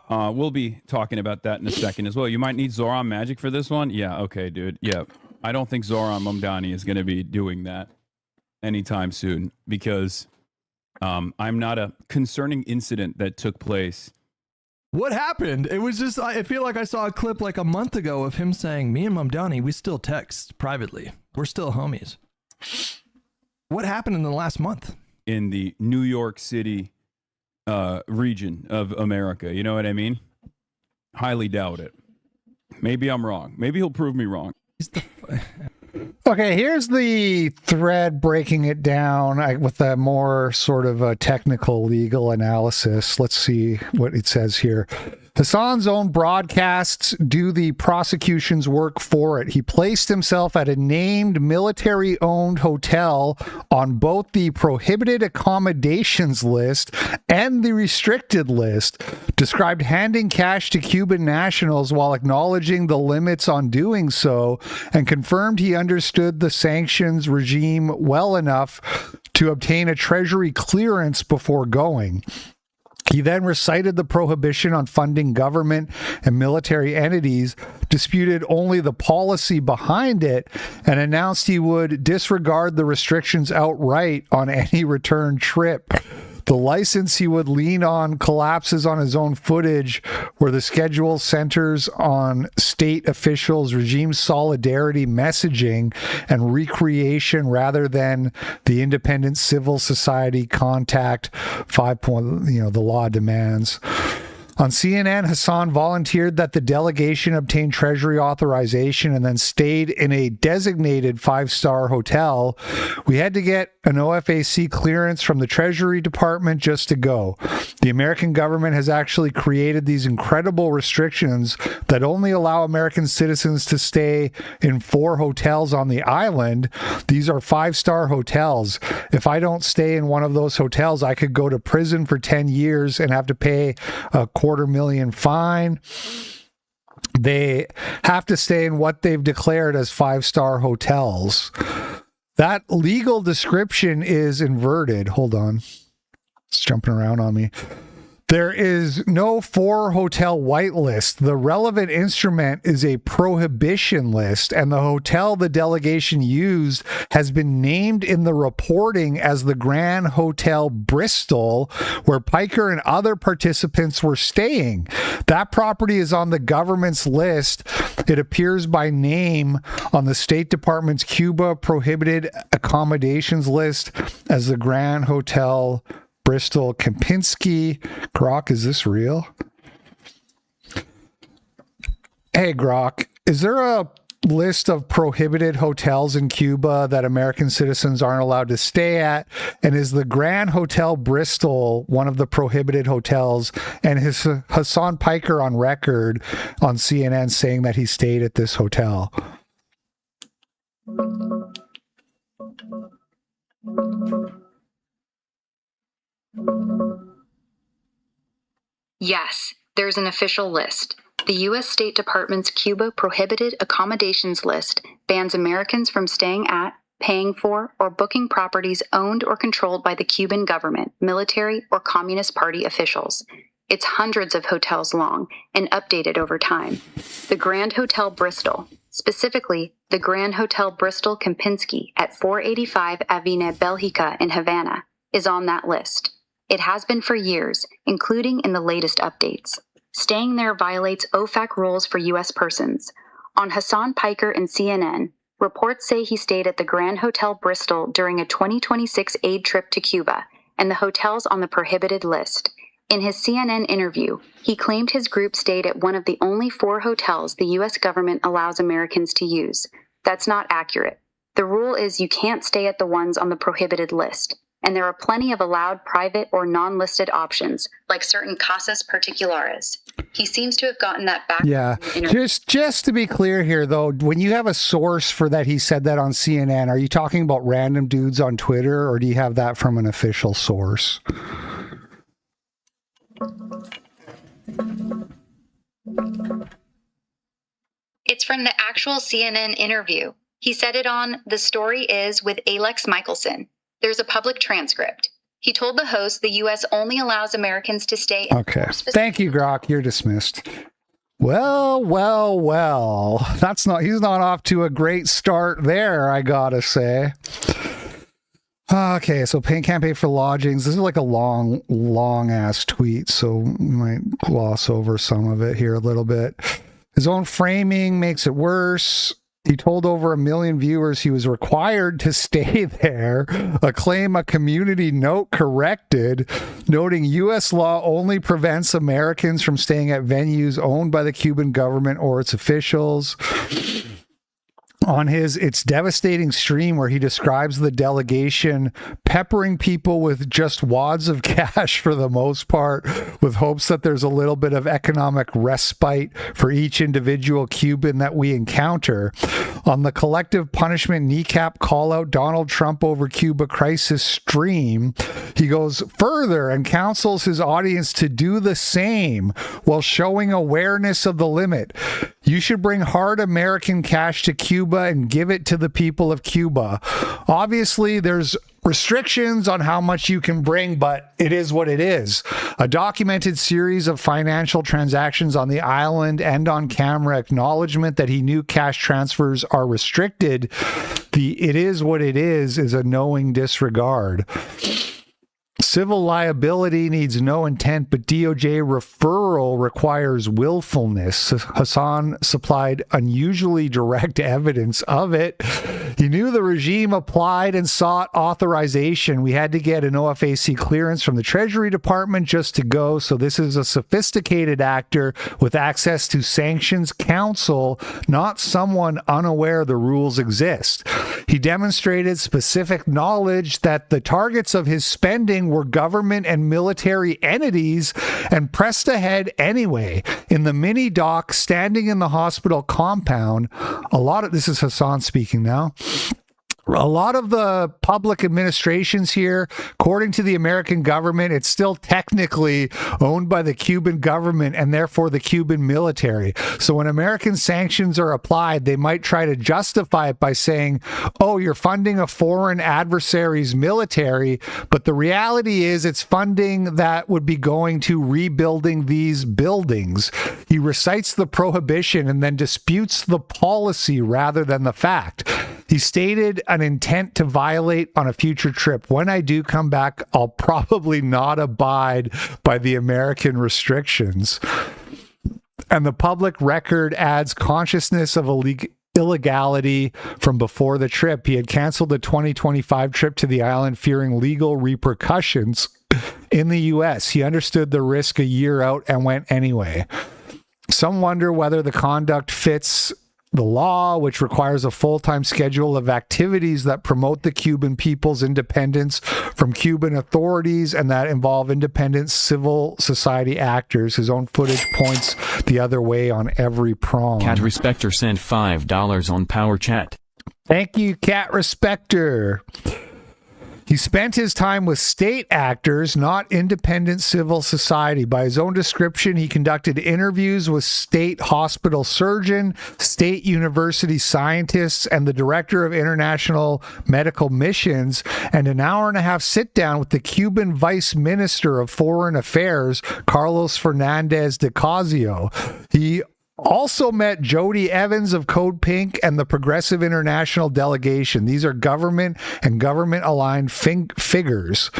Speaker 16: We'll be talking about that in a second as well. You might need Zoran magic for this one. Yeah, okay, dude. Yeah, I don't think Zoran Mamdani is going to be doing that anytime soon because I'm not a concerning incident that took place.
Speaker 2: What happened? It was just, I feel like I saw a clip like a month ago of him saying, me and Mamdani, we still text privately. We're still homies. What happened in the last month?
Speaker 16: In the New York City region of America. You know what I mean? Highly doubt it. Maybe I'm wrong. Maybe he'll prove me wrong.
Speaker 1: Okay, here's the thread breaking it down with a more sort of a technical legal analysis. Let's see what it says here. Hasan's own broadcasts do the prosecution's work for it. He placed himself at a named military-owned hotel on both the prohibited accommodations list and the restricted list, described handing cash to Cuban nationals while acknowledging the limits on doing so, and confirmed he understood the sanctions regime well enough to obtain a Treasury clearance before going. He then recited the prohibition on funding government and military entities, disputed only the policy behind it, and announced he would disregard the restrictions outright on any return trip. The license he would lean on collapses on his own footage, where the schedule centers on state officials' regime solidarity messaging and recreation rather than the independent civil society contact 5 point, the law demands. On CNN, Hasan volunteered that the delegation obtained Treasury authorization and then stayed in a designated 5-star hotel. We had to get an OFAC clearance from the Treasury Department just to go. The American government has actually created these incredible restrictions that only allow American citizens to stay in 4 hotels on the island. These are 5-star hotels. If I don't stay in one of those hotels, I could go to prison for 10 years and have to pay a $250,000 fine. They have to stay in what they've declared as 5-star hotels. That legal description is inverted. Hold on. It's jumping around on me. There is no 4-hotel whitelist. The relevant instrument is a prohibition list, and the hotel the delegation used has been named in the reporting as the Grand Hotel Bristol, where Piker and other participants were staying. That property is on the government's list. It appears by name on the State Department's Cuba prohibited accommodations list as the Grand Hotel Bristol Kempinski. Grok, is this real? Hey, Grok, is there a list of prohibited hotels in Cuba that American citizens aren't allowed to stay at? And is the Grand Hotel Bristol one of the prohibited hotels? And is Hasan Piker on record on CNN saying that he stayed at this hotel?
Speaker 17: Yes, there's an official list. The U.S. State Department's Cuba Prohibited Accommodations List bans Americans from staying at, paying for, or booking properties owned or controlled by the Cuban government, military, or Communist Party officials. It's hundreds of hotels long and updated over time. The Grand Hotel Bristol, specifically the Grand Hotel Bristol Kempinski at 485 Avenida Belgica in Havana, is on that list. It has been for years, including in the latest updates. Staying there violates OFAC rules for U.S. persons. On Hasan Piker and CNN, reports say he stayed at the Grand Hotel Bristol during a 2026 aid trip to Cuba, and the hotel's on the prohibited list. In his CNN interview, he claimed his group stayed at one of the only 4 hotels the U.S. government allows Americans to use. That's not accurate. The rule is you can't stay at the ones on the prohibited list, and there are plenty of allowed private or non-listed options, like certain casas particulares. He seems to have gotten that back.
Speaker 1: Yeah. Just to be clear here, though, when you have a source for that he said that on CNN, are you talking about random dudes on Twitter, or do you have that from an official source?
Speaker 17: It's from the actual CNN interview. He said it on The Story Is with Alex Michelson. There's a public transcript. He told the host the U.S. only allows Americans to stay.
Speaker 1: Okay. Thank you, Grok. You're dismissed. Well. He's not off to a great start there, I gotta say. Okay, so can't pay for lodgings. This is like a long ass tweet, so we might gloss over some of it here a little bit. His own framing makes it worse. He told over 1 million viewers he was required to stay there, a claim a community note corrected, noting U.S. law only prevents Americans from staying at venues owned by the Cuban government or its officials. On his It's Devastating stream, where he describes the delegation peppering people with just wads of cash for the most part, with hopes that there's a little bit of economic respite for each individual Cuban that we encounter. On the collective punishment kneecap call out Donald Trump over Cuba crisis stream, he goes further and counsels his audience to do the same while showing awareness of the limit. You should bring hard American cash to Cuba and give it to the people of Cuba. Obviously, there's restrictions on how much you can bring, but it is what it is. A documented series of financial transactions on the island and on camera acknowledgement that he knew cash transfers are restricted. The it is what it is a knowing disregard. Civil liability needs no intent, but DOJ referral requires willfulness. Hasan supplied unusually direct evidence of it. He knew the regime applied and sought authorization. We had to get an OFAC clearance from the Treasury Department just to go. So this is a sophisticated actor with access to sanctions counsel, not someone unaware the rules exist. He demonstrated specific knowledge that the targets of his spending were government and military entities and pressed ahead anyway. In the mini dock standing in the hospital compound, this is Hasan speaking now. A lot of the public administrations here, according to the American government, it's still technically owned by the Cuban government and therefore the Cuban military. So when American sanctions are applied, they might try to justify it by saying, oh, you're funding a foreign adversary's military. But the reality is it's funding that would be going to rebuilding these buildings. He recites the prohibition and then disputes the policy rather than the fact. He stated an intent to violate on a future trip. When I do come back, I'll probably not abide by the American restrictions. And the public record adds consciousness of illegality from before the trip. He had canceled the 2025 trip to the island, fearing legal repercussions in the U.S. He understood the risk a year out and went anyway. Some wonder whether the conduct fits the law, which requires a full-time schedule of activities that promote the Cuban people's independence from Cuban authorities and that involve independent civil society actors. His own footage points the other way on every prong.
Speaker 18: Cat Respecter sent $5 on Power Chat.
Speaker 1: Thank you, Cat Respecter. He spent his time with state actors, not independent civil society. By his own description, he conducted interviews with state hospital surgeon, state university scientists, and the director of international medical missions, and an hour-and-a-half sit-down with the Cuban vice minister of foreign affairs, Carlos Fernandez de Casio. He also met Jody Evans of Code Pink and the Progressive International Delegation. These are government and government-aligned figures.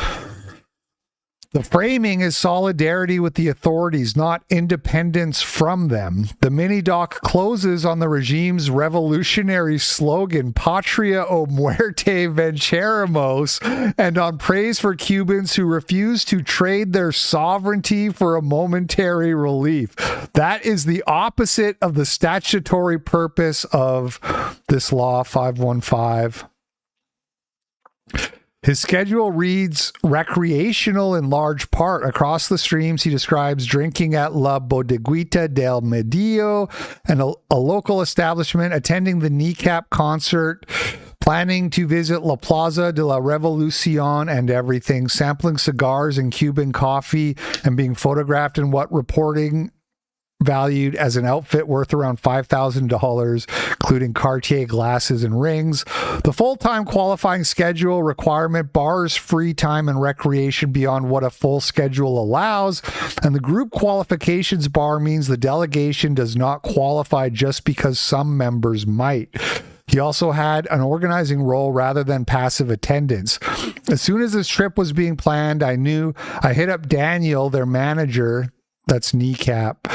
Speaker 1: The framing is solidarity with the authorities, not independence from them. The mini-doc closes on the regime's revolutionary slogan, Patria o muerte venceremos, and on praise for Cubans who refuse to trade their sovereignty for a momentary relief. That is the opposite of the statutory purpose of this law 515. His schedule reads recreational in large part. Across the streams, he describes drinking at La Bodeguita del Medio, and a local establishment, attending the Kneecap concert, planning to visit La Plaza de la Revolucion and everything, sampling cigars and Cuban coffee, and being photographed in what reporting valued as an outfit worth around $5,000, including Cartier glasses and rings. The full-time qualifying schedule requirement bars free time and recreation beyond what a full schedule allows, and the group qualifications bar means the delegation does not qualify just because some members might. He also had an organizing role rather than passive attendance. As soon as this trip was being planned, I hit up Daniel, their manager, that's Kneecap,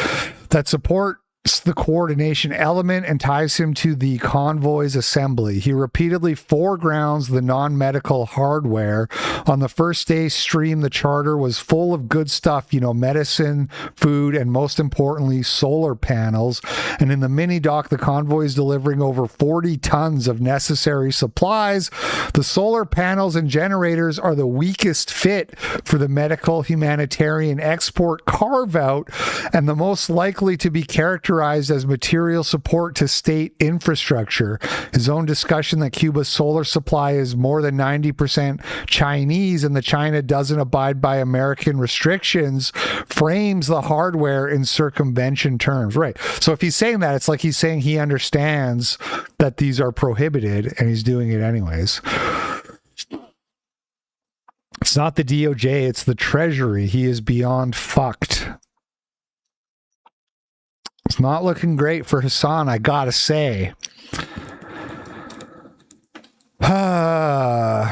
Speaker 1: that supports the coordination element and ties him to the convoy's assembly. He repeatedly foregrounds the non-medical hardware. On the first day stream, the charter was full of good stuff, medicine, food, and most importantly, solar panels. And in the mini dock, the convoy is delivering over 40 tons of necessary supplies. The solar panels and generators are the weakest fit for the medical humanitarian export carve-out and the most likely to be characterized as material support to state infrastructure. His own discussion that Cuba's solar supply is more than 90% Chinese and that China doesn't abide by American restrictions frames the hardware in circumvention terms. Right. So if he's saying that, it's like he's saying he understands that these are prohibited and he's doing it anyways. It's not the DOJ, it's the Treasury. He is beyond fucked. It's not looking great for Hasan, I gotta say.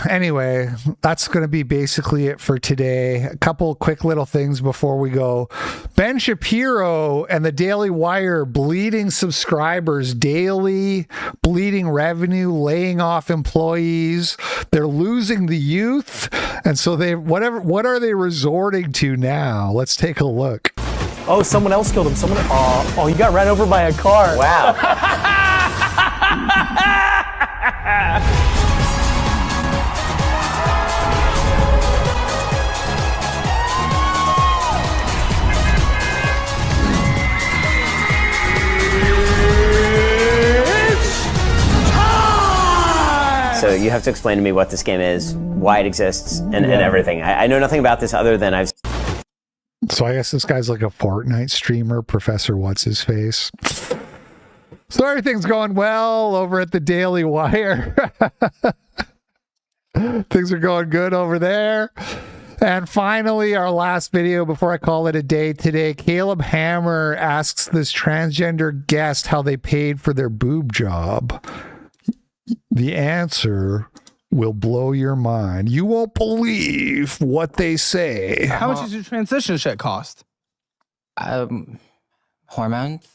Speaker 1: Anyway, that's going to be basically it for today. A couple quick little things before we go. Ben Shapiro and the Daily Wire bleeding subscribers daily, bleeding revenue, laying off employees. They're losing the youth. And so what are they resorting to now? Let's take a look.
Speaker 18: Oh, someone else killed him. Oh, he got ran over by a car.
Speaker 19: Wow. So you have to explain to me what this game is, why it exists, and everything. I know nothing about this other than I've...
Speaker 1: So I guess this guy's like a Fortnite streamer, Professor What's-His-Face. So everything's going well over at the Daily Wire. Things are going good over there. And finally, our last video before I call it a day today, Caleb Hammer asks this transgender guest how they paid for their boob job. The answer will blow your mind. You won't believe what they say.
Speaker 20: How much does your transition shit cost?
Speaker 21: Hormones?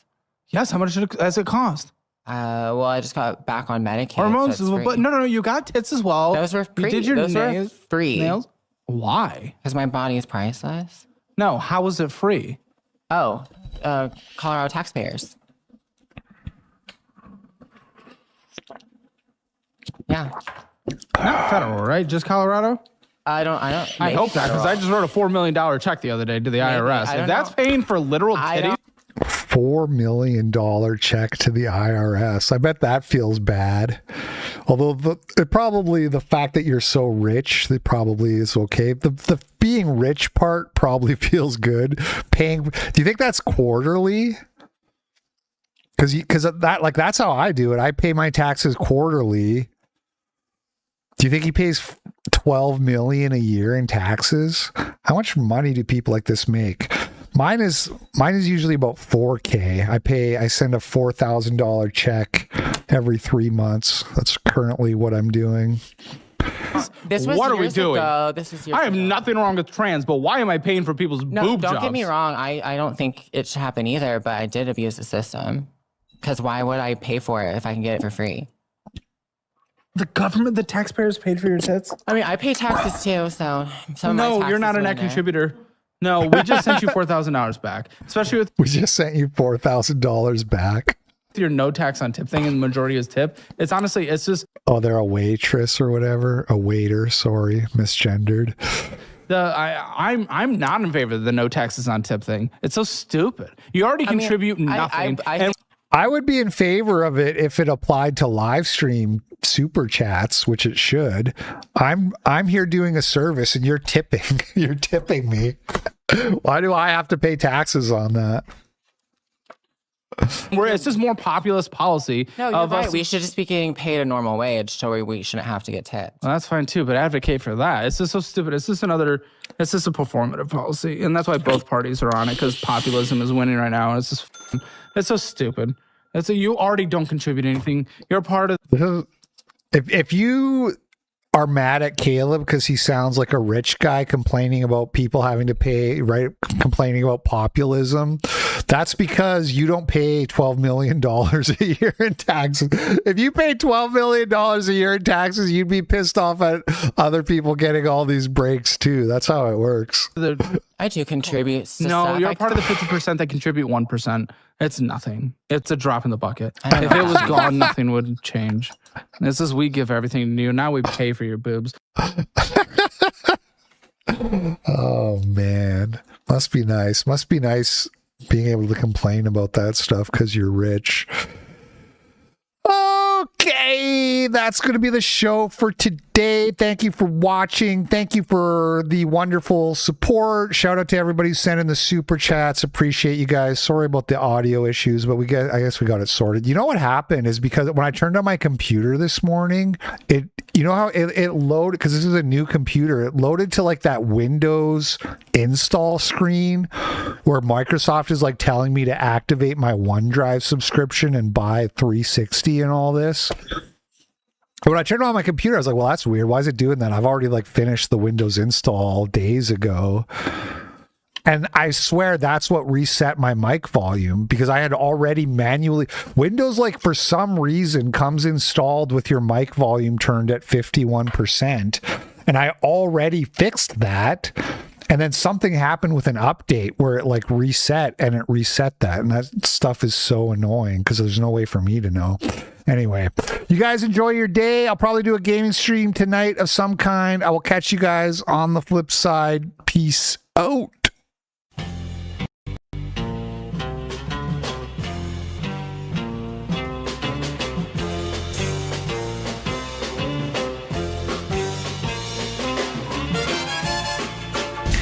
Speaker 20: Yes, how much does it cost?
Speaker 21: Well, I just got back on Medicaid.
Speaker 20: Hormones?
Speaker 21: So
Speaker 20: but no, you got tits as well.
Speaker 21: Those were free.
Speaker 20: You did your
Speaker 21: Those were free.
Speaker 20: Nails? Why?
Speaker 21: Because my body is priceless.
Speaker 20: No, how was it free?
Speaker 21: Oh, Colorado taxpayers. Yeah.
Speaker 20: Not federal, right? Just Colorado?
Speaker 21: I don't.
Speaker 20: I hope that, because I just wrote a $4 million check the other day to the IRS. If that's paying for literal titties.
Speaker 1: $4 million check to the IRS. I bet that feels bad. Although probably the fact that you're so rich, that probably is okay. The being rich part probably feels good. Paying, do you think that's quarterly? Because that, like, that's how I do it. I pay my taxes quarterly. Do you think he pays $12 million a year in taxes? How much money do people like this make? Mine is usually about $4K. I send a $4,000 check every 3 months. That's currently what I'm doing.
Speaker 21: This was
Speaker 20: what are we
Speaker 21: years
Speaker 20: doing?
Speaker 21: ago. This is years
Speaker 20: I have
Speaker 21: ago.
Speaker 20: nothing wrong with trans, but why am I paying for people's boob jobs?
Speaker 21: Don't get me wrong. I don't think it should happen either, but I did abuse the system. Because why would I pay for it if I can get it for free?
Speaker 20: The government, the taxpayers paid for your tits?
Speaker 21: I mean, I pay taxes too, so some of my
Speaker 20: No,
Speaker 21: taxes
Speaker 20: you're not a
Speaker 21: went
Speaker 20: net
Speaker 21: in there.
Speaker 20: contributor. No, we just sent you $4,000 back. Especially with
Speaker 1: We just sent you $4,000 back.
Speaker 20: your no tax on tip thing, and the majority is tip. It's honestly, it's just
Speaker 1: Oh, they're a waitress or whatever. A waiter, sorry, misgendered.
Speaker 20: I'm not in favor of the no taxes on tip thing. It's so stupid. You already contribute nothing.
Speaker 1: I would be in favor of it if it applied to live stream super chats, which it should. I'm here doing a service and you're tipping. You're tipping me. Why do I have to pay taxes on that?
Speaker 20: Where it's just more populist policy.
Speaker 21: No, you're right. We should just be getting paid a normal wage, so we shouldn't have to get tipped.
Speaker 20: Well, that's fine too, but advocate for that. It's just so stupid. It's just a performative policy, and that's why both parties are on it, because populism is winning right now. And it's so stupid. You already don't contribute anything. You're part of.
Speaker 1: If you are mad at Caleb because he sounds like a rich guy complaining about people having to pay, right? Complaining about populism. That's because you don't pay $12 million a year in taxes. If you paid $12 million a year in taxes, you'd be pissed off at other people getting all these breaks too. That's how it works.
Speaker 21: I do contribute.
Speaker 20: No, you're part of the 50% that contribute 1%. It's nothing. It's a drop in the bucket. If it was gone, nothing would change. This is, we give everything to you. Now we pay for your boobs.
Speaker 1: Oh man, must be nice. Must be nice being able to complain about that stuff because you're rich. Okay, that's going to be the show for today. Thank you for watching. Thank you for the wonderful support. Shout out to everybody who sent in the super chats. Appreciate you guys. Sorry about the audio issues, but I guess we got it sorted. You know what happened is because when I turned on my computer this morning, you know how it loaded, because this is a new computer, it loaded to like that Windows install screen where Microsoft is like telling me to activate my OneDrive subscription and buy 360 and all this. When I turned on my computer, I was like, well, that's weird. Why is it doing that? I've already like finished the Windows install days ago. And I swear that's what reset my mic volume, because I had already manually... Windows, like, for some reason, comes installed with your mic volume turned at 51%. And I already fixed that. And then something happened with an update where it, like, reset, and it reset that. And that stuff is so annoying because there's no way for me to know. Anyway, you guys enjoy your day. I'll probably do a gaming stream tonight of some kind. I will catch you guys on the flip side. Peace out.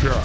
Speaker 1: Sure.